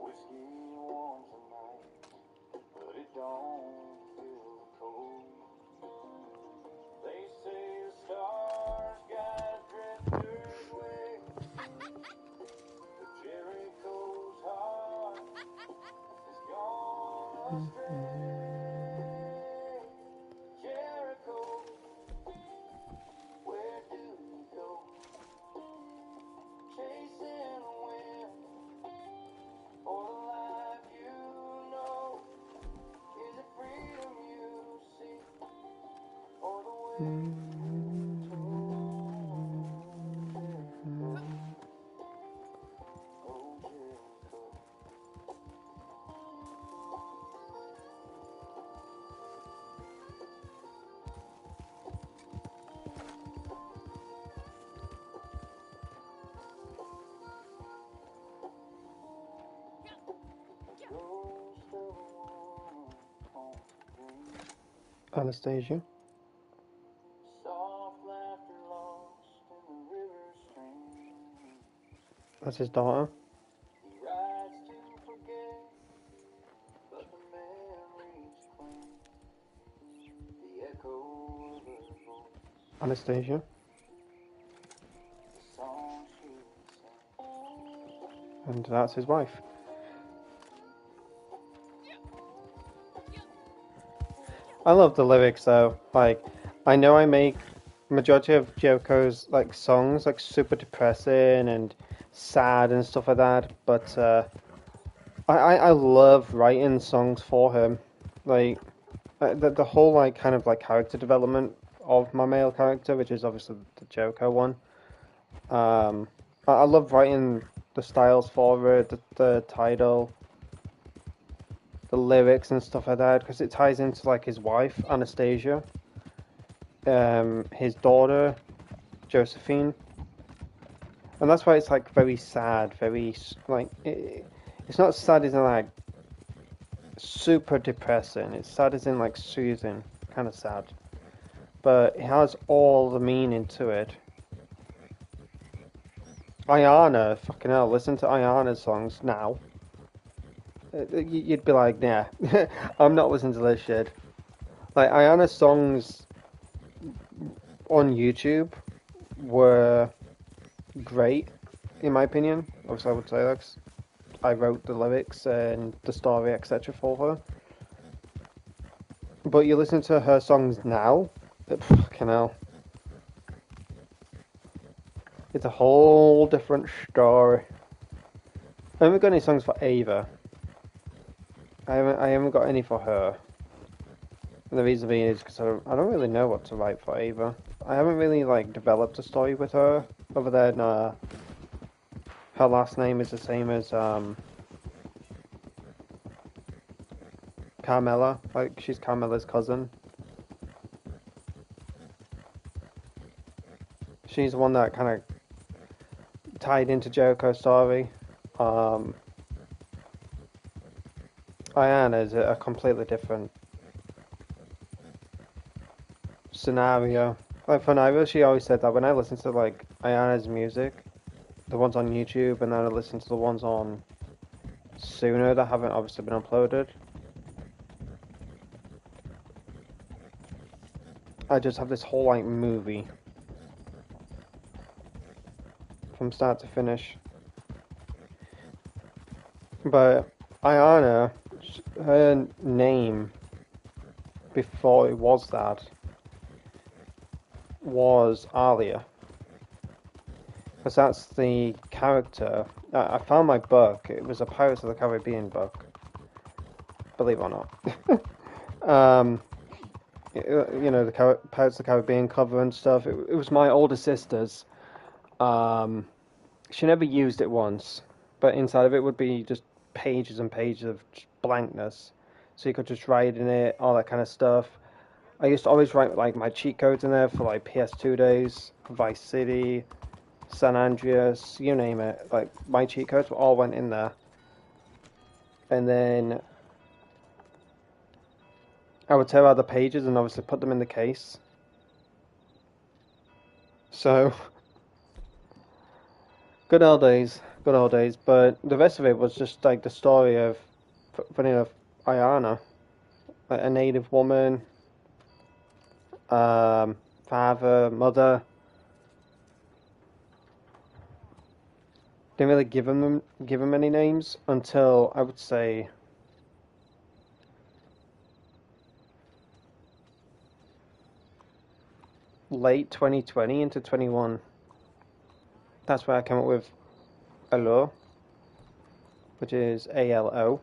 Anastasia. That's his daughter. Anastasia. And that's his wife. I love the lyrics though. Like, I know I make majority of Jericho's like songs like super depressing and sad and stuff like that, but I love writing songs for him. Like the whole like kind of like character development of my male character, which is obviously the Jericho one. I love writing the styles for it, the title, the lyrics and stuff like that, because it ties into like his wife Anastasia, his daughter Josephine, and that's why it's like very sad, very like it's not sad as in like super depressing. It's sad as in like soothing, kind of sad, but it has all the meaning to it. Ayana, fucking hell, listen to Ayana's songs now. You'd be like, nah, I'm not listening to this shit. Like, Ayana's songs on YouTube were great, in my opinion. Obviously, I would say that 'cause I wrote the lyrics and the story, etc. for her. But you listen to her songs now, fucking hell. It's a whole different story. I haven't got any songs for Ava. I haven't got any for her. And the reason being is because I don't really know what to write for Ava. I haven't really like developed a story with her other than her last name is the same as kind Carmela. Like, she's Carmela's cousin. She's the one that kind of tied into Jericho's story. Aidan is a completely different scenario. Like for Naira, she always said that when I listen to like Ayana's music, the ones on YouTube, and then I listen to the ones on Sooner that haven't obviously been uploaded, I just have this whole like movie from start to finish. But Ayana, her name before it was that was Alia. Because that's the character. I found my book. It was a Pirates of the Caribbean book. Believe it or not. You know, the Pirates of the Caribbean cover and stuff. It was my older sister's. She never used it once. But inside of it would be just pages and pages of blankness. So you could just write in it, all that kind of stuff. I used to always write like my cheat codes in there for like PS2 days, Vice City, San Andreas, you name it. Like my cheat codes all went in there. And then I would tear out the pages and obviously put them in the case. So good old days, good old days. But the rest of it was just like the story of, funny enough, Ayana, like a native woman, father, mother. Didn't really give him any names until I would say late 2020 into 21. That's where I came up with Alo, which is ALO.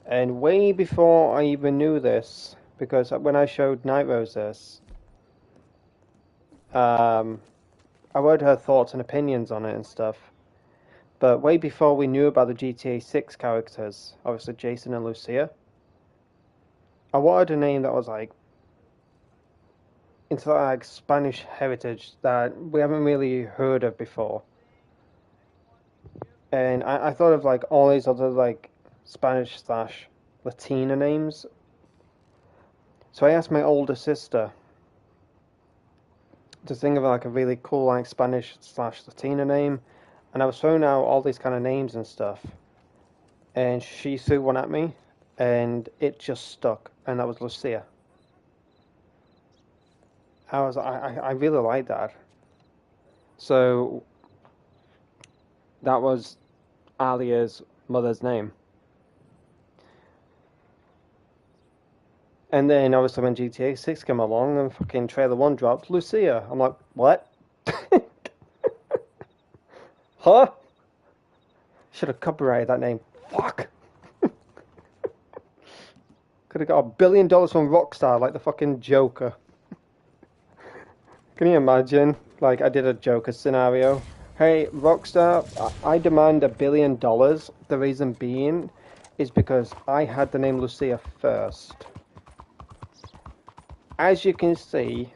And way before I even knew this, because when I showed Night Rose this, I wrote her thoughts and opinions on it and stuff. But way before we knew about the GTA 6 characters, obviously Jason and Lucia, I wanted a name that was like into like Spanish heritage that we haven't really heard of before. And I thought of like all these other like Spanish / Latina names. So I asked my older sister to think of like a really cool like Spanish / Latina name, and I was throwing out all these kind of names and stuff, and she threw one at me, and it just stuck, and that was Lucia. I really like that. So that was Alia's mother's name. And then obviously when GTA 6 came along and fucking trailer 1 dropped, Lucia. I'm like, what? Huh? Should have copyrighted that name. Fuck. Could have got $1 billion from Rockstar like the fucking Joker. Can you imagine? Like I did a Joker scenario. Hey, Rockstar, I demand $1 billion. The reason being is because I had the name Lucia first. As you can see,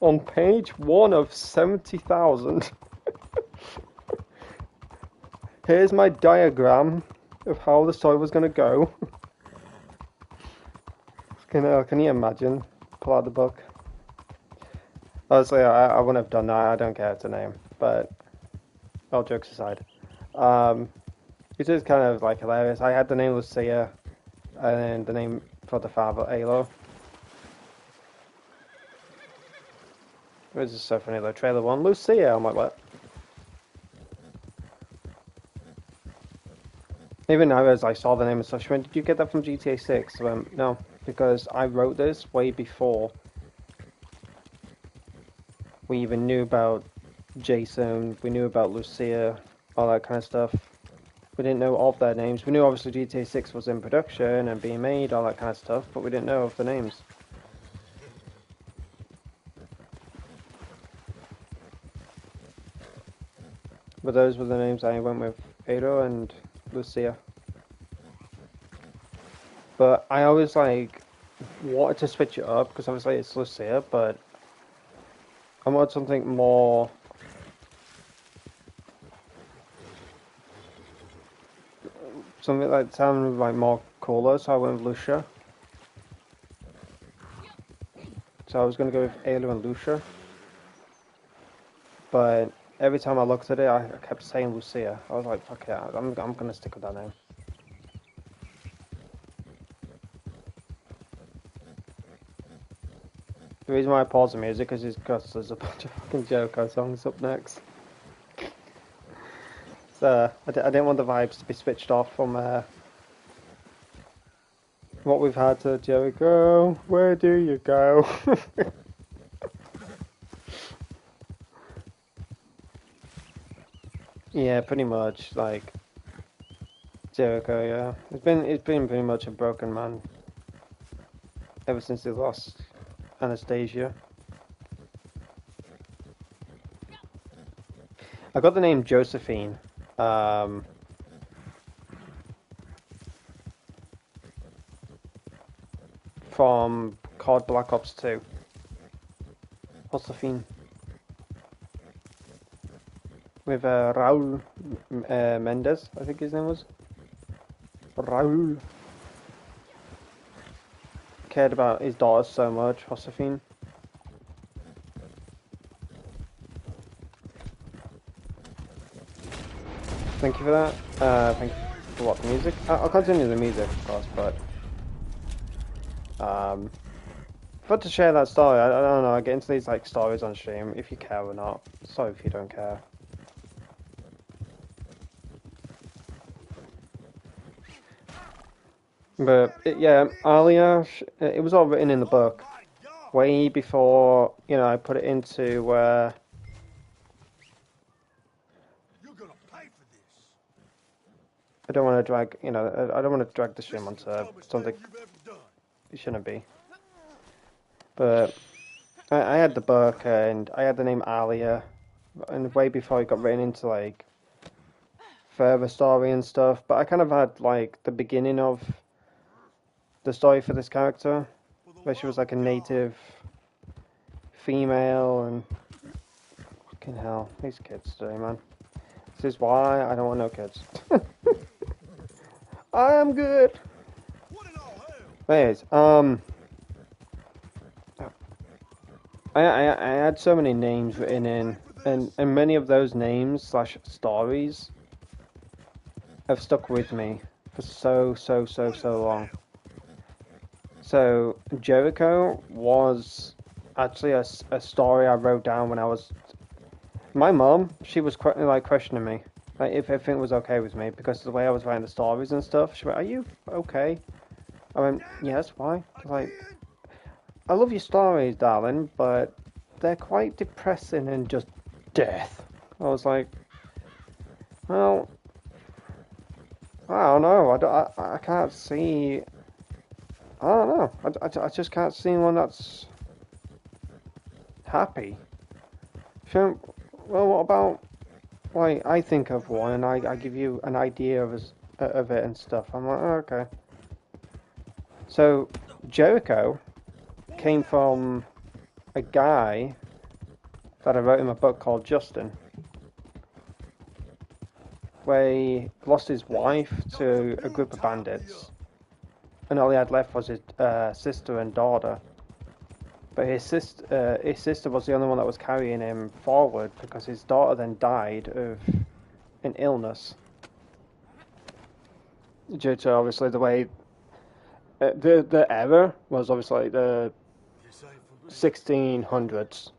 on page 1 of 70,000, here's my diagram of how the story was going to go. Can you imagine? Pull out the book. Honestly, I wouldn't have done that. I don't care it's a name. But, all jokes aside. It is kind of like hilarious. I had the name Lucia, and then the name for the father, Alo. This is so funny though. Trailer 1, Lucia. I'm like, what? Even now, as I saw the name and stuff, she went, did you get that from GTA 6? I went, no, because I wrote this way before we even knew about Jason, we knew about Lucia, all that kind of stuff. We didn't know of their names. We knew obviously GTA 6 was in production and being made, all that kind of stuff, but we didn't know of the names. But those were the names I went with, Aidan and Lucia. but I always like wanted to switch it up because obviously it's Lucia, but I wanted something more. Something like sounded like more cooler, so I went with Lucia. So I was gonna go with Ayla and Lucia, but every time I looked at it, I kept saying Lucia. I was like, fuck it, I'm gonna stick with that name. The reason why I paused the music is because there's a bunch of fucking Joko songs up next. So I didn't want the vibes to be switched off from what we've had to Jericho. Where do you go? Yeah, pretty much like Jericho. Yeah, it's been pretty much a broken man ever since he lost Anastasia. I got the name Josephine. From COD Black Ops 2. Josephine. With Raul Mendez, I think his name was. Raul. Cared about his daughter so much, Josephine. Thank you for that. Thank you for what, the music? I'll continue the music, of course, but fun to share that story. I don't know. I get into these like stories on stream, if you care or not. Sorry if you don't care. But yeah, Alia, it was all written in the book way before I put it into. I don't want to drag, I don't want to drag the stream onto something it shouldn't be. But I had the book and I had the name Alia, and way before it got written into like further story and stuff. But I kind of had like the beginning of the story for this character, where she was like a native female and fucking hell, these kids today, man. This is why I don't want no kids. I am good. Anyways, I had so many names written in, and many of those names slash stories have stuck with me for so long. So Jericho was actually a story I wrote down when I was. My mom, she was like questioning me, like if everything was okay with me because of the way I was writing the stories and stuff. She went, "Are you okay?" I went, "Yes, why?" Like, I love your stories, darling, but they're quite depressing and just death. I was like, well, I don't know. I can't see. I don't know. I just can't see one that's happy. So, well, what about, like, I think of one and I give you an idea of it and stuff. I'm like, oh, okay. So, Jericho came from a guy that I wrote in my book called Justin, where he lost his wife to a group of bandits, and all he had left was his sister and daughter. But his sister was the only one that was carrying him forward because his daughter then died of an illness due to obviously the way the era was obviously the 1600s,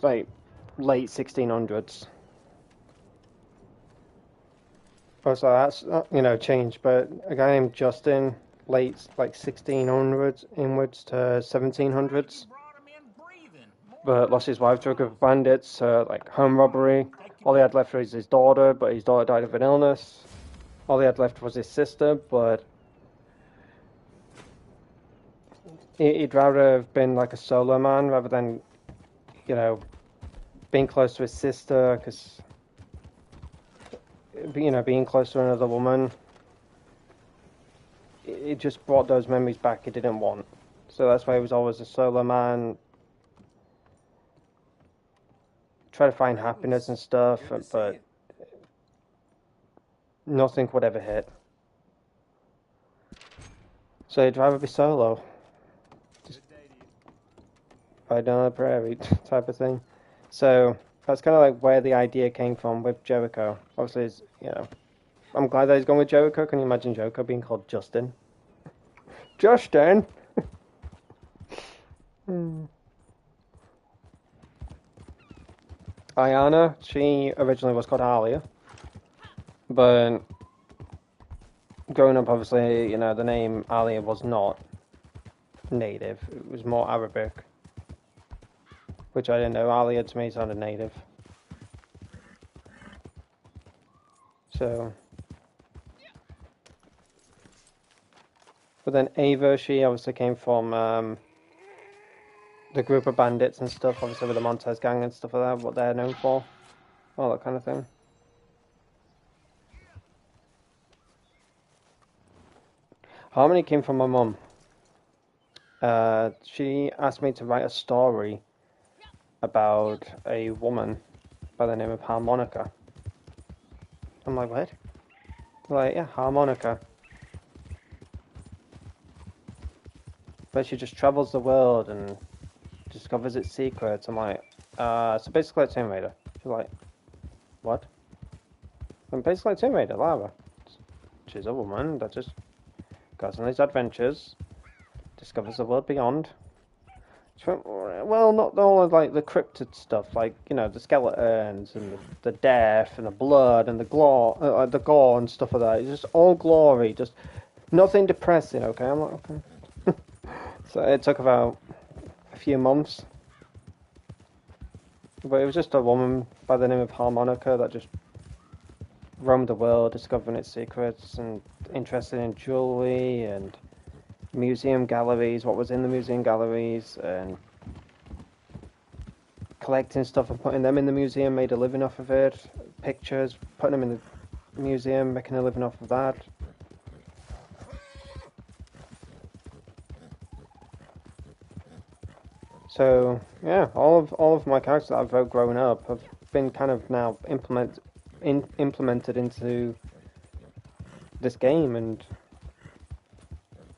like late 1600s. Oh, so that's changed. But a guy named Justin, late like 1600s inwards to 1700s, but lost his wife to a group of bandits, like home robbery. All he had left was his daughter, but his daughter died of an illness. All he had left was his sister, but he'd rather have been like a solo man rather than, being close to his sister, because, being close to another woman, it just brought those memories back he didn't want. So that's why he was always a solo man. Try to find happiness and stuff, but nothing would ever hit. So he'd rather be solo. Just ride down the prairie type of thing. So that's kind of like where the idea came from with Jericho. Obviously, it's, you know, I'm glad that he's gone with Jericho. Can you imagine Jericho being called Justin? Justin! Ayana, she originally was called Alia. But growing up, obviously, you know, the name Alia was not native. It was more Arabic. Which I didn't know. Alia to me sounded native. So... But then Ava, she obviously came from the group of bandits and stuff, obviously with the Montez gang and stuff like that, what they're known for. All that kind of thing. Harmony came from my mum. She asked me to write a story about a woman by the name of Harmonica. I'm like, what? Like, yeah, Harmonica. But she just travels the world and discovers its secrets. I'm like, so basically a Tomb Raider. She's like, what? I'm basically a Tomb Raider, Lara. She's a woman that just goes on these adventures, discovers the world beyond. Well, not all of like the cryptid stuff, like, you know, the skeletons and the death and the blood and the gore and stuff like that. It's just all glory, just nothing depressing. Okay, I'm like, okay. So it took about a few months, but it was just a woman by the name of Harmonica that just roamed the world, discovering its secrets and interested in jewelry and museum galleries, what was in the museum galleries, and collecting stuff and putting them in the museum, made a living off of it. Pictures, putting them in the museum, making a living off of that. So yeah, all of my characters that I've grown up have been kind of now implemented into this game, and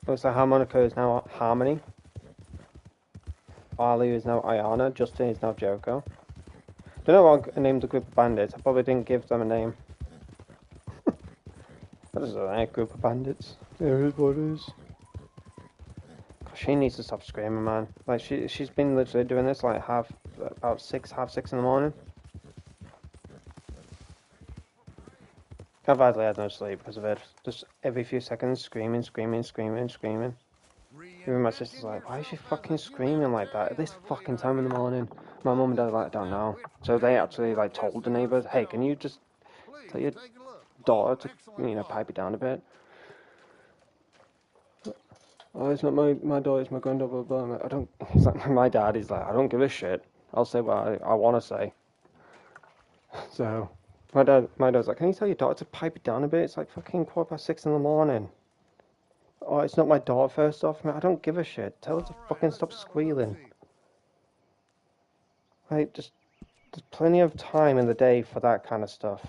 also Harmonica is now Harmony. Ali is now Ayana. Justin is now Jericho. Don't know what I named the group of bandits. I probably didn't give them a name. That is a group of bandits. There is what it is. Gosh, she needs to stop screaming, man. Like she's been literally doing this like half six in the morning. I've hardly had no sleep because of it. Just every few seconds, screaming. Even my sister's like, why is she fucking screaming like that at this fucking time in the morning? My mum and dad are like, don't know. So they actually like told the neighbours, hey, can you just tell your daughter to, you know, pipe it down a bit? Oh, it's not my daughter, it's my granddaughter, blah, blah. I don't, he's like, my dad is like, I don't give a shit. I'll say what I want to say. So, my dad's like, can you tell your daughter to pipe it down a bit? It's like fucking 6:15 in the morning. Oh, it's not my daughter first off, man. I don't give a shit. Tell her to fucking stop squealing. Like, just, there's plenty of time in the day for that kind of stuff.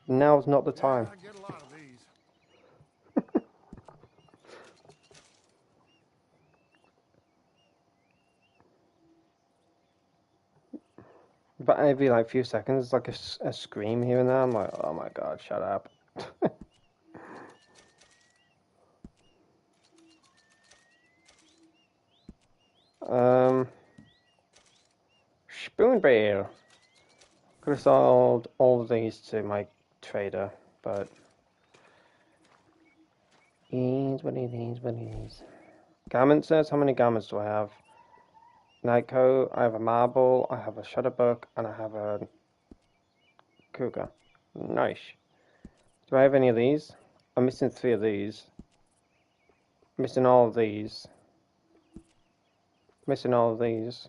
Now's not the time. I get a lot of these. But every like few seconds, it's like a scream here and there. I'm like, oh my god, shut up. Spoonbill. Could have sold all of these to my trader, but these, what are these? Garment says, how many garments do I have? Nightcoat, I have a marble, I have a shutterbuck, and I have a cougar. Nice. Do I have any of these? I'm missing 3 of these. Missing all of these. Missing all of these.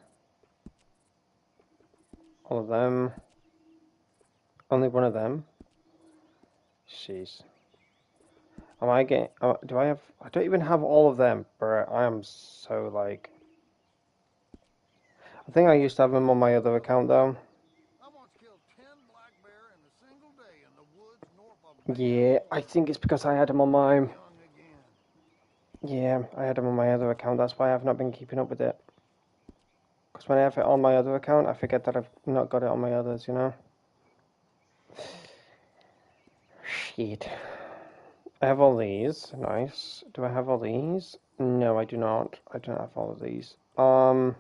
All of them. Only one of them. Jeez. Am I getting? Do I have? I don't even have all of them, bro. I am so like. I think I used to have them on my other account though. I once killed 10 black bear in a single day in the woods north of Yeah, I think it's because I had them on my. young again. Yeah, I had them on my other account. That's why I've not been keeping up with it. Because when I have it on my other account, I forget that I've not got it on my others. You know. Shit. I have all these. Nice. Do I have all these? No, I do not. I don't have all of these. I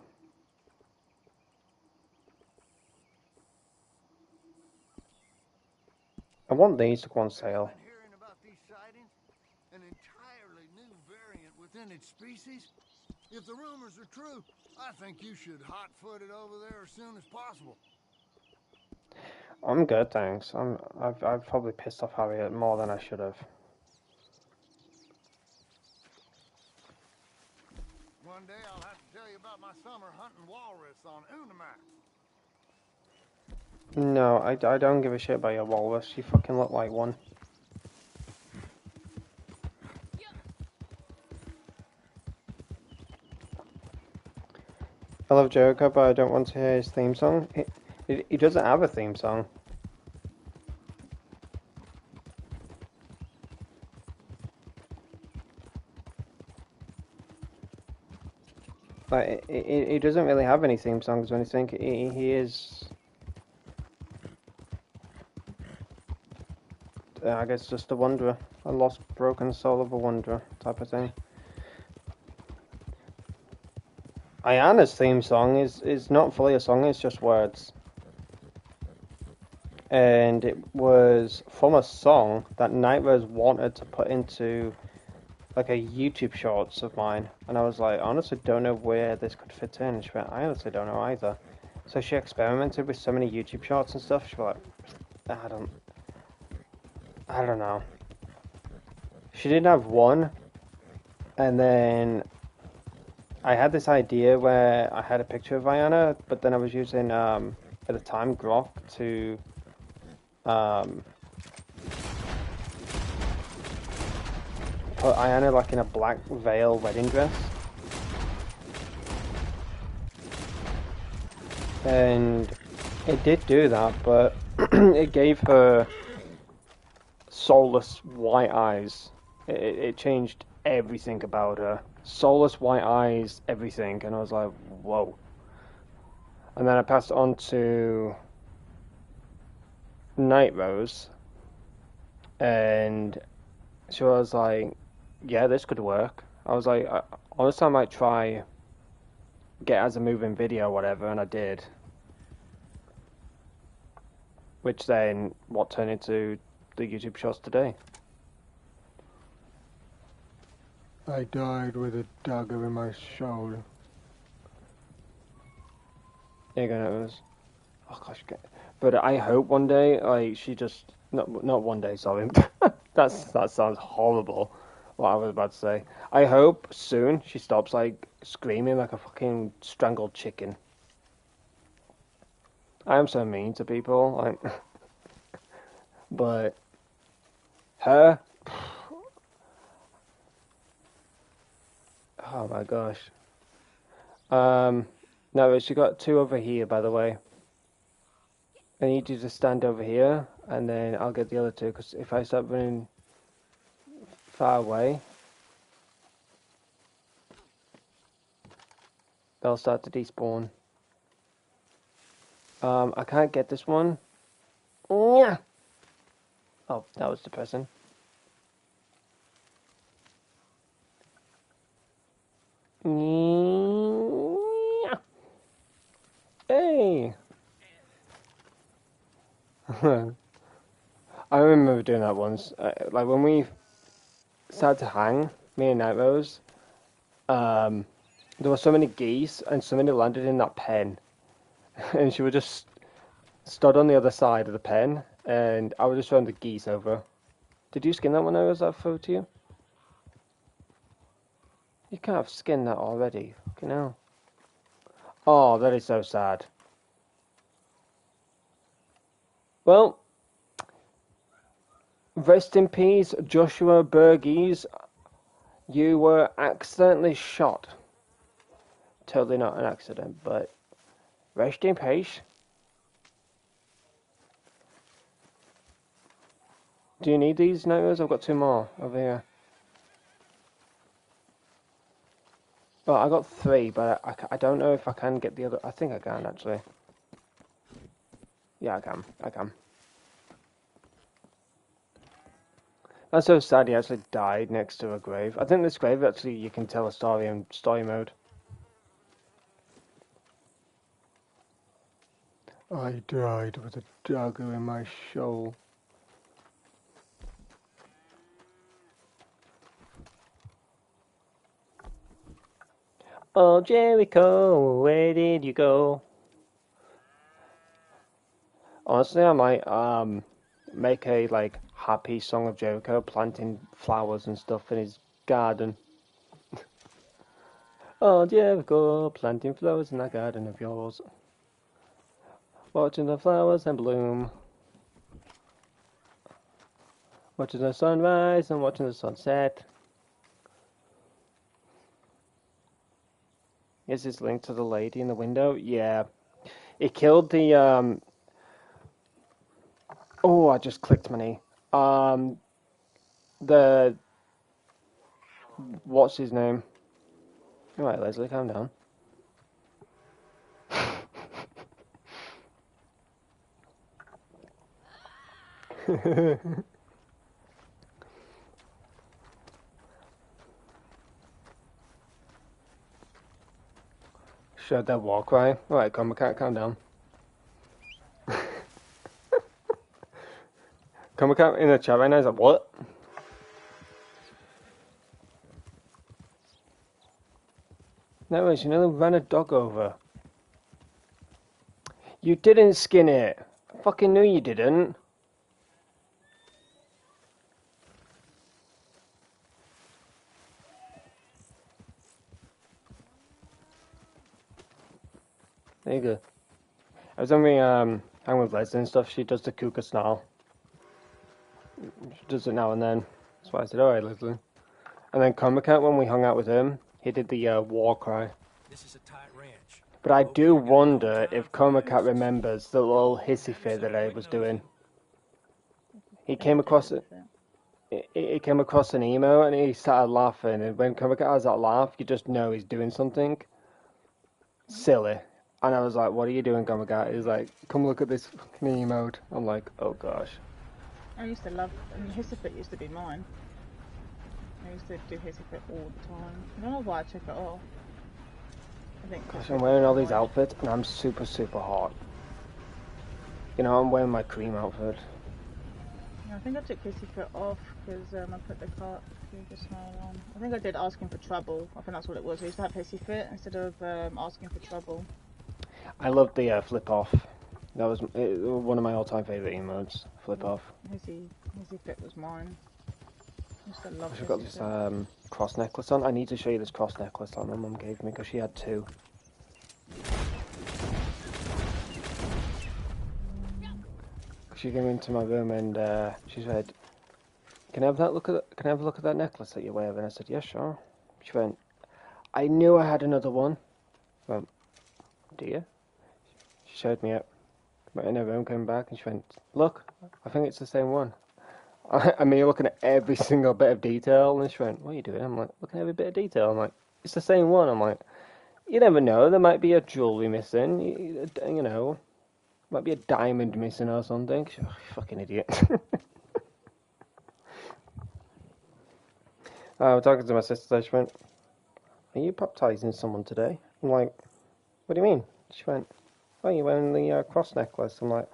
want these to go on sale. Been hearing about these sightings? An entirely new variant within its species? If the rumors are true, I think you should hot-foot it over there as soon as possible. I'm good, thanks. I've probably pissed off Harriet more than I should have. One day I'll have to tell you about my summer hunting walrus on Unamak. No, I don't give a shit about your walrus. You fucking look like one. I love Jericho, but I don't want to hear his theme song. He doesn't have a theme song. Like, he doesn't really have any theme songs or anything. He is... I guess just a wanderer. A lost, broken soul of a wanderer type of thing. Ayana's theme song is not fully a song, it's just words. And it was from a song that Night wanted to put into like a YouTube shorts of mine. And I was like, I honestly don't know where this could fit in. She went, I honestly don't know either. So she experimented with so many YouTube shorts and stuff. She was like, I don't know. She did have one, and then I had this idea where I had a picture of Ayana, but then I was using at the time Grok to put Ayana like in a black veil wedding dress, and it did do that, but it gave her soulless white eyes. It changed everything about her. Soulless white eyes, everything, and I was like, whoa. And then I passed it on to Night Rose, and she was like, yeah, this could work. I was like, honestly, I might try get as a moving video or whatever, and I did. Which then, what turned into the YouTube shorts today. I died with a dagger in my shoulder. There you go, Night Rose. Oh gosh, but I hope one day, like, she just not one day. Sorry, that sounds horrible. What I was about to say. I hope soon she stops like screaming like a fucking strangled chicken. I am so mean to people, like, but her. Oh my gosh. No, she got two over here, by the way. I need you to stand over here, and then I'll get the other two, because if I start running far away, they'll start to despawn. I can't get this one. Oh, that was depressing. Hey! I remember doing that once. Like when we started to hang, me and Night Rose, there were so many geese, and so many landed in that pen, and she would just stood on the other side of the pen, and I would just run the geese over. Did you skin that one, Night Rose? That photo to you? You can't have skinned that already. Fucking hell. Oh, that is so sad. Well, Rest in peace, Joshua Burgess. You were accidentally shot. Totally not an accident, but rest in peace. Do you need these nightmares? I've got 2 more over here. Well, I got 3, but I don't know if I can get the other. I think I can, actually. Yeah, I can. That's so sad he actually died next to a grave. I think this grave, actually, you can tell a story in story mode. I died with a dagger in my soul. Oh, Jericho, where did you go? Honestly, I might make a like happy song of Jericho planting flowers and stuff in his garden. Oh, Jericho, planting flowers in that garden of yours. Watching the flowers and bloom. Watching the sunrise and watching the sunset. Is this linked to the lady in the window? Yeah. It killed the oh, I just clicked my knee. The what's his name? Alright, Leslie, calm down. Showed that war cry. Alright, calm down. Come in the chat right now. He's like, what? No, you nearly ran a dog over. You didn't skin it. I fucking knew you didn't. There you go. I was only hanging with Leslie and stuff. She does the cougar snarl. She does it now and then. That's why I said, alright, Leslie. And then Comicat, when we hung out with him, he did the war cry. This is a tight ranch. But I do wonder if Comicat remembers the little hissy fit that I was doing. He came across it. He came across an emo and he started laughing. And when Comicat has that laugh, you just know he's doing something silly. And I was like, "What are you doing, Comicat?" He's like, "Come look at this fucking emote." I'm like, "Oh gosh." I used to love, hissy fit used to be mine. I used to do hissy fit all the time. I don't know why I took it off. I think Gosh, I'm wearing all these outfits and I'm super, super hot. You know, I'm wearing my cream outfit. I think I took hissy fit off because I put the cougar smile on. I think I did asking for trouble. I think that's what it was. I used to have hissy fit instead of asking for trouble. I loved the flip off. That was one of my all-time favorite emotes. Flip off. Hissy fit was mine. I used to love I've got this cross necklace on. I need to show you this cross necklace that my mum gave me because she had 2. She came into my room and she said, "Can I have that look at? Can I have a look at that necklace that you're wearing?" And I said, "Yeah, sure." She went, "I knew I had another one." I went, "Do you?" She showed me it. Went in her room, came back, and she went, "Look, I think it's the same one." I mean, you're looking at every single bit of detail, and she went, "What are you doing?" I'm like, "Looking at every bit of detail." I'm like, "It's the same one." I'm like, "You never know. There might be a jewellery missing. You know, might be a diamond missing or something." Oh, you fucking idiot. I was talking to my sister. She went, "Are you baptizing someone today?" I'm like, "What do you mean?" She went, "Oh, you're wearing the cross necklace." I'm like,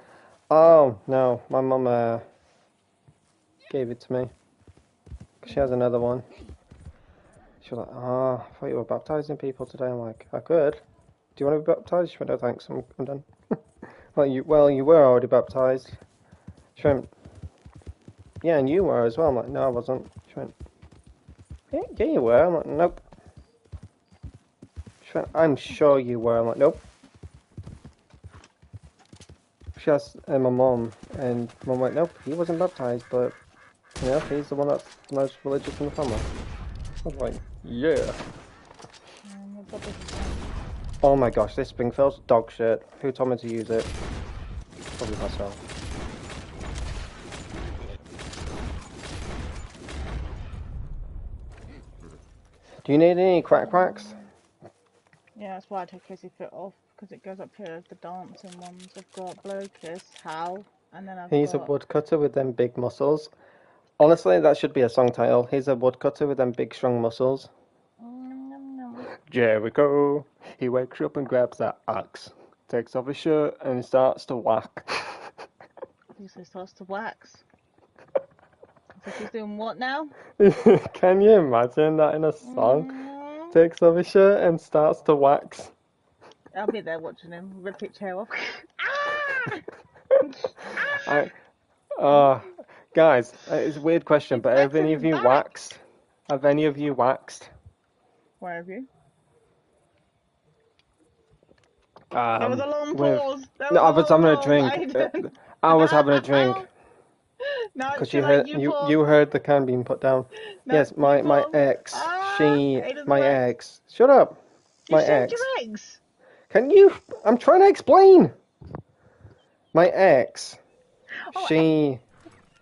"Oh, no, my mum gave it to me. She has another one." She was like, "Oh, I thought you were baptizing people today." I'm like, "I could. Do you want to be baptized?" She went, "No, thanks, I'm done." well, you were already baptized. She went, "Yeah, and you were as well." I'm like, "No, I wasn't." She went, yeah, you were." I'm like, "Nope." She went, "I'm sure you were." I'm like, "Nope." She asked my mum, and mum went, "Nope, he wasn't baptized, but Yeah, he's the one that's the most religious in the family. I was like, yeah. My brother's the same. Oh my gosh, this Springfield's dog shit. Who told me to use it? Probably myself. Do you need any cracks? Yeah, that's why I take Kissy Fit off, because it goes up here as the dancing ones. I've got Blow Kiss, Hal, and then I've He's a got... woodcutter with them big muscles. Honestly, that should be a song title. He's a woodcutter with them big strong muscles. Jericho. He wakes up and grabs that axe, takes off his shirt and starts to whack. He starts to wax. So he's doing what now? Can you imagine that in a song? Takes off his shirt and starts to wax. I'll be there watching him rip his hair off. Guys, it's a weird question, but have any of you waxed? Have any of you waxed? Where have you? There was a long pause. No, I was having a drink. I was having a drink. No, Because you heard the can being put down. No, yes, my ex, my ex. Shut up. You shaved your eggs. Can you? I'm trying to explain. My ex, she.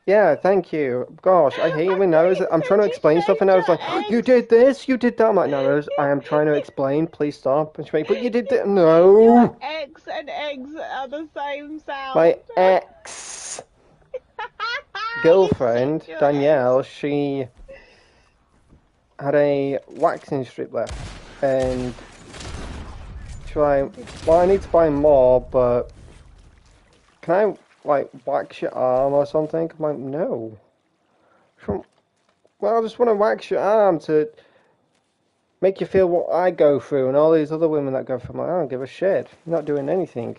Yeah, thank you. Gosh, I hate when I'm trying to explain stuff and I was like, you did this, you did that. I'm like, no, I am trying to explain. Please stop. And she's like, but you did that. No. Your ex and eggs are the same sound. My ex girlfriend, Danielle, she had a waxing strip left. And she's like, well, I need to buy more, but can I, like, wax your arm or something? I'm like, no. Well, I just want to wax your arm to make you feel what I go through and all these other women that go through. I'm like, I don't give a shit. I'm not doing anything.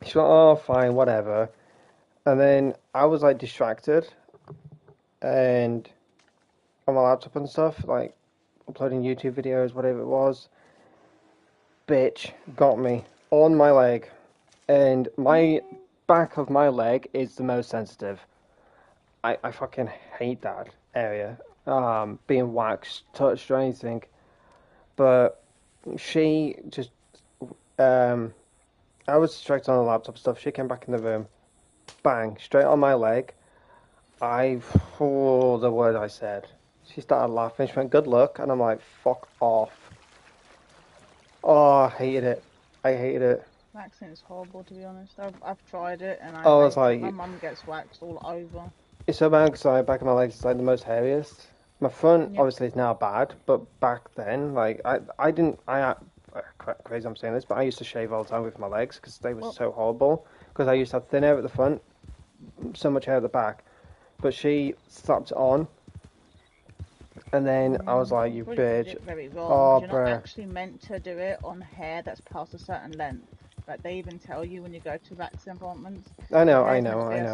She's like, oh, fine, whatever. And then I was, like, distracted. And on my laptop and stuff, like, uploading YouTube videos, whatever it was. Bitch got me on my leg. And my back of my leg is the most sensitive. I fucking hate that area. Being waxed, touched, or anything. But she just, I was distracted on the laptop stuff. She came back in the room, bang, straight on my leg. Oh, the word I said. She started laughing. She went, "Good luck," and I'm like, "Fuck off." Oh, I hated it. I hated it. Waxing is horrible, to be honest. I've tried it, and my mum gets waxed all over. It's so bad because back of my legs is like the most hairiest. My front obviously is now bad, but back then, like crazy I'm saying this, but I used to shave all the time with my legs because they were so horrible. Because I used to have thin hair at the front, so much hair at the back. But she slapped it on, and then I was like, "You bitch!" Did it very wrong. You're not actually meant to do it on hair that's past a certain length. Like they even tell you when you go to waxing appointments. I know. A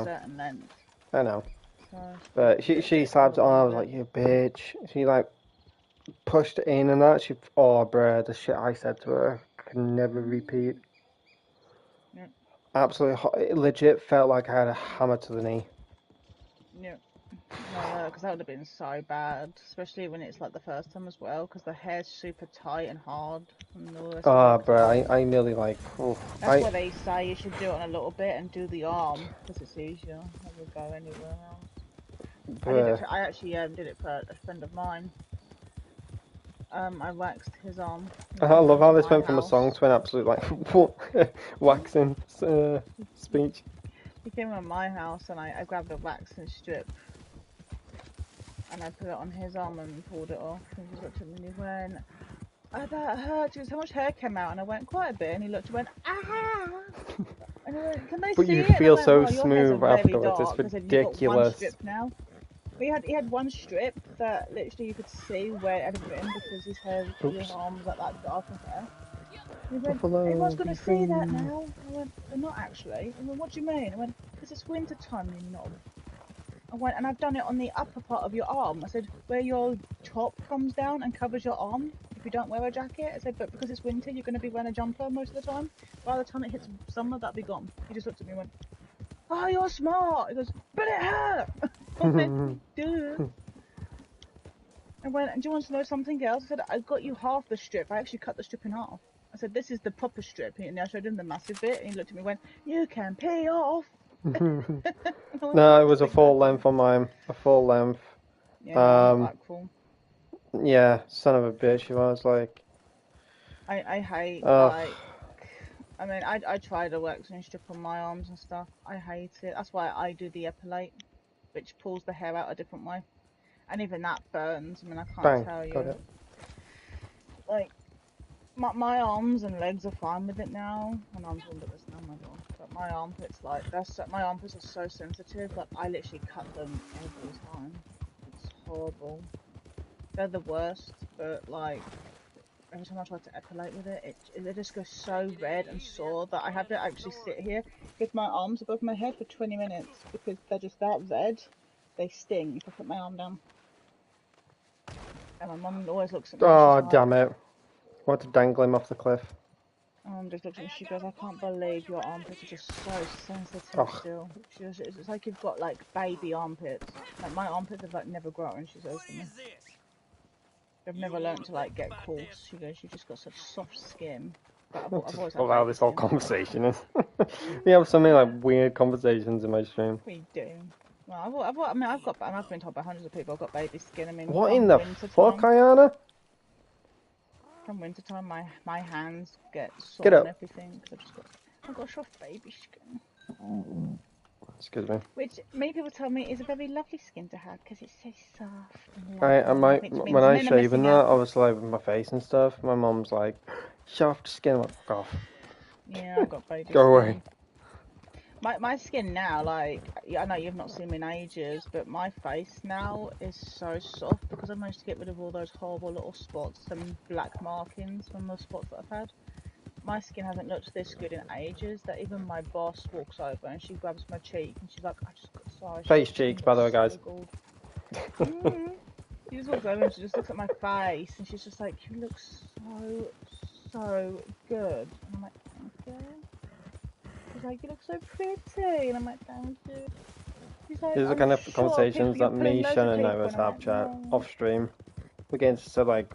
certain length. I know. But she slapped it on. I was like, "You bitch!" She like pushed it in and that. The shit I said to her can never repeat. Yep. Absolutely, it legit felt like I had a hammer to the knee. Yep. No, because that would have been so bad, especially when it's like the first time as well, because the hair's super tight and hard. I nearly like. That's why they say you should do it on a little bit and do the arm, because it's easier. I would go anywhere else. I actually did it for a friend of mine. I waxed his arm. I love how this went from a song to an absolute like waxing speech. He came around my house and I grabbed a waxing strip and I put it on his arm and pulled it off. And he just looked at me and he went, "Oh, that hurts." He goes, "How much hair came out?" And I went, "Quite a bit." And he looked and went, "Ah!" And I went, "Can they see it?" But you feel so "Well, smooth afterwards. It's ridiculous. You've got one strip now. He had one strip that literally you could see where it had been because his arm was like that dark and hair. He went, "Everyone's going to see that now." I went, "They're not actually." I went, "What do you mean?" I went, "Because it's winter time, you know." I went, "And I've done it on the upper part of your arm." I said, "Where your top comes down and covers your arm if you don't wear a jacket." I said, "But because it's winter, you're going to be wearing a jumper most of the time. By the time it hits summer, that'll be gone." He just looked at me and went, "Oh, you're smart." He goes, "But it hurt." I went, duh. I went, and do you want to know something else? I said, I got you half the strip. I actually cut the strip in half. I said, this is the proper strip. And I showed him the massive bit, and he looked at me and went, you can pay off. No, Went, it was a full length on mine. A full length. Yeah, no, not that cool. Yeah, son of a bitch, he was like... I hate, Ugh. like... I mean, I tried a waxing strip on my arms and stuff. I hate it. That's why I do the epilate, which pulls the hair out a different way. And even that burns. I mean, I can't Bang, tell got you. it. Like, my arms and legs are fine with it now. My arms are under this now, my God. But my armpits, like, my armpits are so sensitive. Like, I literally cut them every time. It's horrible. They're the worst, but like, every time I try to epilate with it, it just goes so red and sore that I have to actually sit here with my arms above my head for 20 minutes because they're just that red. They sting if I put my arm down. And my mum always looks at me and she's Oh, like, damn it. I want to dangle him off the cliff. my mum just looks at me and she goes, I can't believe your armpits are just so sensitive Ugh. still. She goes, it's like you've got like baby armpits. Like my armpits have like never grown, she says to me. They've never learned to like get coarse. She goes, you've just got such soft skin. But I've always had Well, baby this whole skin. conversation is... We have so many like weird conversations in my stream. We do. Well, I've been told by hundreds of people I've got baby skin. I mean, What come in the fuck, Ayana? Come winter time, my hands get sore Get up. and everything because I've got soft baby skin. Excuse me. Which many people tell me is a very lovely skin to have because it's so soft and When I shave and that, obviously like with my face and stuff, my mum's like, soft skin, I'm like, fuck off. Yeah, I've got baby Go skin. away. My skin now, like, I know you've not seen me in ages, but my face now is so soft because I managed to get rid of all those horrible little spots and black markings from the spots that I've had. My skin hasn't looked this good in ages that even my boss walks over and she grabs my cheek and she's like, I just got so Face cheeks, by the way, guys. She just walks over and she just looks at my face and she's just like, you look so good. And I'm like, thank you. She's like, you look so pretty. And I'm like, thank you. She's like, These are the kind of conversations that me, Shannon, and Noah have chat off stream. We get into so like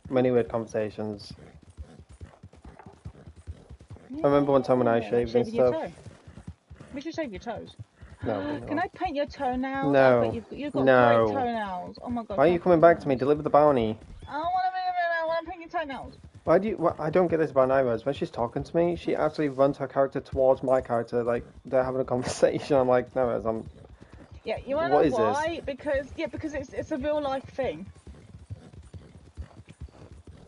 many weird conversations. I remember one time when I shaved and stuff. We should shave your toes. No, Can I paint your toenails? No. I bet you've got great toenails. Oh my God. Why are you coming back to me? Deliver the bounty. I want to paint your toenails. Why do you? I don't get this about Naivas. When she's talking to me, she actually runs her character towards my character, like they're having a conversation. I'm like, Naivas, Yeah, you want to know why? Because it's a real life thing.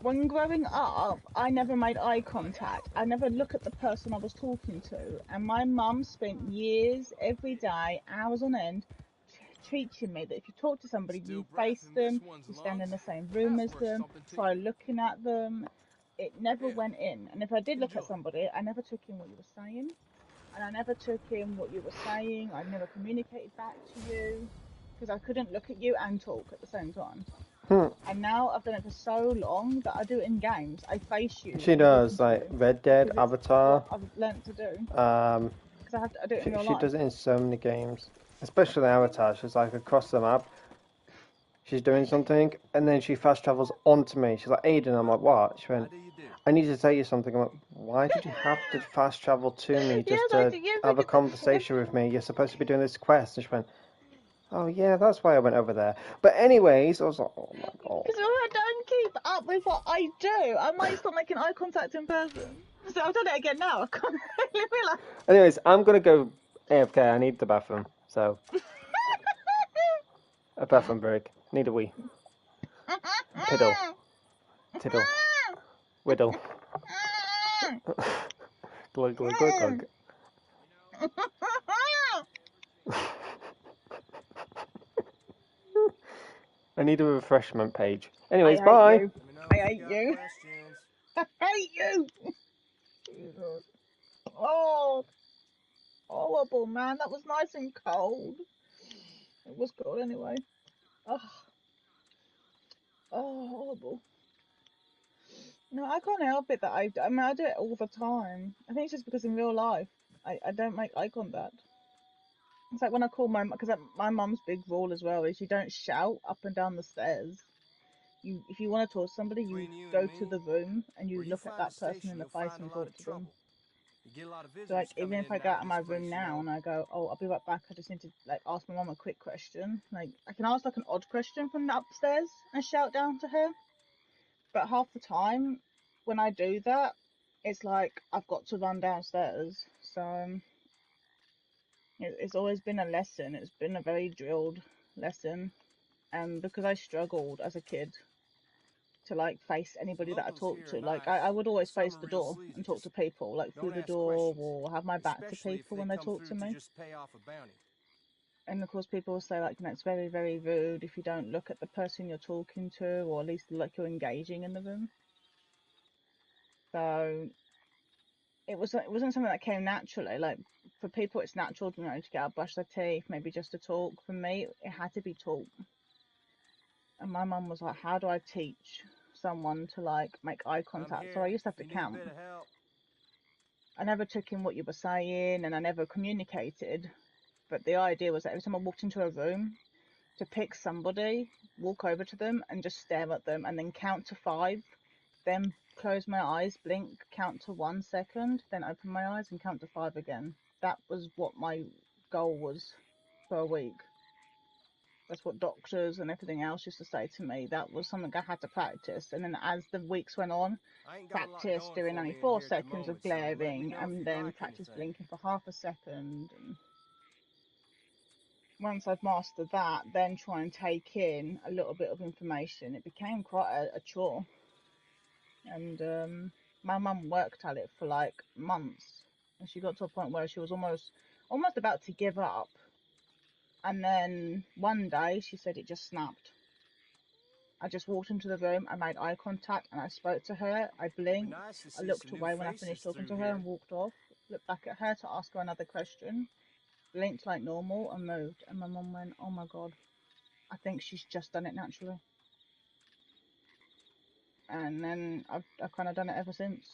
When growing up, I never made eye contact. I never look at the person I was talking to. And my mum spent years, every day, hours on end, teaching me that if you talk to somebody, you face them, you stand in the same room as them, try looking at them. It never went in. And if I did look at somebody, I never took in what you were saying. And I never took in what you were saying. I never communicated back to you. Because I couldn't look at you and talk at the same time. And now I've done it for so long that I do it in games. I face you. She does, like Red Dead, Avatar. I've learnt to do. I do it in real life. She does it in so many games, especially Avatar. She's like across the map. She's doing something, and then she fast travels onto me. She's like, Aidan. I'm like, what? She went, I need to tell you something. I'm like, why did you have to fast travel to me just to have a conversation with me? You're supposed to be doing this quest. And she went, oh yeah, that's why I went over there. But anyways, I was like, oh my God. Because I don't keep up with what I do. I might stop making eye contact in person. So I've done it again now. I can't really realise. Anyways, I'm gonna go AFK. I need the bathroom. So a bathroom break. Need a wee. Piddle. Tiddle. Whittle. Glug glug glug glug. I need a refreshment page. Anyways, bye. I hate you. I hate you. Oh, horrible, man. That was nice and cold. It was cold anyway. Oh, horrible. No, I can't help it that I mean, I do it all the time. I think it's just because in real life, I don't make eye contact. It's like when I call my, because my mum's big rule as well is you don't shout up and down the stairs. If you want to talk to somebody, you Between you go and to me, the room and you where you look at find a that person in station, the you'll face find and a you lot talk of to them. trouble. You get a lot of So like visitors even coming if in I and go out out of of this my room place, you now know. and I go, oh, I'll be right back, I just need to like ask my mum a quick question. Like I can ask like an odd question from upstairs and shout down to her. But half the time when I do that, it's like I've got to run downstairs. So it's always been a lesson. It's been a very drilled lesson. And because I struggled as a kid to like face The anybody that I locals talked here are to, like nice, I would and always some face are the real door sleazy. and talk to Just people, like through don't the ask door, questions, or have my back to especially if people they when they come talk through to to me. just pay off a bounty. And of course, people will say like, you know, it's very, very rude if you don't look at the person you're talking to, or at least like you're engaging in the room. So it wasn't something that came naturally. Like for people, it's natural, you know, to get up, brush their teeth, maybe just to talk. For me, it had to be taught. And my mum was like, how do I teach someone to like make eye I'm contact? So I here used to have if to you need a count. bit of help. I never took in what you were saying and I never communicated. But the idea was that every time I walked into a room, to pick somebody, walk over to them and just stare at them and then count to 5, then close my eyes, blink, count to 1 second, then open my eyes and count to 5 again. That was what my goal was for a week. That's what doctors and everything else used to say to me. That was something I had to practice. And then as the weeks went on, I ain't got a lot practice going doing for only me in 4 here at the seconds of moment, so let me glaring know if and you then like practice anything. blinking for half a second. And once I'd mastered that, then try and take in a little bit of information. It became quite a chore. And my mum worked at it for like months. And she got to a point where she was almost about to give up. And then one day she said it just snapped. I just walked into the room, I made eye contact and I spoke to her. I It'd be blinked, nice to I see looked some new away when I faces finished talking through to her here. and walked off, looked back at her to ask her another question, blinked like normal and moved. And my mum went, oh my God, I think she's just done it naturally. And then I've kind of done it ever since.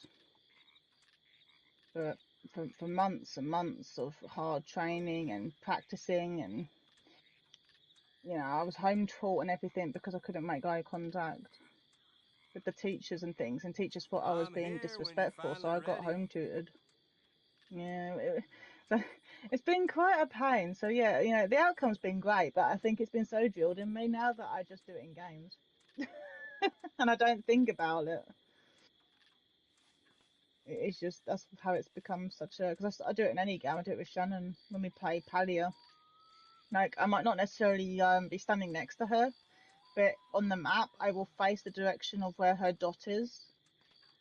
But for months and months of hard training and practicing, and you know, I was home taught and everything because I couldn't make eye contact with the teachers and things, and teachers thought I was I'm being here when you're disrespectful, so finally I got ready. home tutored. Yeah, so it's been quite a pain. So yeah, you know, the outcome's been great, but I think it's been so drilled in me now that I just do it in games, and I don't think about it. It's just that's how it's become such a, because I do it in any game. I do it with Shannon when we play Palia. Like I might not necessarily be standing next to her, but on the map I will face the direction of where her dot is,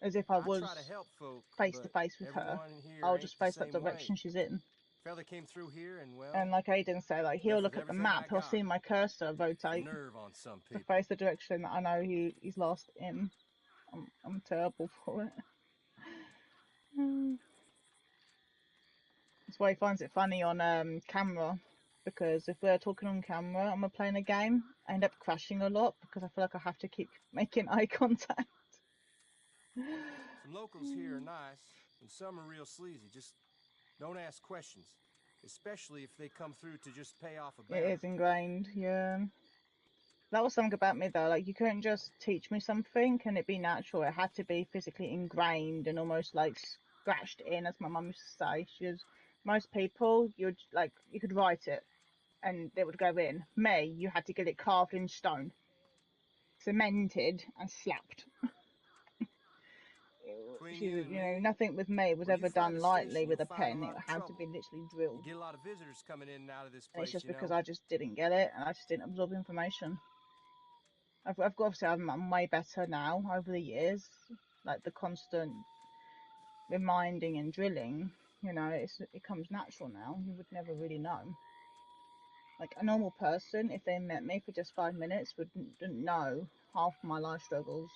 as if I I try to was help folk, face to but face with her. everyone here I'll just ain't the face that same way. direction she's in. Fella came through here and, well, And like Aidan said, like he'll left with look at the everything map, I he'll got. see my cursor It's the rotate nerve on some to people. face the direction that I know he's lost in. I'm terrible for it. That's why he finds it funny on camera, because if we're talking on camera and we're playing a game, I end up crashing a lot because I feel like I have to keep making eye contact. Some locals here are nice, and some are real sleazy. Just don't ask questions, especially if they come through to just pay off a It bounty. is ingrained, yeah. That was something about me though, like you couldn't just teach me something and it be natural. It had to be physically ingrained and almost like scratched in, as my mum used to say. She was, most people, you'd like, you could write it and it would go in. Me, you had to get it carved in stone, cemented and slapped. Between She, you you and know, me, nothing with me was where you ever find done a lightly station, with you'll a find a pen. It lot of had to trouble. be literally You drilled. get a lot of visitors coming in and out of this And it's place, just you because know. I just didn't get it and I just didn't absorb information. I've got, obviously I'm way better now over the years. Like the constant reminding and drilling, you know, it comes natural now. You would never really know. Like a normal person, if they met me for just 5 minutes, wouldn't know half my life struggles.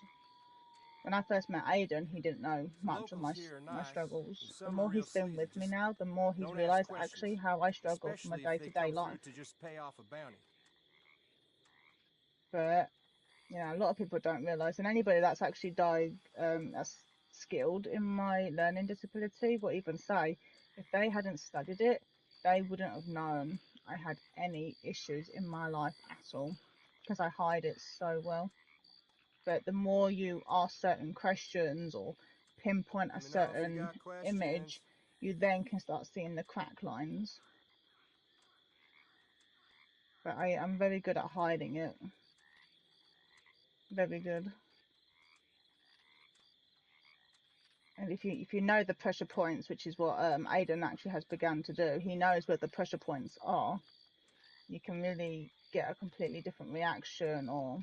When I first met Aidan, he didn't know Some much of locals here are my nice, and struggles. The some are more real he's been sleazy. with me Just now, the more he's don't ask realised actually questions, how I struggle from a especially if they day-to-day come through life. to just pay off a bounty. But you know, a lot of people don't realise, and anybody that's actually that's skilled in my learning disability will even say if they hadn't studied it, they wouldn't have known. I had any issues in my life at all, because I hide it so well. But the more you ask certain questions or pinpoint a Let me know if you certain got questions. image, you then can start seeing the crack lines. But I'm very good at hiding it. Very good. And if you know the pressure points, which is what Aidan actually has begun to do, he knows where the pressure points are. You can really get a completely different reaction or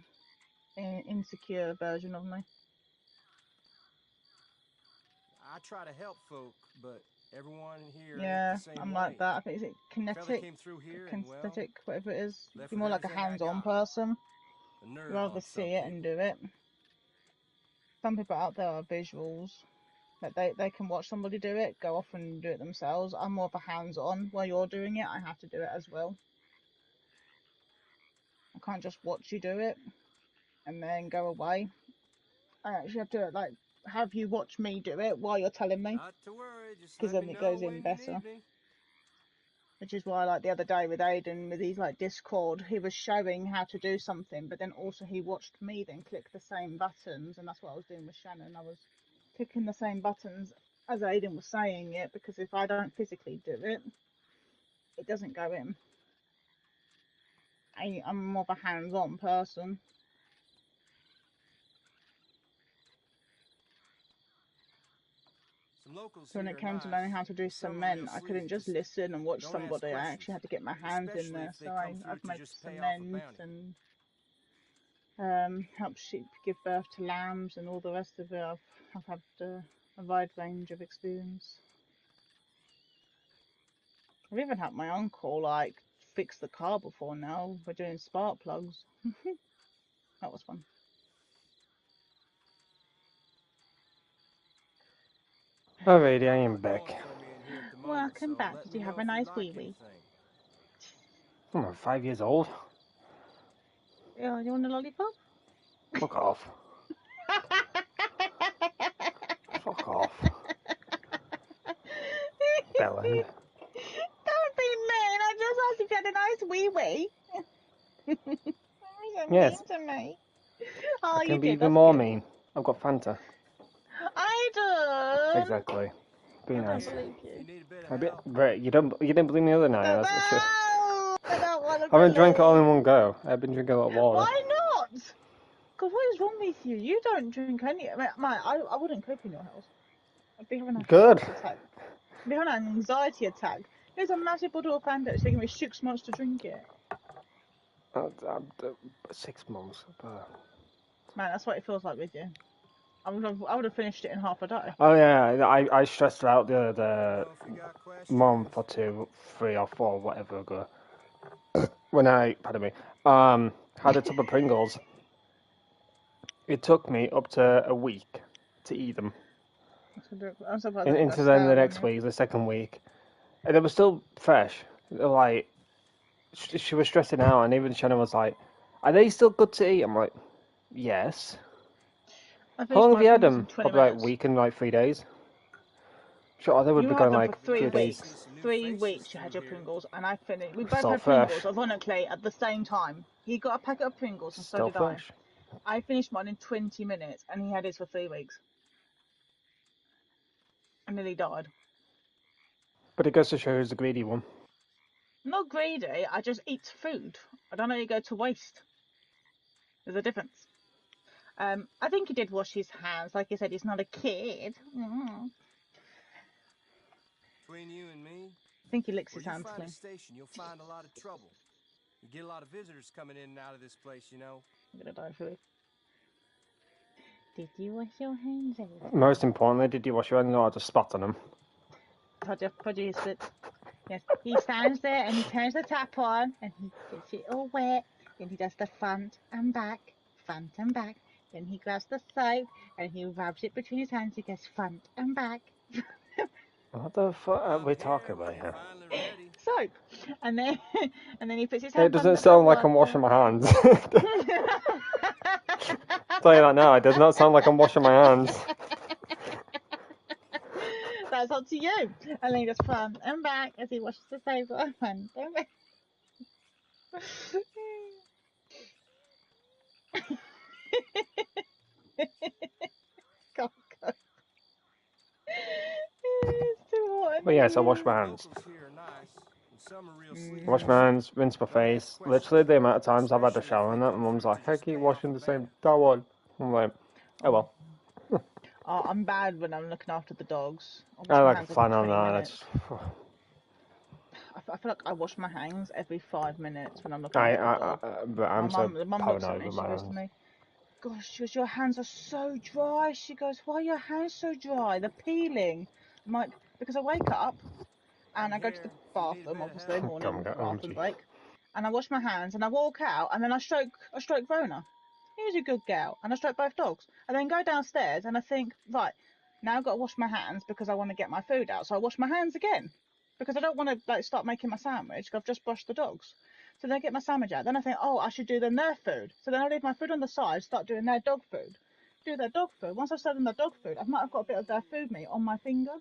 an insecure version of me. I try to help folk, but everyone here ain't Yeah, the same I'm way. like that. I think is it Fella kinetic, came through here and, well, kinesthetic, whatever it is. left You're with more like a everything I hands-on got. person. A nerd You rather on some see it and people. do it. Some people out there are visuals. Like they can watch somebody do it, go off and do it themselves. I'm more of a hands-on. While you're doing it, I have to do it as well. I can't just watch you do it and then go away. I actually have to like have you watch me do it while you're telling me, Not to worry, just because let then me it know goes in when you better. need me. Which is why, like the other day with Aidan, with his like Discord, he was showing how to do something, but then also he watched me then click the same buttons, and that's what I was doing with Shannon. I was clicking the same buttons as Aidan was saying it, because if I don't physically do it, it doesn't go in. I'm more of a hands-on person. Some locals So when here it are came to nice, learning how to do but some are real cement, I couldn't sleazy. just listen and watch don't ask somebody. I questions, actually had to get my hands in especially there. if they So come through I've to made just pay off a cement bounty. and helped sheep give birth to lambs and all the rest of it. I've had a wide range of experience. I've even had my uncle like fix the car before now. We're doing spark plugs. That was fun. Alrighty, I am back. Going for me in here at the moment, Welcome so back. let Did me you have know a if nice like wee wee? anything. I'm 5 years old. Yeah, you want a lollipop? Fuck off. Fuck off. Bellend. Don't be mean. I just asked if you had a nice wee wee. You're so Yes. mean to me. Oh, I can you be did. even That's more good. mean. I've got Fanta. Aidan! Exactly. Be I nice. don't believe If you you. need a bit A of bit, help, right, you didn't believe me the other night. No, That's for sure. I don't want to I haven't drank it all in believe. one go. I've been drinking a lot of water. Why not? God, what is wrong with you? You don't drink any. I wouldn't cope in your house. I'd be having a Good. heart attack. I'd be having an anxiety attack. There's a massive bottle of Fanta. It's taking me 6 months to drink it. 6 months. Man, that's what it feels like with you. I would have finished it in half a day. Oh yeah, I stressed out the you know if you got questions. month or 2, 3 or 4, whatever ago. When I, pardon me, had a tub of Pringles. It took me up to a week to eat them. I'm surprised And I didn't go into then the sour on next you. week, the second week, and they were still fresh. Like she was stressing out, and even Shannon was like, "Are they still good to eat?" I'm like, "Yes." I How finished long have my you had Pringles them? in 20 Probably like a minutes. week and like 3 days. Sure, they would You be had going them for like Glad 3 2 to days. see weeks. some new 3 faces weeks you through had your here. Pringles, and I finished. We both Still had fresh. Pringles, ironically, at the same time. He got a packet of Pringles, and so Still did I. fresh. I finished mine in 20 minutes, and he had his for 3 weeks. I nearly died. But it goes to show who's the greedy one. I'm not greedy, I just eat food. I don't let it go to waste. There's a difference. I think he did wash his hands. Like I said, he's not a kid. Between you and me, I think he licks where his you hands find clean. a station, you'll find a lot of trouble. You get a lot of visitors coming in and out of this place, you know. I'm gonna die for it. Did you wash your hands? Most importantly, did you wash your hands? No, I just spat on them. Told you he spits. Yes, he stands there and he turns the tap on and he gets it all wet. Then he does the front and back. Then he grabs the soap and he rubs it between his hands. He goes front and back. What the fuck are I'm we here talking when about you're here? finally ready. Soap. And then he puts his It hands doesn't under the sound like I'm water. washing my hands. Tell you that now. It does not sound like I'm washing my hands. That's up to you. And then he goes front and back as he washes the soap. Front and back. Go, go. It's too hot in But yes, I wash here. my hands. Locals here are nice, and some are real I wash sleazy. my Mm. hands, rinse my Don't ask face. questions, Literally the amount of times I've had a especially if shower and they that, come my mum's through like, to I just keep pay off washing a the same bandit. towel. I'm like, oh Oh. well. I'm bad when I'm looking after the dogs. I wash I my like a hands every fan on 20 that. minutes. I feel like I wash my hands every 5 minutes when I'm looking I, after a I, dog. but I'm so The mum looks at paranoid me. with She my goes to hands. me, "Gosh," she goes, "your hands are so dry." She goes, "Why are your hands so dry? They're peeling." I'm like, because I wake up and I'm I go to the here if you need a bathroom, bit of obviously help. Come morning get home, bathroom G. break, and I wash my hands and I walk out and then I stroke Rona. Here's a good girl, and I stroke both dogs, and then go downstairs and I think, right, now I've got to wash my hands because I want to get my food out, so I wash my hands again because I don't want to like start making my sandwich. 'Cause I've just brushed the dogs. So then I get my sandwich out. Then I think, oh, I should do them their food. So then I leave my food on the side, start doing their dog food. Do their dog food. Once I've served them their dog food, I might have got a bit of their food meat on my finger.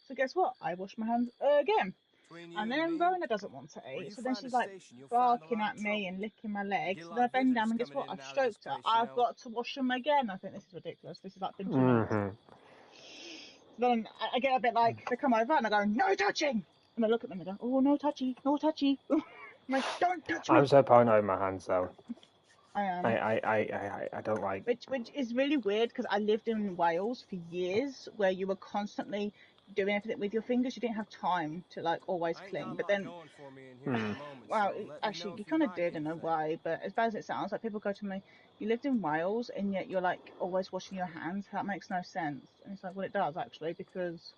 So guess what? I wash my hands again. Between you And and then me, Rona doesn't want to where eat. you So then find a she's like station, you'll find a barking lot of at me trouble. and licking my You get legs. a So lot then I of bend down visitors and guess coming what? in and I've out of this stroked her. place, you I've know. got to wash them again. I think this is ridiculous. This has like been 2 minutes. Mm-hmm. So then I get a bit like, they come over and I go, no touching. And I look at them and I go, oh, no touchy, no touchy. I'm like, don't touch I'm me. so paranoid with my hands though. I am. I don't like. Which is really weird because I lived in Wales for years where you were constantly doing everything with your fingers. You didn't have time to like always I ain't got clean. a But lot then, going for me in here at Mm. the moment, well, so let me know actually, you if you kind of like did in a anything. way. But as bad as it sounds, like people go to me, you lived in Wales and yet you're like always washing your hands. That makes no sense. And it's like, well, it does actually because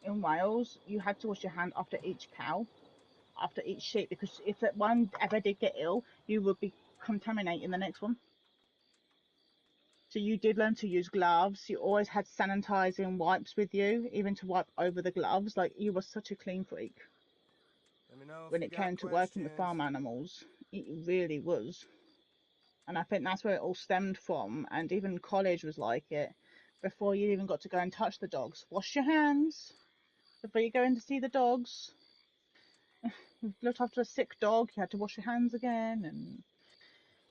in Wales you had to wash your hand after each cow, after each sheep, because if that one ever did get ill, you would be contaminating the next one. So you did learn to use gloves. You always had sanitizing wipes with you, even to wipe over the gloves. Like you were such a clean freak Let me know if when you it got came to working with questions. farm animals. It really was. And I think that's where it all stemmed from. And even college was like it. Before you even got to go and touch the dogs, wash your hands before you go in to see the dogs. You looked after a sick dog, you had to wash your hands again. And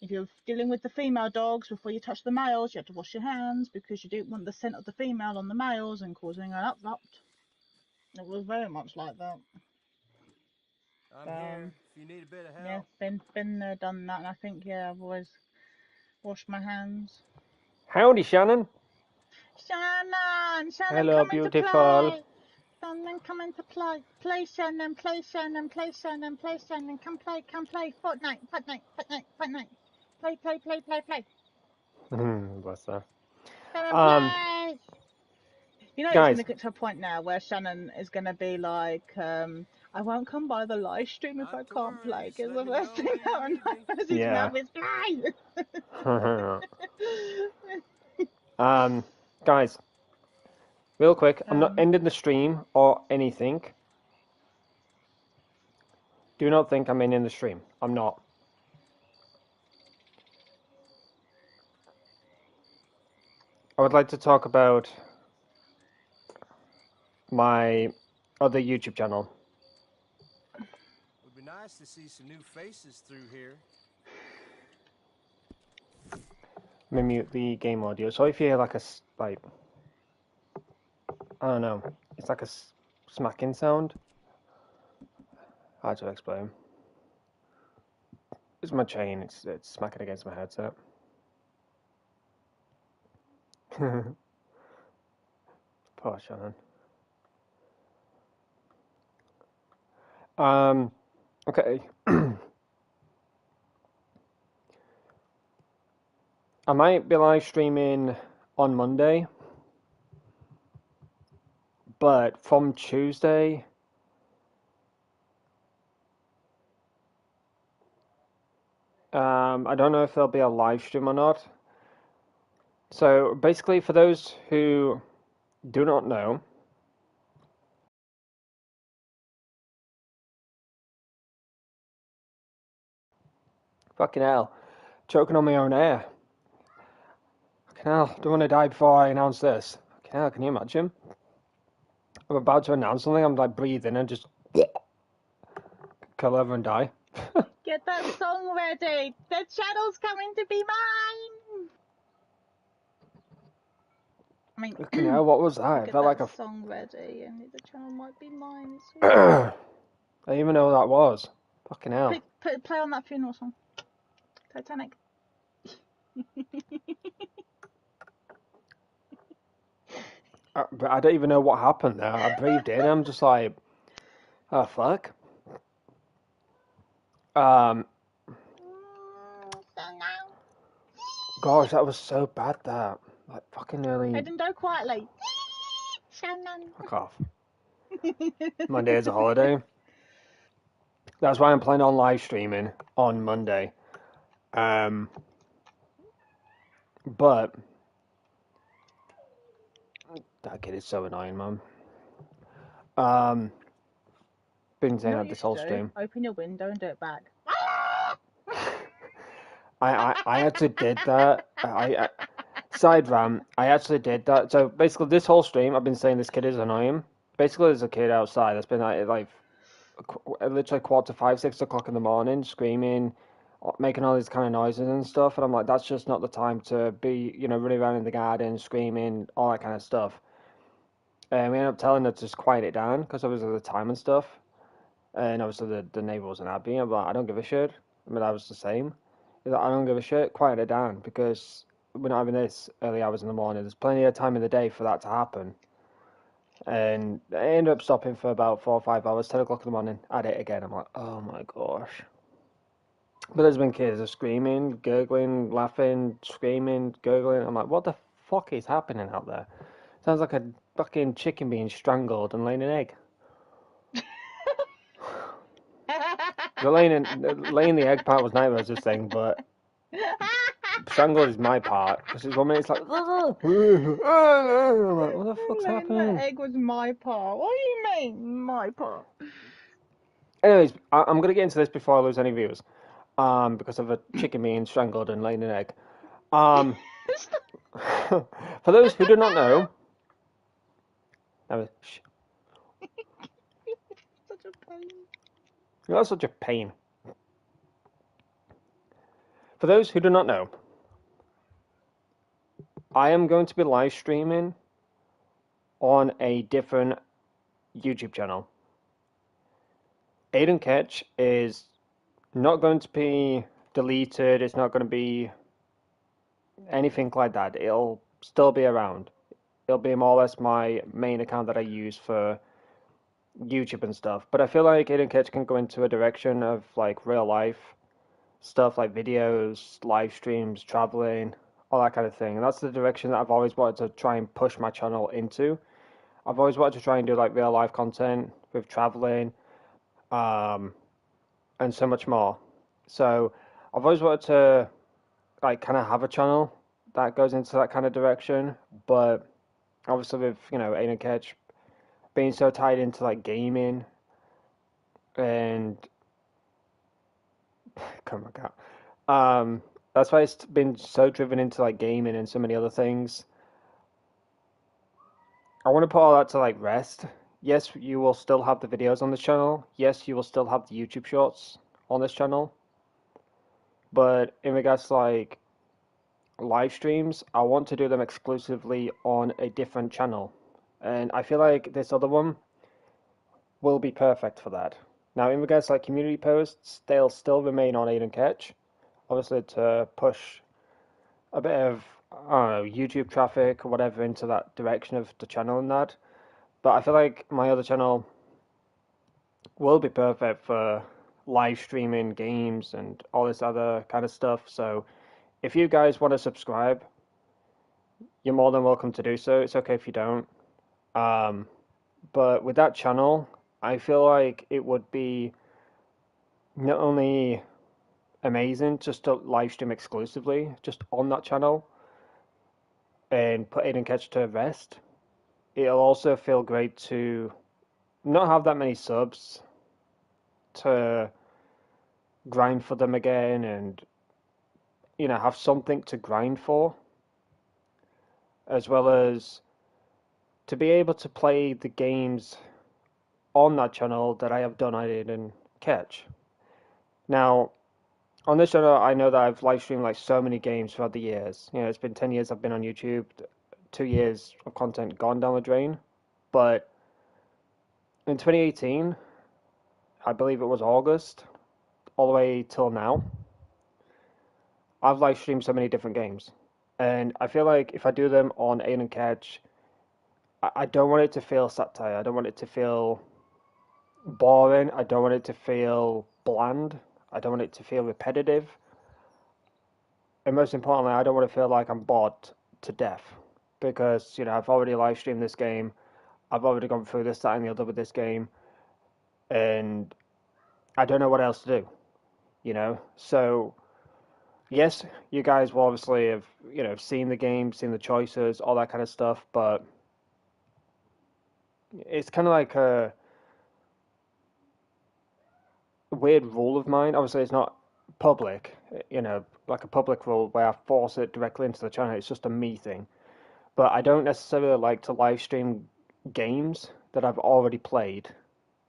if you're dealing with the female dogs, before you touch the males, you had to wash your hands because you didn't want the scent of the female on the males and causing an upropt. It was very much like that. I'm here Um, if you need a bit of yeah, help. been there, done that, and I think I've always washed my hands. Howdy, Shannon. Shannon, Hello, come into beautiful. play. Shannon, come into play. Play, Shannon, play, Shannon, play, Shannon, play, Shannon. Come play. Fortnite, Fortnite, Fortnite, Fortnite. Play. Bless her. Shannon, Um, play. You know, it's going guys, to get to a point now where Shannon is going to be like, I won't come by the live stream if I Not to can't worry, play. just Because let the me first know thing where you out of need me. my his yeah. mouth is play. um, guys, real quick, I'm not um, ending the stream or anything. Do not think I'm ending the stream. I'm not. I would like to talk about my other YouTube channel. Would be nice to see some new faces through here. Let me mute the game audio. So if you hear like like, I don't know, it's like a smacking sound. Hard to explain. It's my chain. It's smacking against my headset. Poor Shannon. Okay. I might be live streaming on Monday, but from Tuesday, I don't know if there'll be a live stream or not. So basically, for those who do not know, fucking hell, choking on my own air. Fucking hell, don't want to die before I announce this. Fucking hell, can you imagine? I'm about to announce something, I'm like breathing and just kill over and die. get Get that song ready. The channel's coming to be mine. I mean, You know, what was that? It get felt that like a... song ready, and the channel might be mine. I didn't even know what that was. Fucking hell. Play on that funeral song. Titanic. But I don't even know what happened there. I breathed in. I'm just like, oh fuck. Gosh, that was so bad. That like fucking nearly. Aidan, go quietly. Shannon. Fuck off. Monday is a holiday. That's why I'm planning on live streaming on Monday. But that kid is so annoying, man. Been saying that this whole stream. Open your window and do it back. I actually did that. Side rant. I actually did that. So basically, this whole stream, I've been saying this kid is annoying. Basically, there's a kid outside that's been like literally 4:45, 6 o'clock in the morning, screaming, making all these kind of noises and stuff. And I'm like, that's just not the time to be, running around in the garden, screaming, all that kind of stuff. And we ended up telling her to just quiet it down because obviously the time and stuff. And obviously the neighbor wasn't happy. I'm like, I don't give a shit. I mean, I was the same. He's like, I don't give a shit. Quiet it down because we're not having this early hours in the morning. There's plenty of time in the day for that to happen. And I ended up stopping for about 4 or 5 hours, 10 o'clock in the morning, at it again. I'm like, oh my gosh. But there's been kids screaming, gurgling, laughing, screaming, gurgling. I'm like, what the fuck is happening out there? Sounds like a fucking chicken being strangled and laying an egg. The laying the egg part was Nightmare's thing, but strangled is my part. Because it's 1 minute, it's like, I'm like, what the fuck's happening? That egg was my part. What do you mean, my part? Anyways, I'm going to get into this before I lose any viewers. Because of a chicken being strangled and laying an egg. For those who do not know... Shh. Such a pain. You're such a pain. For those who do not know, I am going to be live streaming on a different YouTube channel. Aidan Ketch is not going to be deleted. It's not going to be anything like that. It'll still be around. It'll be more or less my main account that I use for YouTube and stuff. But I feel like Aidan Ketch can go into a direction of like real life stuff, like videos, live streams, traveling, all that kind of thing. And that's the direction that I've always wanted to try and push my channel into. I've always wanted to try and do like real life content with traveling, and so much more. So I've always wanted to like kind of have a channel that goes into that kind of direction. But obviously with, Aidan Ketch being so tied into like gaming and come on, that's why it's been so driven into like gaming and so many other things. I want to put all that to like rest. Yes, you will still have the videos on this channel. Yes, you will still have the YouTube shorts on this channel. But in regards to like live streams, I want to do them exclusively on a different channel. And I feel like this other one will be perfect for that. Now, in regards to like community posts, they'll still remain on Aidan Ketch. Obviously to push a bit of, I don't know, YouTube traffic or whatever into that direction of the channel and that. But I feel like my other channel will be perfect for live streaming games and all this other kind of stuff. So if you guys want to subscribe, you're more than welcome to do so. It's okay if you don't. But with that channel, I feel like it would be not only amazing just to live stream exclusively just on that channel and put Aidan Ketch to rest. It'll also feel great to not have that many subs to grind for them again and have something to grind for, as well as to be able to play the games on that channel that I have done on Aidan Ketch. Now, on this channel, I know that I've live streamed like so many games throughout the years. You know, it's been 10 years I've been on YouTube, 2 years of content gone down the drain. But in 2018, I believe it was August, all the way till now, I've live streamed so many different games. And I feel like if I do them on Aidan Ketch, I don't want it to feel satire. I don't want it to feel boring. I don't want it to feel bland. I don't want it to feel repetitive. And most importantly, I don't want to feel like I'm bored to death. Because, you know, I've already live streamed this game. I've already gone through this, that, and the other with this game. And I don't know what else to do, you know? So, yes, you guys will obviously have, you know, seen the game, seen the choices, all that kind of stuff. But it's kind of like a weird rule of mine. Obviously, it's not public, you know, like a public rule where I force it directly into the channel. It's just a me thing. But I don't necessarily like to live stream games that I've already played,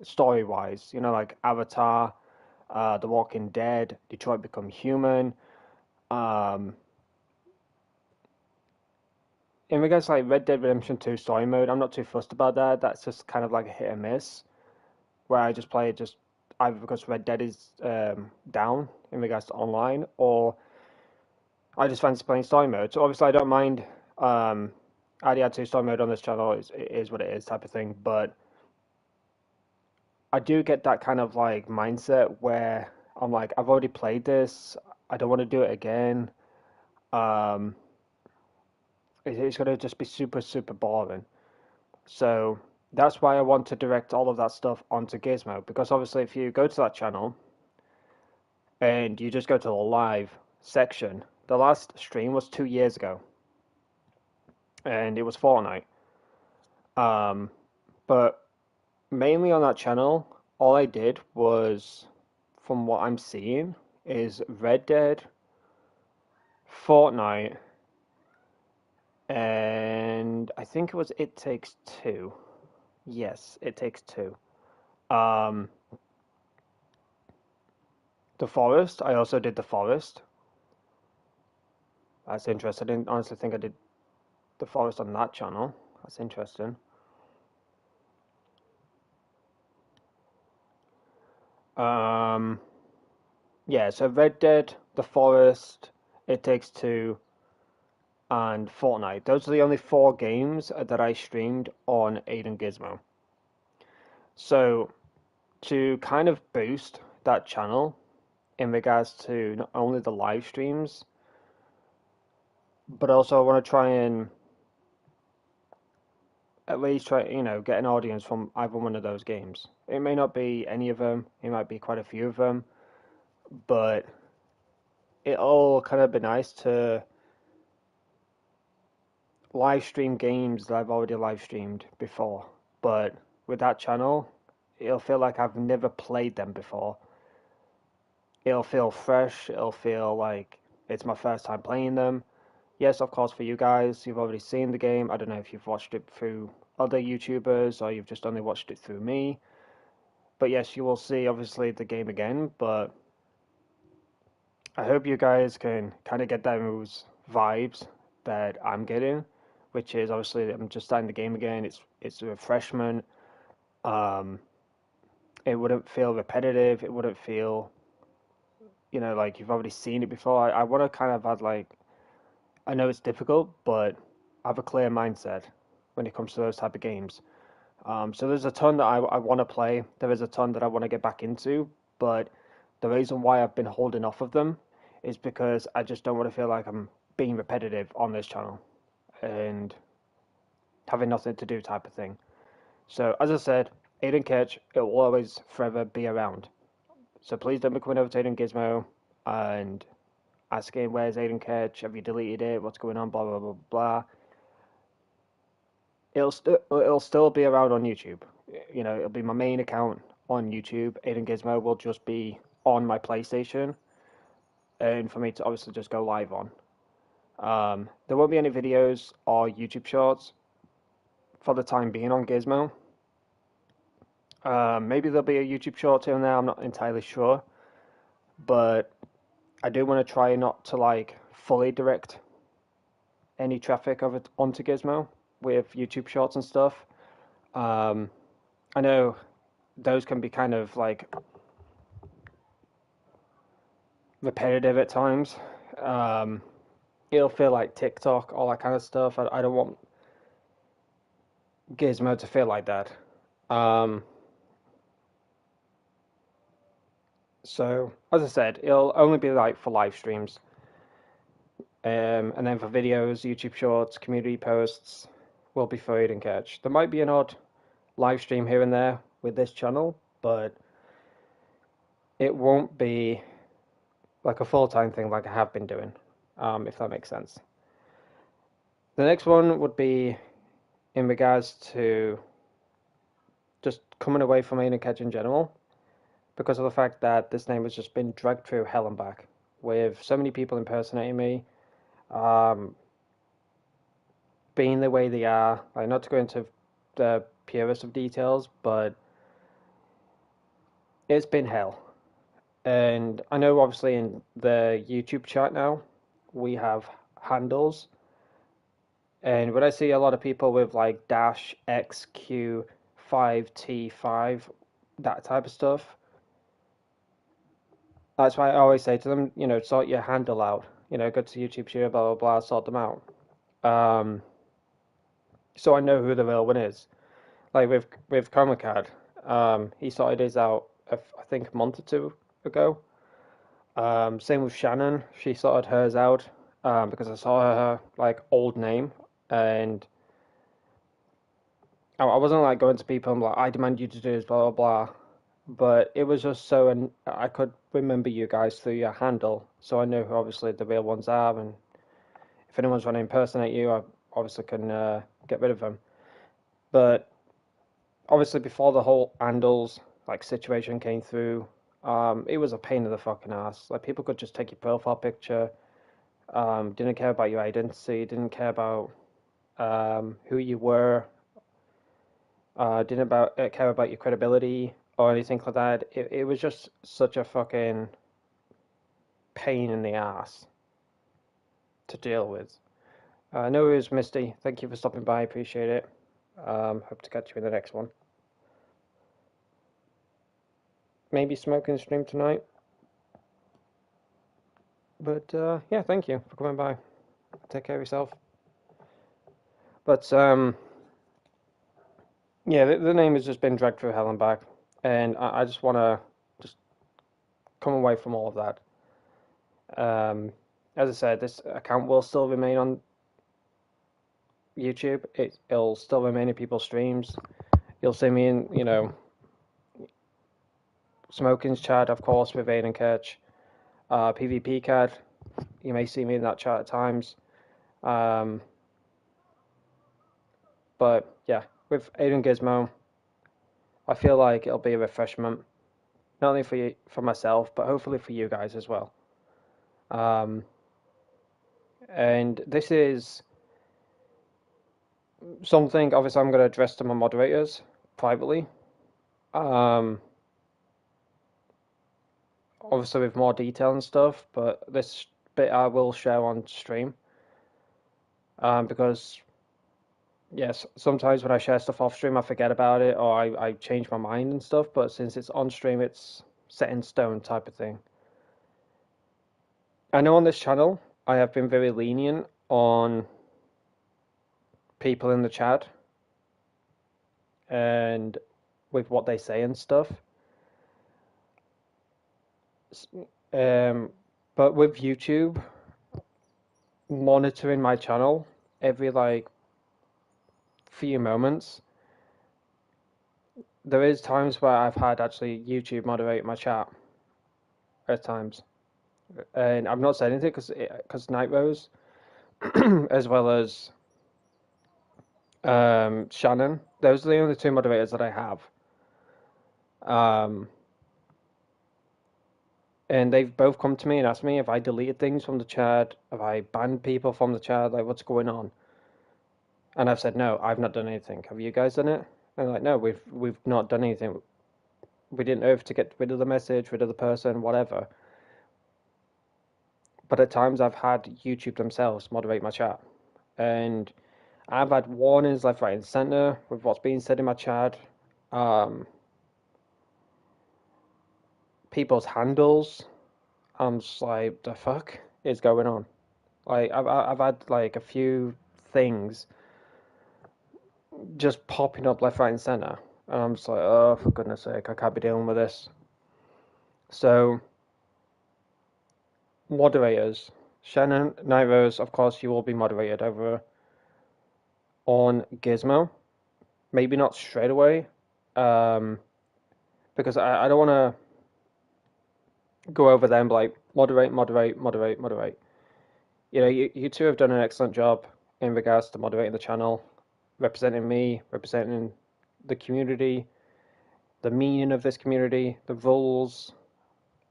story wise. You know, like Avatar, The Walking Dead, Detroit Become Human. In regards to like Red Dead Redemption 2 story mode, I'm not too fussed about that. That's just kind of like a hit or miss, where I just play it just either because Red Dead is down in regards to online, or I just fancy playing story mode. So obviously I don't mind ID2 story mode on this channel. It is what it is type of thing, but I do get that kind of like mindset where I'm like, I've already played this. I don't want to do it again. Um, it's going to just be super, super boring. So that's why I want to direct all of that stuff onto Gizmo, because obviously if you go to that channel and you just go to the live section, the last stream was 2 years ago, and it was Fortnite. But mainly on that channel, all I did was, from what I'm seeing, is Red Dead, Fortnite, and I think it was It Takes Two. Yes, It Takes Two. Um, The Forest. I also did The Forest. That's interesting. I didn't honestly think I did The Forest on that channel. That's interesting. Um, yeah, so Red Dead, The Forest, It Takes Two, and Fortnite. Those are the only 4 games that I streamed on Aidan Gizmo. So to kind of boost that channel in regards to not only the live streams, but also I want to try and at least try, you know, get an audience from either one of those games. It may not be any of them, it might be quite a few of them, but it'll kind of be nice to live stream games that I've already live streamed before. But with that channel, it'll feel like I've never played them before. It'll feel fresh, it'll feel like it's my first time playing them. Yes, of course, for you guys, you've already seen the game. I don't know if you've watched it through other YouTubers or you've just only watched it through me. But yes, you will see obviously the game again, but I hope you guys can kind of get those vibes that I'm getting, which is obviously I'm just starting the game again. It's a refreshment. Um, it wouldn't feel repetitive. It wouldn't feel, you know, like you've already seen it before. I want to kind of add like, I know it's difficult, but I have a clear mindset when it comes to those type of games. So there's a ton that I want to play. There is a ton that I want to get back into, but the reason why I've been holding off of them is because I just don't want to feel like I'm being repetitive on this channel and having nothing to do type of thing. So as I said, Aidan Ketch, it will always forever be around. So please don't be coming over to Aidan Gizmo and asking where's Aidan Ketch, have you deleted it, what's going on, blah blah blah blah. It'll still be around on YouTube. You know, it'll be my main account on YouTube. Aidan Gizmo will just be on my PlayStation, and for me to obviously just go live on. There won't be any videos or YouTube shorts for the time being on Gizmo. Maybe there'll be a YouTube short here and there. I'm not entirely sure, but I do want to try not to like fully direct any traffic of it onto Gizmo with YouTube Shorts and stuff. I know those can be kind of like repetitive at times. It'll feel like TikTok, all that kind of stuff. I don't want Gizmo to feel like that. So, as I said, it'll only be like for live streams. And then for videos, YouTube Shorts, community posts will be for Aidan Ketch. There might be an odd live stream here and there with this channel, but it won't be like a full-time thing like I have been doing, if that makes sense. The next one would be in regards to just coming away from Aidan Ketch in general, because of the fact that this name has just been dragged through hell and back with so many people impersonating me, being the way they are. Like, not to go into the purest of details, but it's been hell. And I know obviously in the YouTube chat now we have handles, and when I see a lot of people with like dash XQ5T5, that type of stuff, that's why I always say to them, you know, sort your handle out. You know, go to YouTube Studio, blah blah blah, sort them out. So I know who the real one is. Like with Chromacad, he sorted his out I think a month or two ago. Same with Shannon, she sorted hers out because I saw her like old name, and I wasn't like going to people and like, I demand you to do this, blah blah blah. But it was just so, and I could remember you guys through your handle, so I know who obviously the real ones are, and if anyone's trying to impersonate you, I obviously can get rid of them. But obviously before the whole handles like situation came through, it was a pain in the fucking ass. Like, people could just take your profile picture, didn't care about your identity, didn't care about who you were, didn't care about your credibility or anything like that. It was just such a fucking pain in the ass to deal with. I know it was Misty. Thank you for stopping by. Appreciate it. Hope to catch you in the next one. Maybe smoking stream tonight. But yeah, thank you for coming by. Take care of yourself. But yeah, the name has just been dragged through hell and back, and I just want to just come away from all of that. As I said, this account will still remain on YouTube. It'll still remain in people's streams. You'll see me in, you know, Smoking's chat, of course, with Aidan Ketch. PvP card, you may see me in that chat at times. But yeah, with Aidan Gizmo, I feel like it'll be a refreshment, not only for myself, but hopefully for you guys as well. And this is something, obviously, I'm going to address to my moderators privately. Obviously with more detail and stuff, but this bit I will share on stream. Because yes, sometimes when I share stuff off stream, I forget about it, or I change my mind and stuff, but since it's on stream, it's set in stone type of thing. I know on this channel, I have been very lenient on people in the chat and with what they say and stuff. But with YouTube monitoring my channel every like few moments, there is times where I've had actually YouTube moderate my chat at times, and I've not said anything because Night Rose, as well as Shannon, those are the only two moderators that I have. And they've both come to me and asked me if I deleted things from the chat, if I banned people from the chat, like what's going on. And I've said, no, I've not done anything. Have you guys done it? And they're like, no, we've not done anything. We didn't know if to get rid of the message, rid of the person, whatever. but at times I've had YouTube themselves moderate my chat, and I've had warnings left, right, and center with what's being said in my chat. People's handles. I'm just like, the fuck is going on? Like, I've had like a few things just popping up left, right, and center, and I'm just like, oh, for goodness sake, I can't be dealing with this. So, moderators, Shannon, Nairos, of course, you will be moderated over on Gizmo. Maybe not straight away, because I don't want to go over them like moderate. You know, you two have done an excellent job in regards to moderating the channel, representing me, representing the community, the meaning of this community, the rules,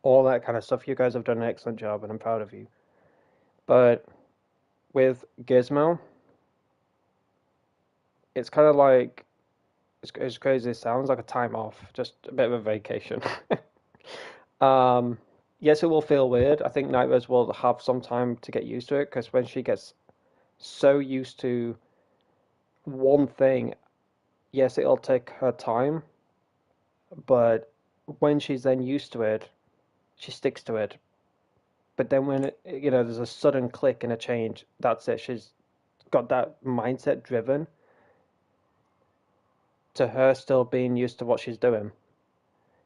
all that kind of stuff. You guys have done an excellent job, and I'm proud of you. But with Gizmo, it's kind of like, as crazy as it sounds, like a time off, just a bit of a vacation. Yes, it will feel weird. I think Nightmares will have some time to get used to it, because when she gets so used to one thing, yes, it'll take her time, but when she's then used to it, she sticks to it. But then when there's a sudden click and a change, that's it. She's got that mindset driven to her still being used to what she's doing.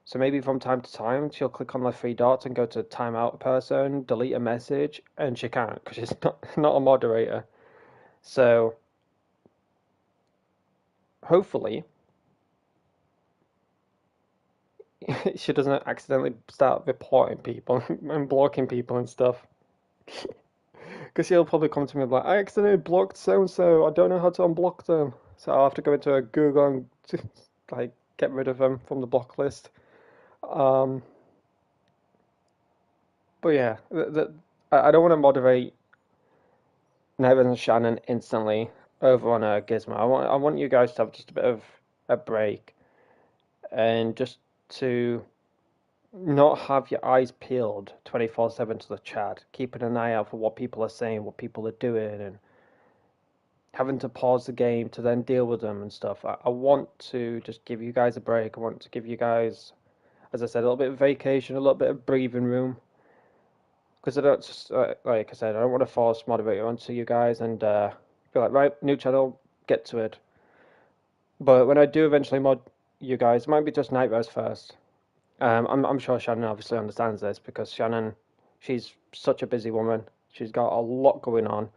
So maybe from time to time she'll click on the three dots and go to timeout person, delete a message, and she can't because she's not a moderator. So hopefully she doesn't accidentally start reporting people and blocking people and stuff. Because she'll probably come to me like, I accidentally blocked so and so. I don't know how to unblock them. So I'll have to go into a Google and like get rid of them from the block list. But yeah, I don't want to moderate Nevin and Shannon instantly over on a Gizmo. I want you guys to have just a bit of a break and just to not have your eyes peeled 24/7 to the chat, keeping an eye out for what people are saying, what people are doing, and having to pause the game to then deal with them and stuff. I want to just give you guys a break. I want to give you guys, as I said, a little bit of vacation, a little bit of breathing room. Because I don't just, like I said, I don't want to force moderator onto you guys and be like, right, new channel, get to it. But when I do eventually mod you guys, it might be just Nightmares first. I'm sure Shannon obviously understands this because Shannon, she's such a busy woman. She's got a lot going on.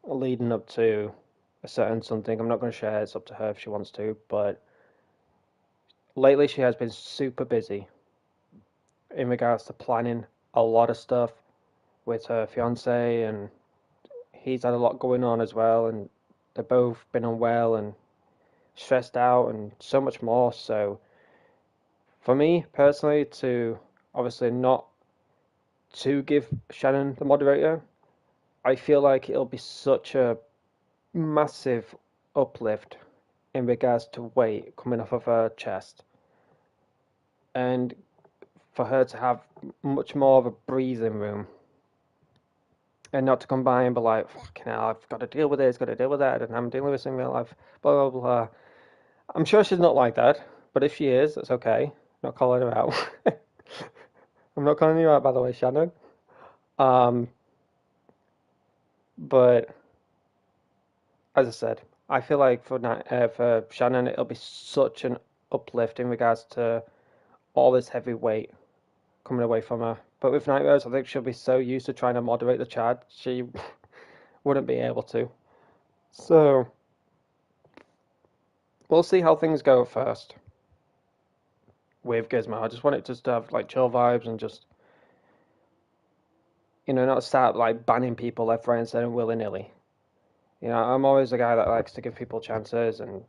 Leading up to a certain something. I'm not going to share. It's up to her if she wants to. But lately, she has been super busy in regards to planning a lot of stuff with her fiance, and he's had a lot going on as well. And they've both been unwell and stressed out, and so much more. So, for me personally, to obviously not to give Shannon the moderator, I feel like it'll be such a massive uplift in regards to weight coming off of her chest, and for her to have much more of a breathing room and not to come by and be like, fucking hell, I've got to deal with this, got to deal with that, and I'm dealing with this in real life, blah, blah, blah. I'm sure she's not like that, but if she is, that's okay. I'm not calling her out. I'm not calling you out, by the way, Shannon. But as I said, I feel like for Shannon, it'll be such an uplift in regards to all this heavy weight coming away from her. But with Nightmares, I think she'll be so used to trying to moderate the chat, she wouldn't be able to. So, we'll see how things go first with Gizmo. I just want it just to have like chill vibes and just, not start like banning people left, right, and center willy-nilly. I'm always a guy that likes to give people chances and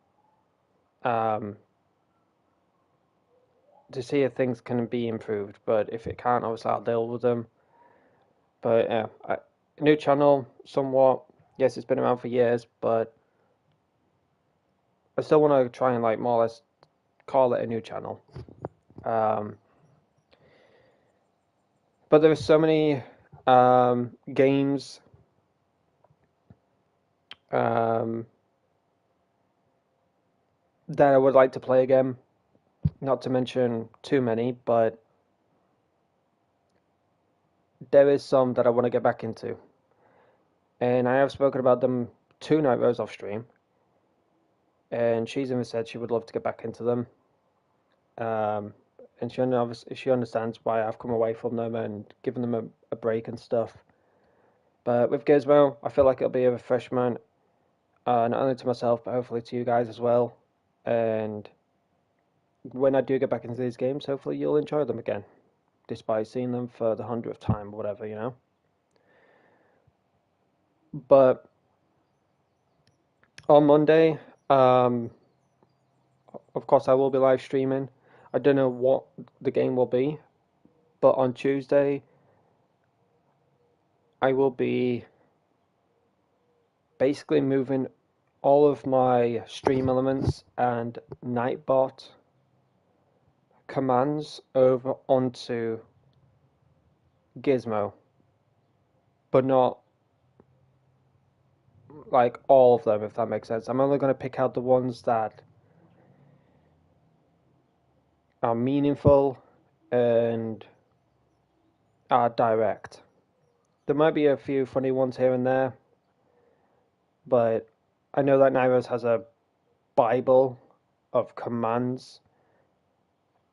to see if things can be improved. But if it can't, obviously I'll deal with them. But yeah, new channel, somewhat. Yes, it's been around for years, but I still want to try and like more or less call it a new channel. But there are so many games that I would like to play again. Not to mention too many, but there is some that I want to get back into. And I have spoken about them to Night Rose off stream. And she's even said she would love to get back into them. And she understands why I've come away from them and given them a break and stuff. But with Gizmo, I feel like it'll be a refreshment, not only to myself, but hopefully to you guys as well. And when I do get back into these games, hopefully you'll enjoy them again, despite seeing them for the 100th time or whatever, you know? But on Monday, of course, I will be live streaming. I don't know what the game will be, but on Tuesday, I will be basically moving all of my stream elements and Nightbot commands over onto Gizmo, but not like all of them, if that makes sense. I'm only going to pick out the ones that are meaningful and are direct. There might be a few funny ones here and there, but I know that Nyros has a Bible of commands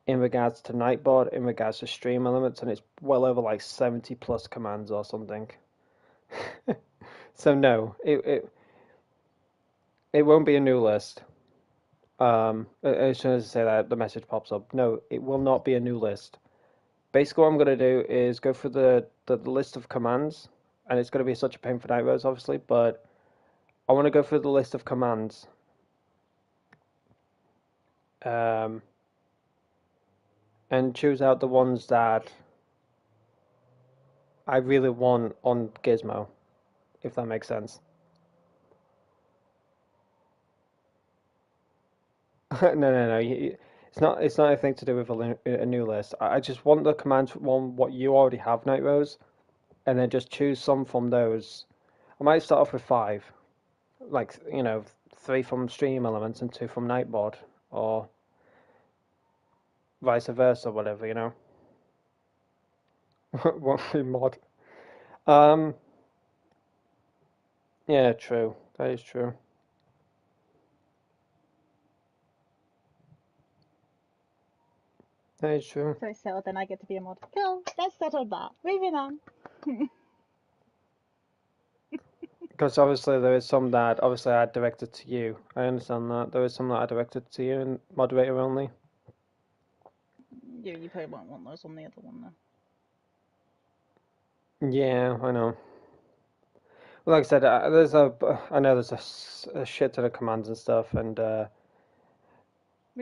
in regards to Nightbot, in regards to stream elements, and it's well over like 70 plus commands or something. So no, it won't be a new list. As soon as I say that, the message pops up. No, it will not be a new list. Basically, what I'm going to do is go through the list of commands, and it's going to be such a pain for Night Rose, obviously, but I want to go through the list of commands. And choose out the ones that I really want on Gizmo, if that makes sense. No. It's not anything to do with a new list. I just want the commands from what you already have, Night Rose, and then just choose some from those. I might start off with 5, like 3 from Stream Elements and 2 from Nightboard, or vice versa, whatever, What mod? Um, yeah, true. That is true. That is true. So then I get to be a mod. Cool, let's settle that. Moving on. Because obviously there is some that obviously I directed to you. I understand that. There is some that I directed to you and moderator only. You probably won't want those on the other one though. Yeah, I know. Well, like I said, I know there's a shit ton of commands and stuff, and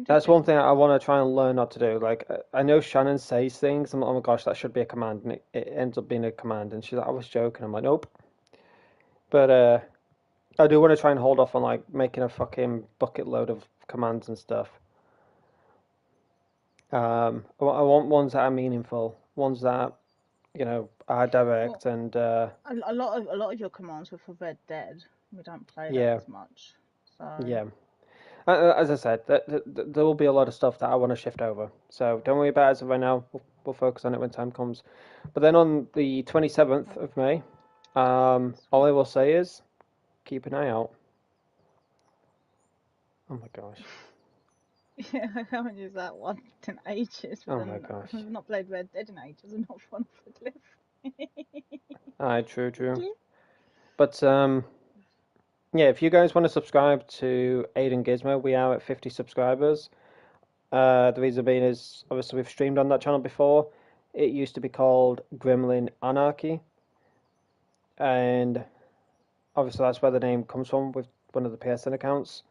that's one thing I want to try and learn not to do. Like, I know Shannon says things, I'm like, oh my gosh, that should be a command, and it ends up being a command, and she's like, I was joking. I'm like, nope. But I do want to try and hold off on like making a fucking bucket load of commands and stuff. I want ones that are meaningful, ones that are direct and. A lot of your commands were for Red Dead. We don't play that as much. So. Yeah. As I said, there will be a lot of stuff that I want to shift over. So don't worry about it as of right now. We'll focus on it when time comes. But then on the 27th of May, all I will say is keep an eye out. Oh my gosh. Yeah, I haven't used that one in ages. Oh my gosh. I've not played Red Dead in ages and not fallen off the cliff. Aye, true. But yeah, if you guys want to subscribe to Aidan Gizmo, we are at 50 subscribers. The reason being is obviously we've streamed on that channel before. It used to be called Gremlin Anarchy, and obviously that's where the name comes from with one of the PSN accounts.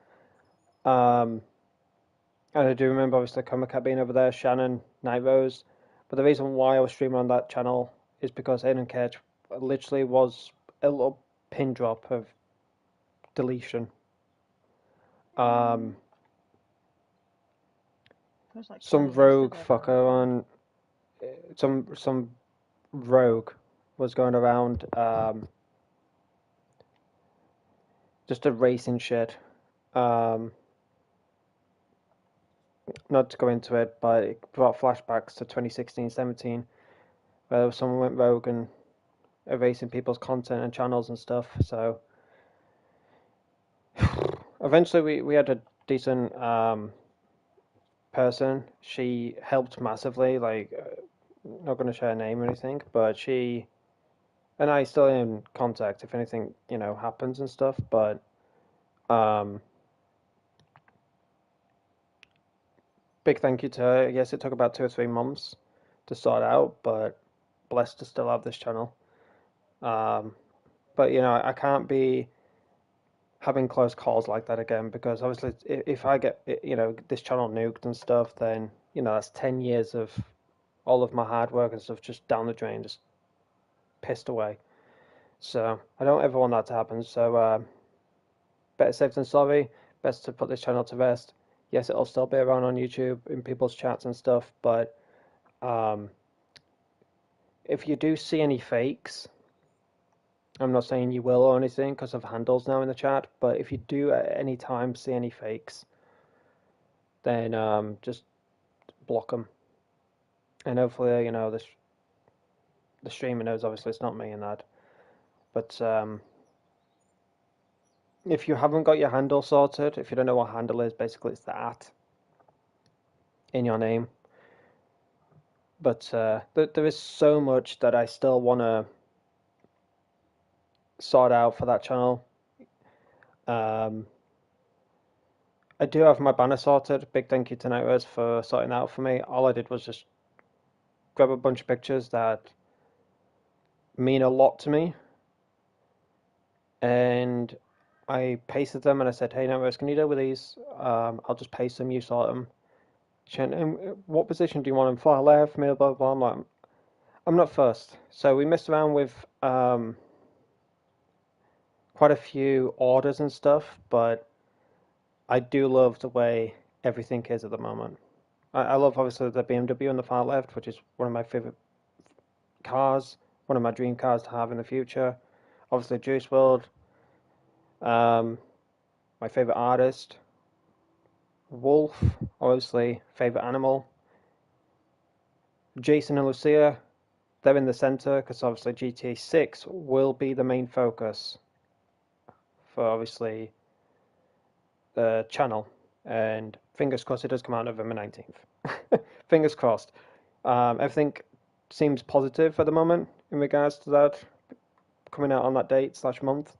And I do remember obviously Comicat being over there, Shannon, Night Rose. But the reason why I was streaming on that channel is because Aidan Ketch literally was a little pin drop of deletion. Some rogue fucker on some rogue was going around just a racing shit. Not to go into it, but it brought flashbacks to 2016-17, where someone went rogue and erasing people's content and channels and stuff. So eventually we had a decent person. She helped massively, like, not going to share her name or anything, but she and I still in contact if anything, happens and stuff, but big thank you to her. Yes, it took about 2 or 3 months to sort out, but blessed to still have this channel. But I can't be having close calls like that again, because obviously if I get this channel nuked and stuff, then that's 10 years of all of my hard work and stuff just down the drain, just pissed away. So I don't ever want that to happen. So better safe than sorry. Best to put this channel to rest. Yes, it'll still be around on YouTube in people's chats and stuff, but if you do see any fakes, I'm not saying you will or anything because of handles now in the chat, but if you do at any time see any fakes, then just block them. And hopefully, the streamer knows obviously it's not me and that. But if you haven't got your handle sorted, if you don't know what handle is, basically it's the @ in your name. But there is so much that I still want to sort out for that channel. I do have my banner sorted. Big thank you to Nightwares for sorting that out for me. All I did was just grab a bunch of pictures that mean a lot to me, and I pasted them and I said, hey Nightwares, can you deal with these? I'll just paste them, you sort them. And what position do you want them? Far left, middle, blah, blah, blah. I'm not fussed. So we messed around with quite a few orders and stuff, but I do love the way everything is at the moment. I love obviously the BMW on the far left, which is one of my favorite cars, one of my dream cars to have in the future. Obviously Juice WRLD, my favorite artist, Wolf, obviously favorite animal. Jason and Lucia, they're in the center because obviously GTA 6 will be the main focus for obviously the channel, and fingers crossed it does come out November 19th. Fingers crossed. Everything seems positive at the moment in regards to that coming out on that date / month.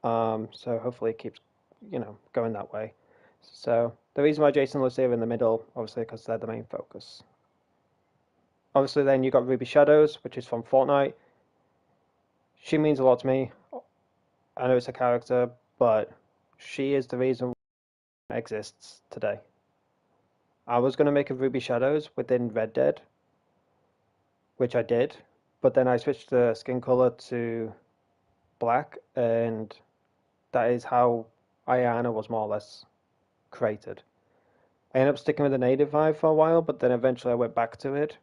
So hopefully it keeps going that way. So the reason why Jason and Lucia are in the middle, obviously, because they're the main focus. Obviously, then you got Ruby Shadows, which is from Fortnite. She means a lot to me. I know it's a character, but she is the reason why it exists today. I was going to make a Ruby Shadows within Red Dead, which I did, but then I switched the skin color to black, and that is how Aidan was more or less created. I ended up sticking with the native vibe for a while, but then eventually I went back to it.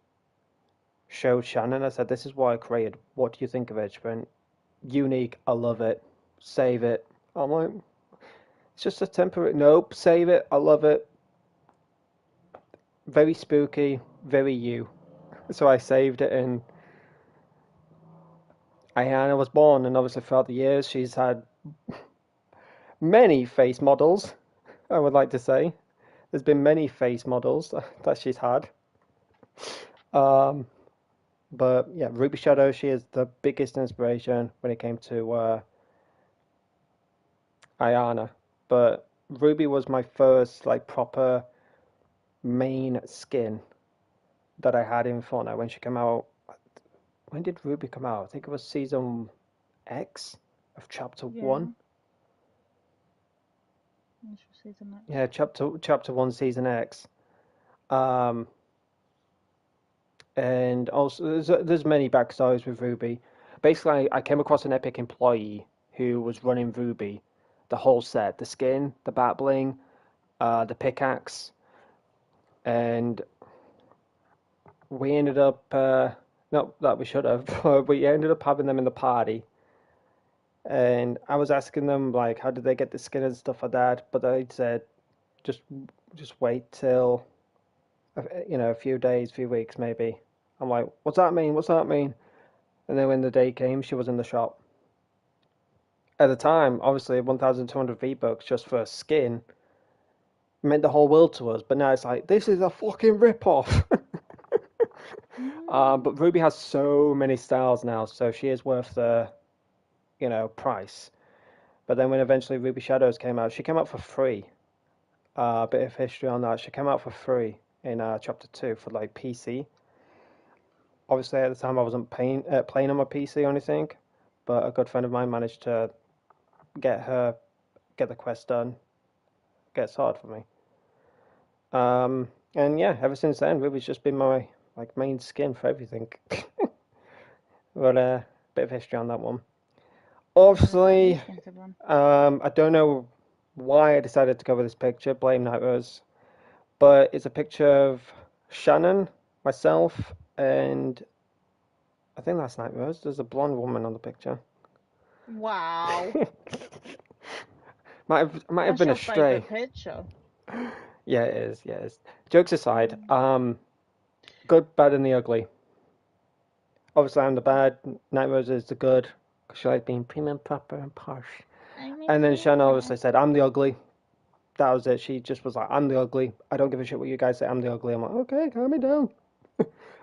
Showed Shannon, I said, this is what I created. What do you think of it? She went, unique, I love it. Save it. I'm like, it's just a temporary. Nope, save it. I love it. Very spooky, very you. So I saved it, and Ayana was born, and obviously throughout the years she's had many face models, I would like to say. There's been many face models that she's had. But yeah, Ruby Shadow, she is the biggest inspiration when it came to Ayana. But Ruby was my first like proper main skin that I had in Fortnite when she came out. When did Ruby come out? I think it was season X of chapter 1. Yeah, chapter 1, season X. And also there's many backstories with Ruby. Basically, I came across an Epic employee who was running Ruby, the whole set, the skin, the bat bling, the pickaxe, and we ended up Not that we should have, but we ended up having them in the party. And I was asking them like, how did they get the skin and stuff like that? But they said, just just wait till a few days, few weeks maybe. I'm like, what's that mean? What's that mean? And then when the day came, she was in the shop. At the time, obviously, 1,200 V-Bucks just for a skin meant the whole world to us. But now it's like, this is a fucking rip-off. But Ruby has so many styles now, so she is worth the, price. But then when eventually Ruby Shadows came out, she came out for free. A bit of history on that. She came out for free in Chapter 2 for like PC. Obviously, at the time, I wasn't playing on my PC or anything, but a good friend of mine managed to get the quest done, get it sorted for me. And yeah, ever since then, Ruby's just been my like main skin for everything. But a bit of history on that one. Obviously, I don't know why I decided to cover this picture, blame Night Rose, but it's a picture of Shannon, myself, and I think that's Night Rose. There's a blonde woman on the picture. Wow. might have That's been your a stray. favourite picture. Yeah, it is. Yeah, it is. Jokes aside, good, bad, and the ugly. Obviously, I'm the bad. Night Rose is the good, because she likes being prim and proper and posh. And then Shannon obviously said, I'm the ugly. That was it. She just was like, I'm the ugly. I don't give a shit what you guys say. I'm the ugly. I'm like, okay, calm me down.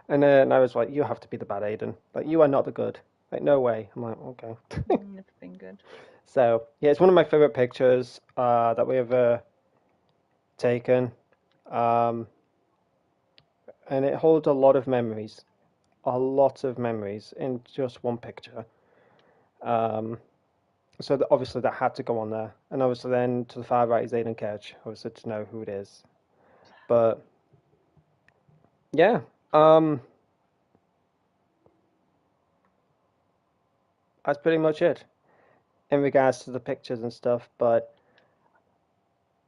And then I was like, you have to be the bad, Aidan. Like, you are not the good. Like, no way. I'm like, okay. Never been good. So, yeah, it's one of my favorite pictures that we have taken. And it holds a lot of memories. A lot of memories in just one picture. So obviously that had to go on there. And obviously then to the far right is Aidan Ketch, obviously to know who it is. But, yeah. That's pretty much it in regards to the pictures and stuff. But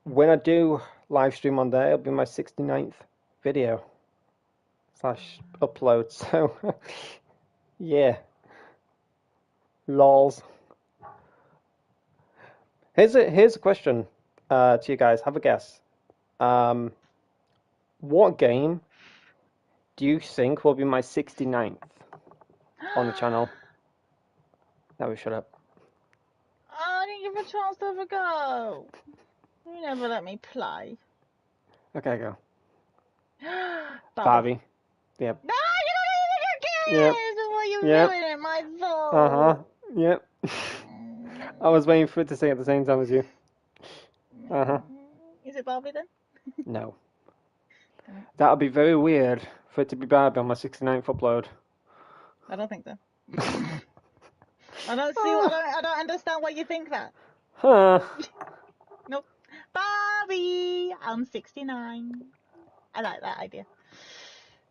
when I do live stream on there, it'll be my 69th video / upload. So yeah, lols. Here's a question to you guys. Have a guess. What game do you think will be my 69th on the channel? Now we shut up. Oh, I didn't give a chance to have a go. You never let me play. Okay, go. Barbie. Barbie. Yep. No, you don't Yep. even get what you're Yep. doing in my soul. Uh-huh. Yep. I was waiting for it to say at the same time as you. Uh-huh. Is it Barbie then? No. That would be very weird for it to be Barbie on my 69th upload. I don't think so. I don't see. I don't understand why you think that. Huh. Nope. Barbie. I'm 69. I like that idea.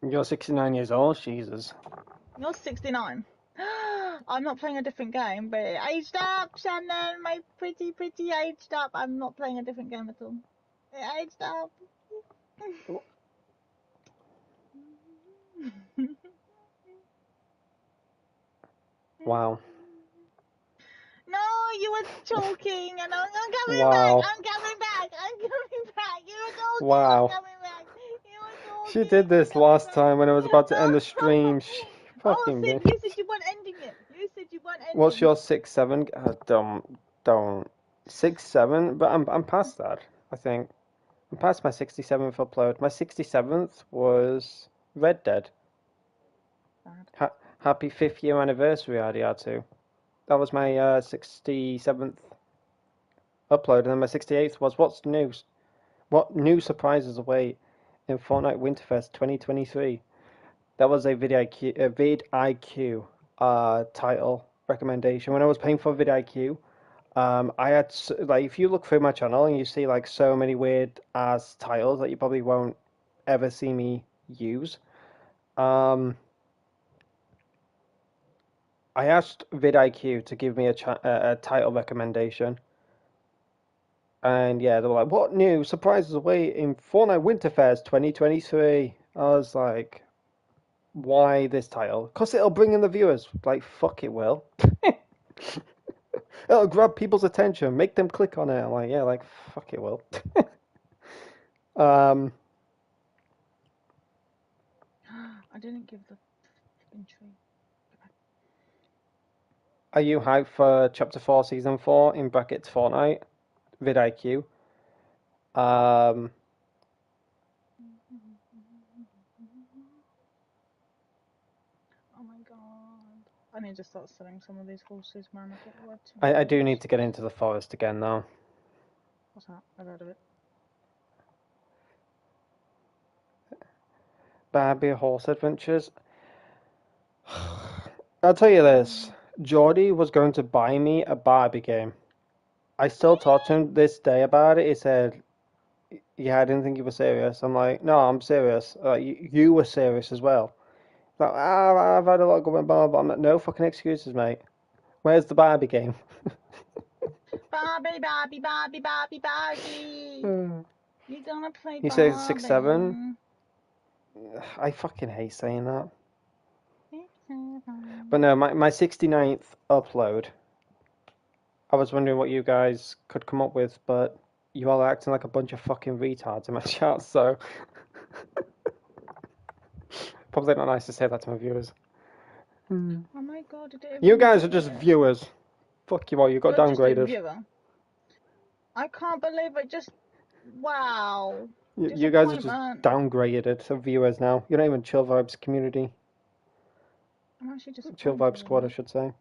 You're 69 years old? Jesus. You're 69. I'm not playing a different game, but aged up, Shannon. My pretty aged up. I'm not playing a different game at all. Aged up. Wow. No, you were talking, and I'm coming Wow. back. I'm coming back. You were talking. Wow. I'm coming back. You were talking. She did this last time when I was about to end the stream. Fucking Sim, you said you weren't ending it. You said you weren't ending. What's your 6-7? Don't. 6-7? But I'm past that, I think. I'm past my 67th upload. My 67th was Red Dead. Happy 5th year anniversary, RDR2. That was my 67th upload, and then my 68th was what new surprises await in Fortnite Winterfest 2023. That was a vidIQ title recommendation. When I was paying for vidIQ, I had like if you look through my channel and you see like so many weird ass titles that you probably won't ever see me use. I asked vidIQ to give me a title recommendation. And yeah, they were like, what new surprises await in Fortnite Winterfest 2023? I was like, why this title? Because it'll bring in the viewers. Like, fuck it will. It'll grab people's attention, make them click on it. I'm like, yeah, like, fuck it will. I didn't give the entry. Are you hyped for Chapter 4, Season 4, in brackets Fortnite? vidIQ. Oh my god. I need to start selling some of these horses, man. I thought they were too I do much. need to get into the forest again, though. What's that? I've heard of it. Barbie Horse Adventures. I'll tell you this. Geordie was going to buy me a Barbie game. I still talk to him this day about it. He said, yeah, I didn't think you were serious. I'm like, no, I'm serious. You were serious as well. Like, I've had a lot going on, but I'm like, no fucking excuses, mate. Where's the Barbie game? Barbie, Barbie, Barbie, Barbie, Barbie. You gonna play You Barbie? say 6'7"? I fucking hate saying that. 6'7". But no, my 69th upload. I was wondering what you guys could come up with, but you all are acting like a bunch of fucking retards in my chat, so probably not nice to say that to my viewers. Oh my god, did it You guys are just viewers. Fuck you all, you got You're just a downgraded. viewer. I can't believe it just... Wow. You guys are just downgraded to viewers now. You're not even Chill Vibes community. I'm actually disappointed. Chill Vibes squad, I should say.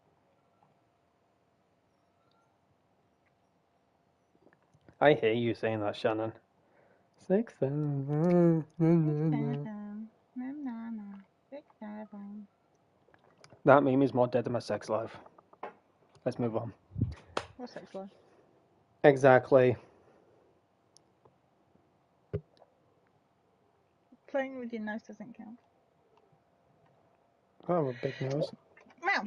I hear you saying that, Shannon. 6'7". That meme is more dead than my sex life. Let's move on. What sex life? Exactly. Playing with your nose doesn't count. Oh, a big nose. Meow.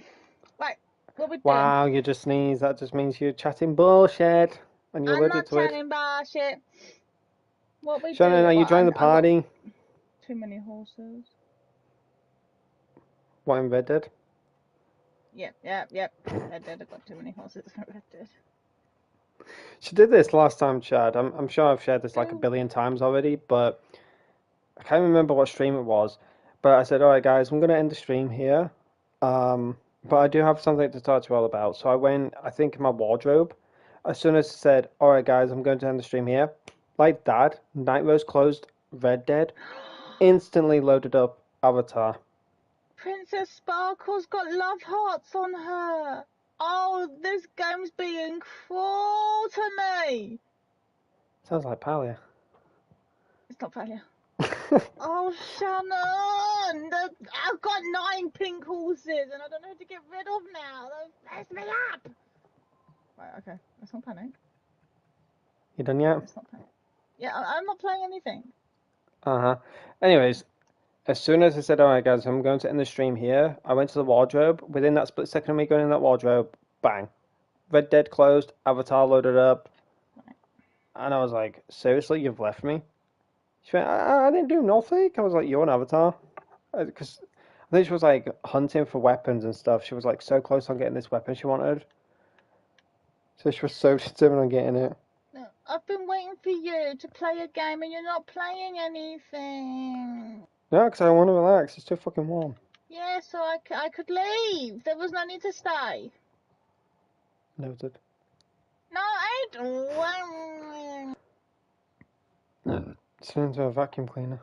Right, what we doing? Wow, you just sneezed. That just means you're chatting bullshit. And you're allergic to it. I'm not chatting bullshit. What we Shannon, are you joining the party? Too many horses. What, in Red Dead? Yep. Red Dead, I've got too many horses for Red Dead. She did this last time, Chad. I'm sure I've shared this like a billion times already, but I can't remember what stream it was. But I said, alright guys, I'm going to end the stream here. But I do have something to talk to you all about. So I went, I think, in my wardrobe. As soon as I said, alright guys, I'm going to end the stream here. Like that, Night Rose closed Red Dead. Instantly loaded up Avatar. Princess Sparkle's got love hearts on her. Oh, this game's being cruel to me. Sounds like Palia. It's not Palia. Oh, Shannon! I've got 9 pink horses and I don't know who to get rid of now. They've messed me up. Right, okay. Let's not panic. You done yet? Let's not panic. Yeah, I'm not playing anything. Anyways, as soon as I said, alright guys, I'm going to end the stream here, I went to the wardrobe. Within that split second of me going in that wardrobe, bang. Red Dead closed, Avatar loaded up. And I was like, seriously, you've left me? She went, I didn't do nothing. I was like, you're an Avatar. Because I think she was like hunting for weapons and stuff. She was like so close on getting this weapon she wanted. So she was so determined on getting it. I've been waiting for you to play a game and you're not playing anything. No, because I want to relax. It's too fucking warm. Yeah, so I could leave. There was no need to stay. Noted. No, I don't. It's into a vacuum cleaner.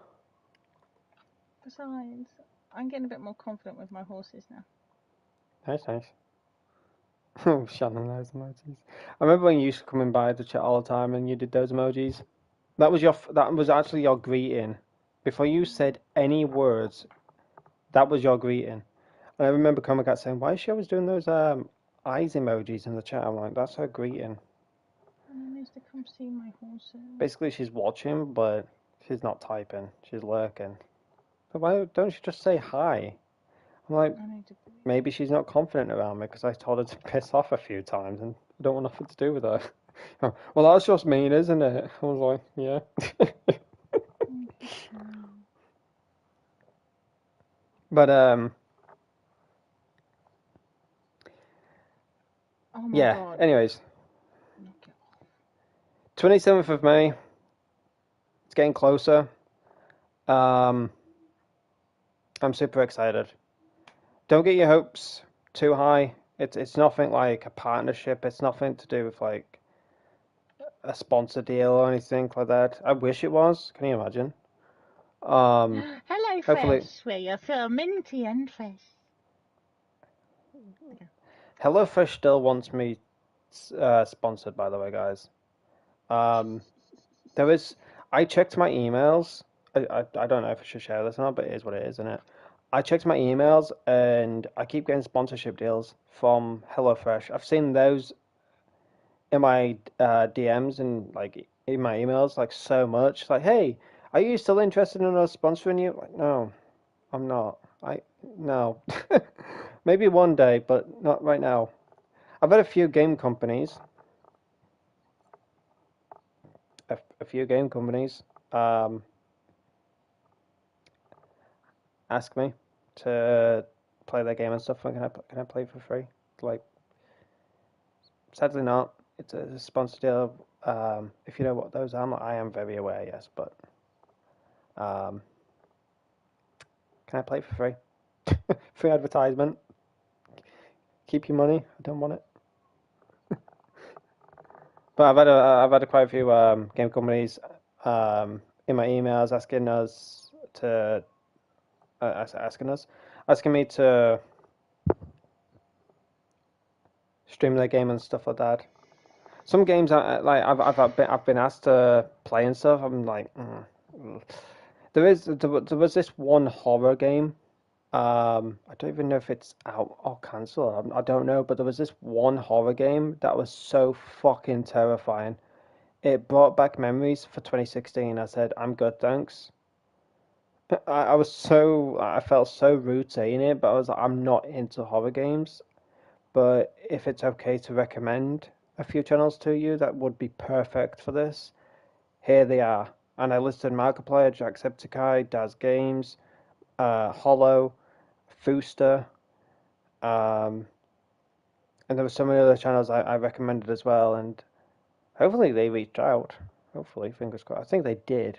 Besides, I'm getting a bit more confident with my horses now. Nice. Oh, Shannon, those emojis. I remember when you used to come in by the chat all the time and you did those emojis. That was actually your greeting. Before you said any words, that was your greeting. And I remember Comicat saying, why is she always doing those eyes emojis in the chat? I'm like, that's her greeting. And needs to come see my horses. Basically, she's watching, but she's not typing. She's lurking. So why don't you just say hi? I'm like, maybe she's not confident around me because I told her to piss off a few times and I don't want nothing to do with her. Well, that's just mean, isn't it? I was like, yeah. But Oh my yeah. god. Anyways, 27th of May. It's getting closer. I'm super excited. Don't get your hopes too high. It's nothing like a partnership. It's nothing to do with like a sponsor deal or anything like that. I wish it was. Can you imagine? Hello, Hopefully, Fresh, where you feel minty and fresh. HelloFresh still wants me sponsored. By the way, guys. Um, there is. I checked my emails. I don't know if I should share this or not, but it is what it is, isn't it? I checked my emails and I keep getting sponsorship deals from HelloFresh. I've seen those in my DMs and like in my emails like so much. Like, hey, are you still interested in us sponsoring you? Like, no, I'm not. No. Maybe one day, but not right now. I've had a few game companies, a few game companies, um, ask me to play their game and stuff. Can I play for free? Like, sadly not. It's a sponsored deal. If you know what those are, I am very aware, yes, but um, can I play for free? Free advertisement. Keep your money. I don't want it. But I've had quite a few game companies in my emails asking me to stream their game and stuff like that. Some games I've been asked to play and stuff. I'm like, there was this one horror game. I don't even know if it's out or cancelled. I don't know, but there was this one horror game that was so fucking terrifying. It brought back memories for 2016. I said, I'm good, thanks. I felt so rude saying it, but I was like, I'm not into horror games. But if it's okay to recommend a few channels to you that would be perfect for this, here they are. And I listed Markiplier, Jacksepticeye, Daz Games, Hollow, Fooster, and there were so many other channels I recommended as well. And hopefully they reached out. Hopefully, fingers crossed. I think they did.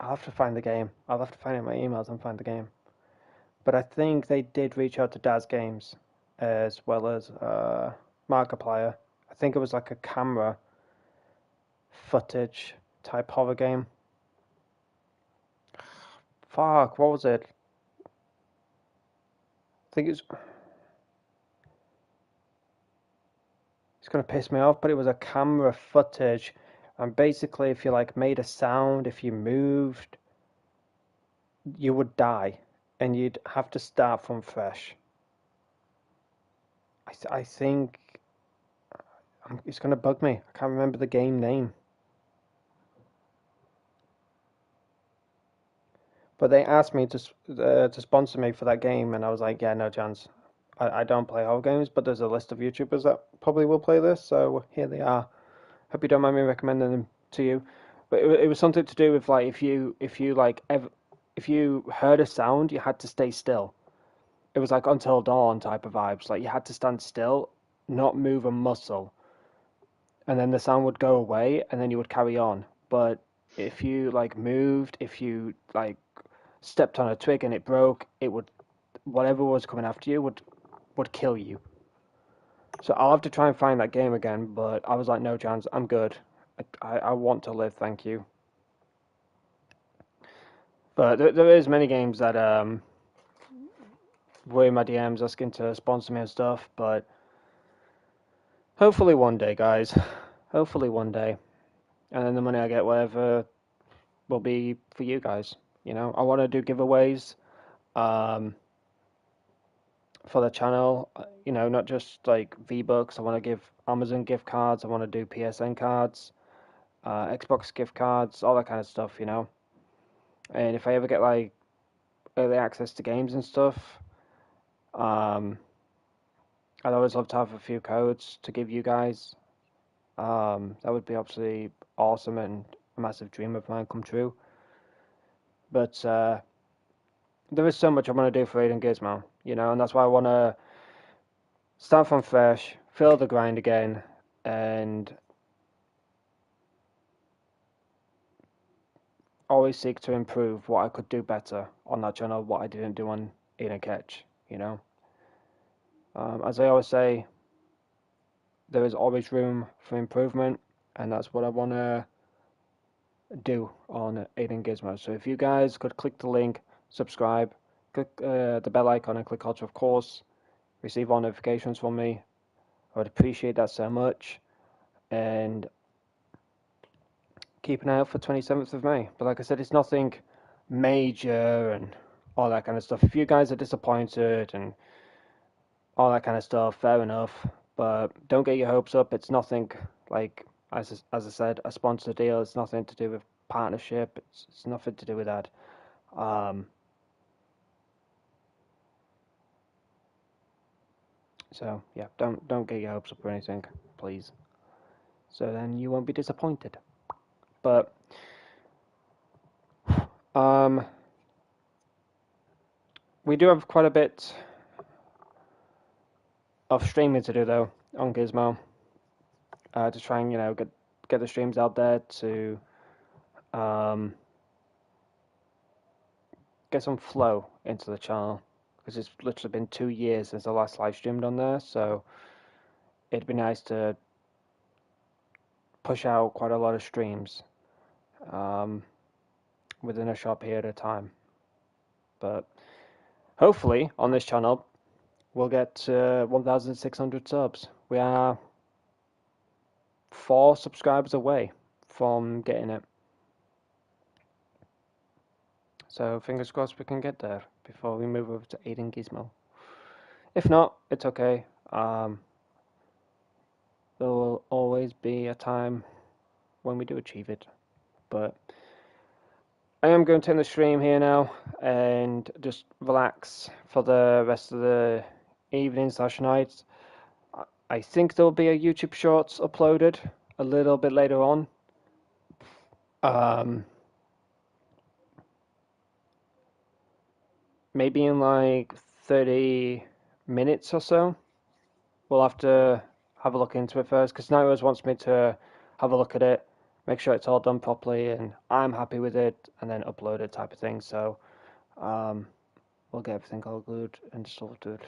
I'll have to find the game. I'll have to find it in my emails and find the game. But I think they did reach out to Daz Games as well as Markiplier. I think it was like a camera footage type horror game. Fuck, what was it? I think it's gonna piss me off, but it was a camera footage, and basically, if you like made a sound, if you moved, you would die, and you'd have to start from fresh. I think it's gonna bug me. I can't remember the game name. But they asked me to sponsor me for that game, and I was like, yeah, no chance. I don't play horror games, but there's a list of YouTubers that probably will play this, so here they are. Hope you don't mind me recommending them to you. But it was something to do with like if you heard a sound, you had to stay still. It was like Until Dawn type of vibes. Like you had to stand still, not move a muscle, and then the sound would go away, and then you would carry on. But if you like moved, if you like stepped on a twig and it broke, it would whatever was coming after you would kill you. So I'll have to try and find that game again, but I was like, no chance, I'm good. I want to live, thank you. But there is many games that were in my DMs asking to sponsor me and stuff, but hopefully one day, guys. Hopefully one day. And then the money I get, whatever, will be for you guys. You know, I want to do giveaways. For the channel, you know, not just like V-Bucks. I want to give Amazon gift cards. I want to do PSN cards, Xbox gift cards, all that kind of stuff, you know. And if I ever get like early access to games and stuff, um, I'd always love to have a few codes to give you guys. That would be absolutely awesome and a massive dream of mine come true. But there is so much I want to do for Aidan Gizmo, you know, and that's why I want to start from fresh, feel the grind again, and always seek to improve what I could do better on that channel, what I didn't do on Aidan Ketch, you know. As I always say, there is always room for improvement, and that's what I want to do on Aidan Gizmo. So if you guys could click the link, subscribe, click the bell icon, and click also, of course, receive all notifications from me. I would appreciate that so much. And keep an eye out for 27th of May. But like I said, it's nothing major and all that kind of stuff. If you guys are disappointed and all that kind of stuff, fair enough. But don't get your hopes up. It's nothing like, as I said, a sponsor deal. It's nothing to do with partnership. It's nothing to do with that. So yeah, don't get your hopes up or anything, please. So then you won't be disappointed. But we do have quite a bit of streaming to do though on Gizmo. To try and get the streams out there to get some flow into the channel, because it's literally been 2 years since I last live streamed on there. So it'd be nice to push out quite a lot of streams within a short period of time. But hopefully on this channel we'll get 1,600 subs. We are 4 subscribers away from getting it. So fingers crossed we can get there before we move over to Aidan Gizmo. If not, it's okay. There will always be a time when we do achieve it. But I am going to end the stream here now and just relax for the rest of the evening / night. I think there'll be a YouTube Shorts uploaded a little bit later on. Maybe in like 30 minutes or so. We'll have to have a look into it first, because Nightwars wants me to have a look at it, make sure it's all done properly, and I'm happy with it, and then upload it type of thing. So we'll get everything all good and sorted.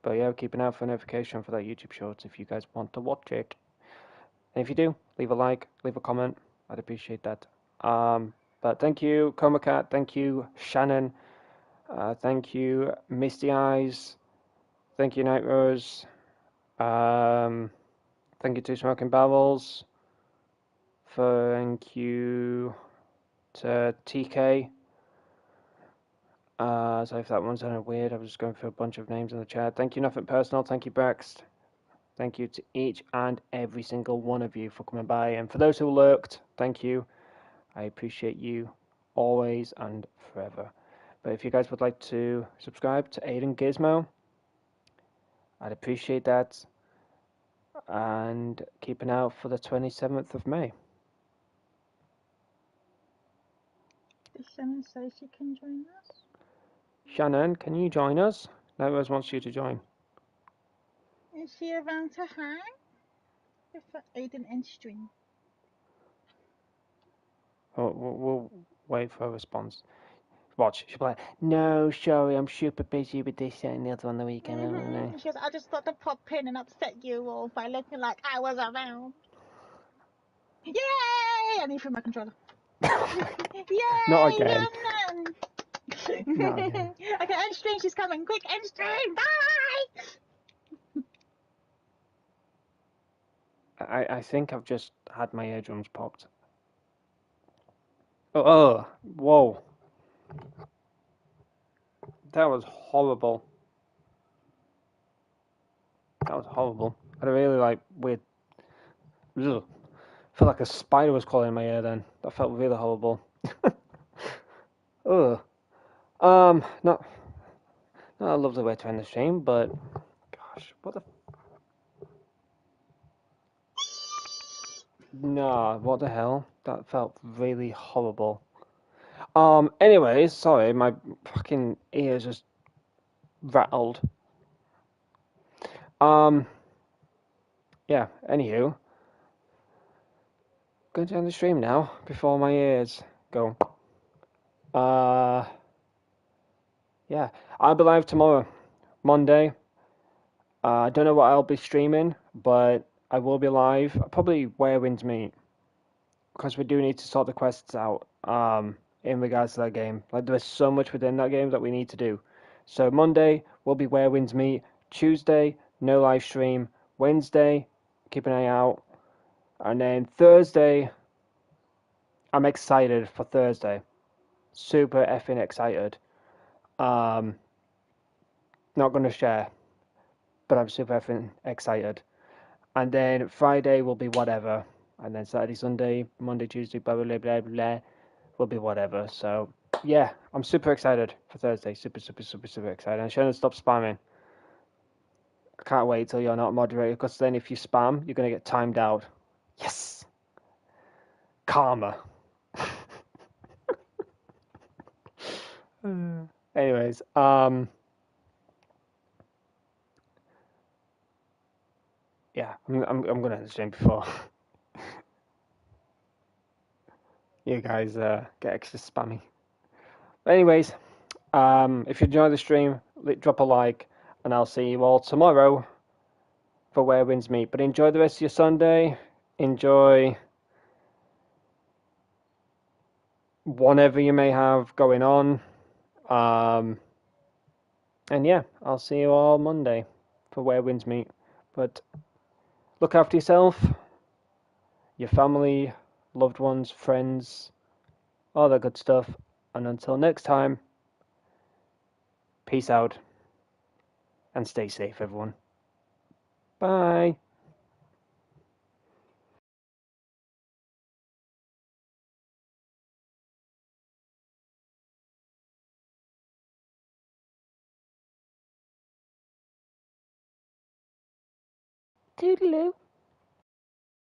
But yeah, keep an eye out for a notification for that YouTube Shorts if you guys want to watch it. And if you do, leave a like, leave a comment. I'd appreciate that. But thank you, Coma Cat. Thank you, Shannon. Thank you, Misty Eyes. Thank you, Night Rose. Thank you to Smoking Barrels. Thank you to TK. So if that one sounded weird, I was just going through a bunch of names in the chat. Thank you, Nothing Personal. Thank you, Brext. Thank you to each and every single one of you for coming by. And for those who lurked, thank you. I appreciate you always and forever. But if you guys would like to subscribe to Aidan Gizmo, I'd appreciate that. And keep an eye out for the 27th of May. Did Shannon say she can join us? Shannon, can you join us? Nightmares wants you to join. Is she around to hang? If Aidan end stream. We'll wait for a response. Watch, she'll be like, no, sorry, I'm super busy with this and the other on the weekend. She goes, I just thought to pop in and upset you all by looking like I was around. Yay! I need to my controller. Yay! Not again. Yum, yum. Not again. Okay, end stream, she's coming. Quick, end stream. Bye! I think I've just had my eardrums popped. Oh, whoa. That was horrible. That was horrible. I had a really weird. Ugh. I felt like a spider was crawling in my ear then. That felt really horrible. Ugh. Not a lovely way to end the stream, but gosh, what the. Nah, what the hell? That felt really horrible. Anyways, sorry, my fucking ears just rattled. Yeah, anywho. Going to end the stream now, before my ears go. Yeah. I'll be live tomorrow, Monday. I don't know what I'll be streaming, but I will be live. Probably Where Winds Meet, because we do need to sort the quests out, in regards to that game. Like, there's so much within that game that we need to do. So Monday will be Where Winds Meet. Tuesday, no live stream. Wednesday, keep an eye out. And then Thursday, I'm excited for Thursday. Super effing excited. Not going to share, but I'm super effing excited. And then Friday will be whatever. And then Saturday, Sunday, Monday, Tuesday, blah, blah, blah, blah, blah, will be whatever. So, yeah, I'm super excited for Thursday. Super, super, super, super excited. And Shannon, stop spamming. I can't wait till you're not moderator, because then if you spam, you're going to get timed out. Yes! Karma. Anyways, yeah, I'm gonna end the stream before you guys get extra spammy. But anyways, if you enjoy the stream, drop a like, and I'll see you all tomorrow for Where Winds Meet. But enjoy the rest of your Sunday. Enjoy whatever you may have going on. And yeah, I'll see you all Monday for Where Winds Meet. But look after yourself, your family, loved ones, friends, all that good stuff. And until next time, peace out and stay safe, everyone. Bye. Toodaloo.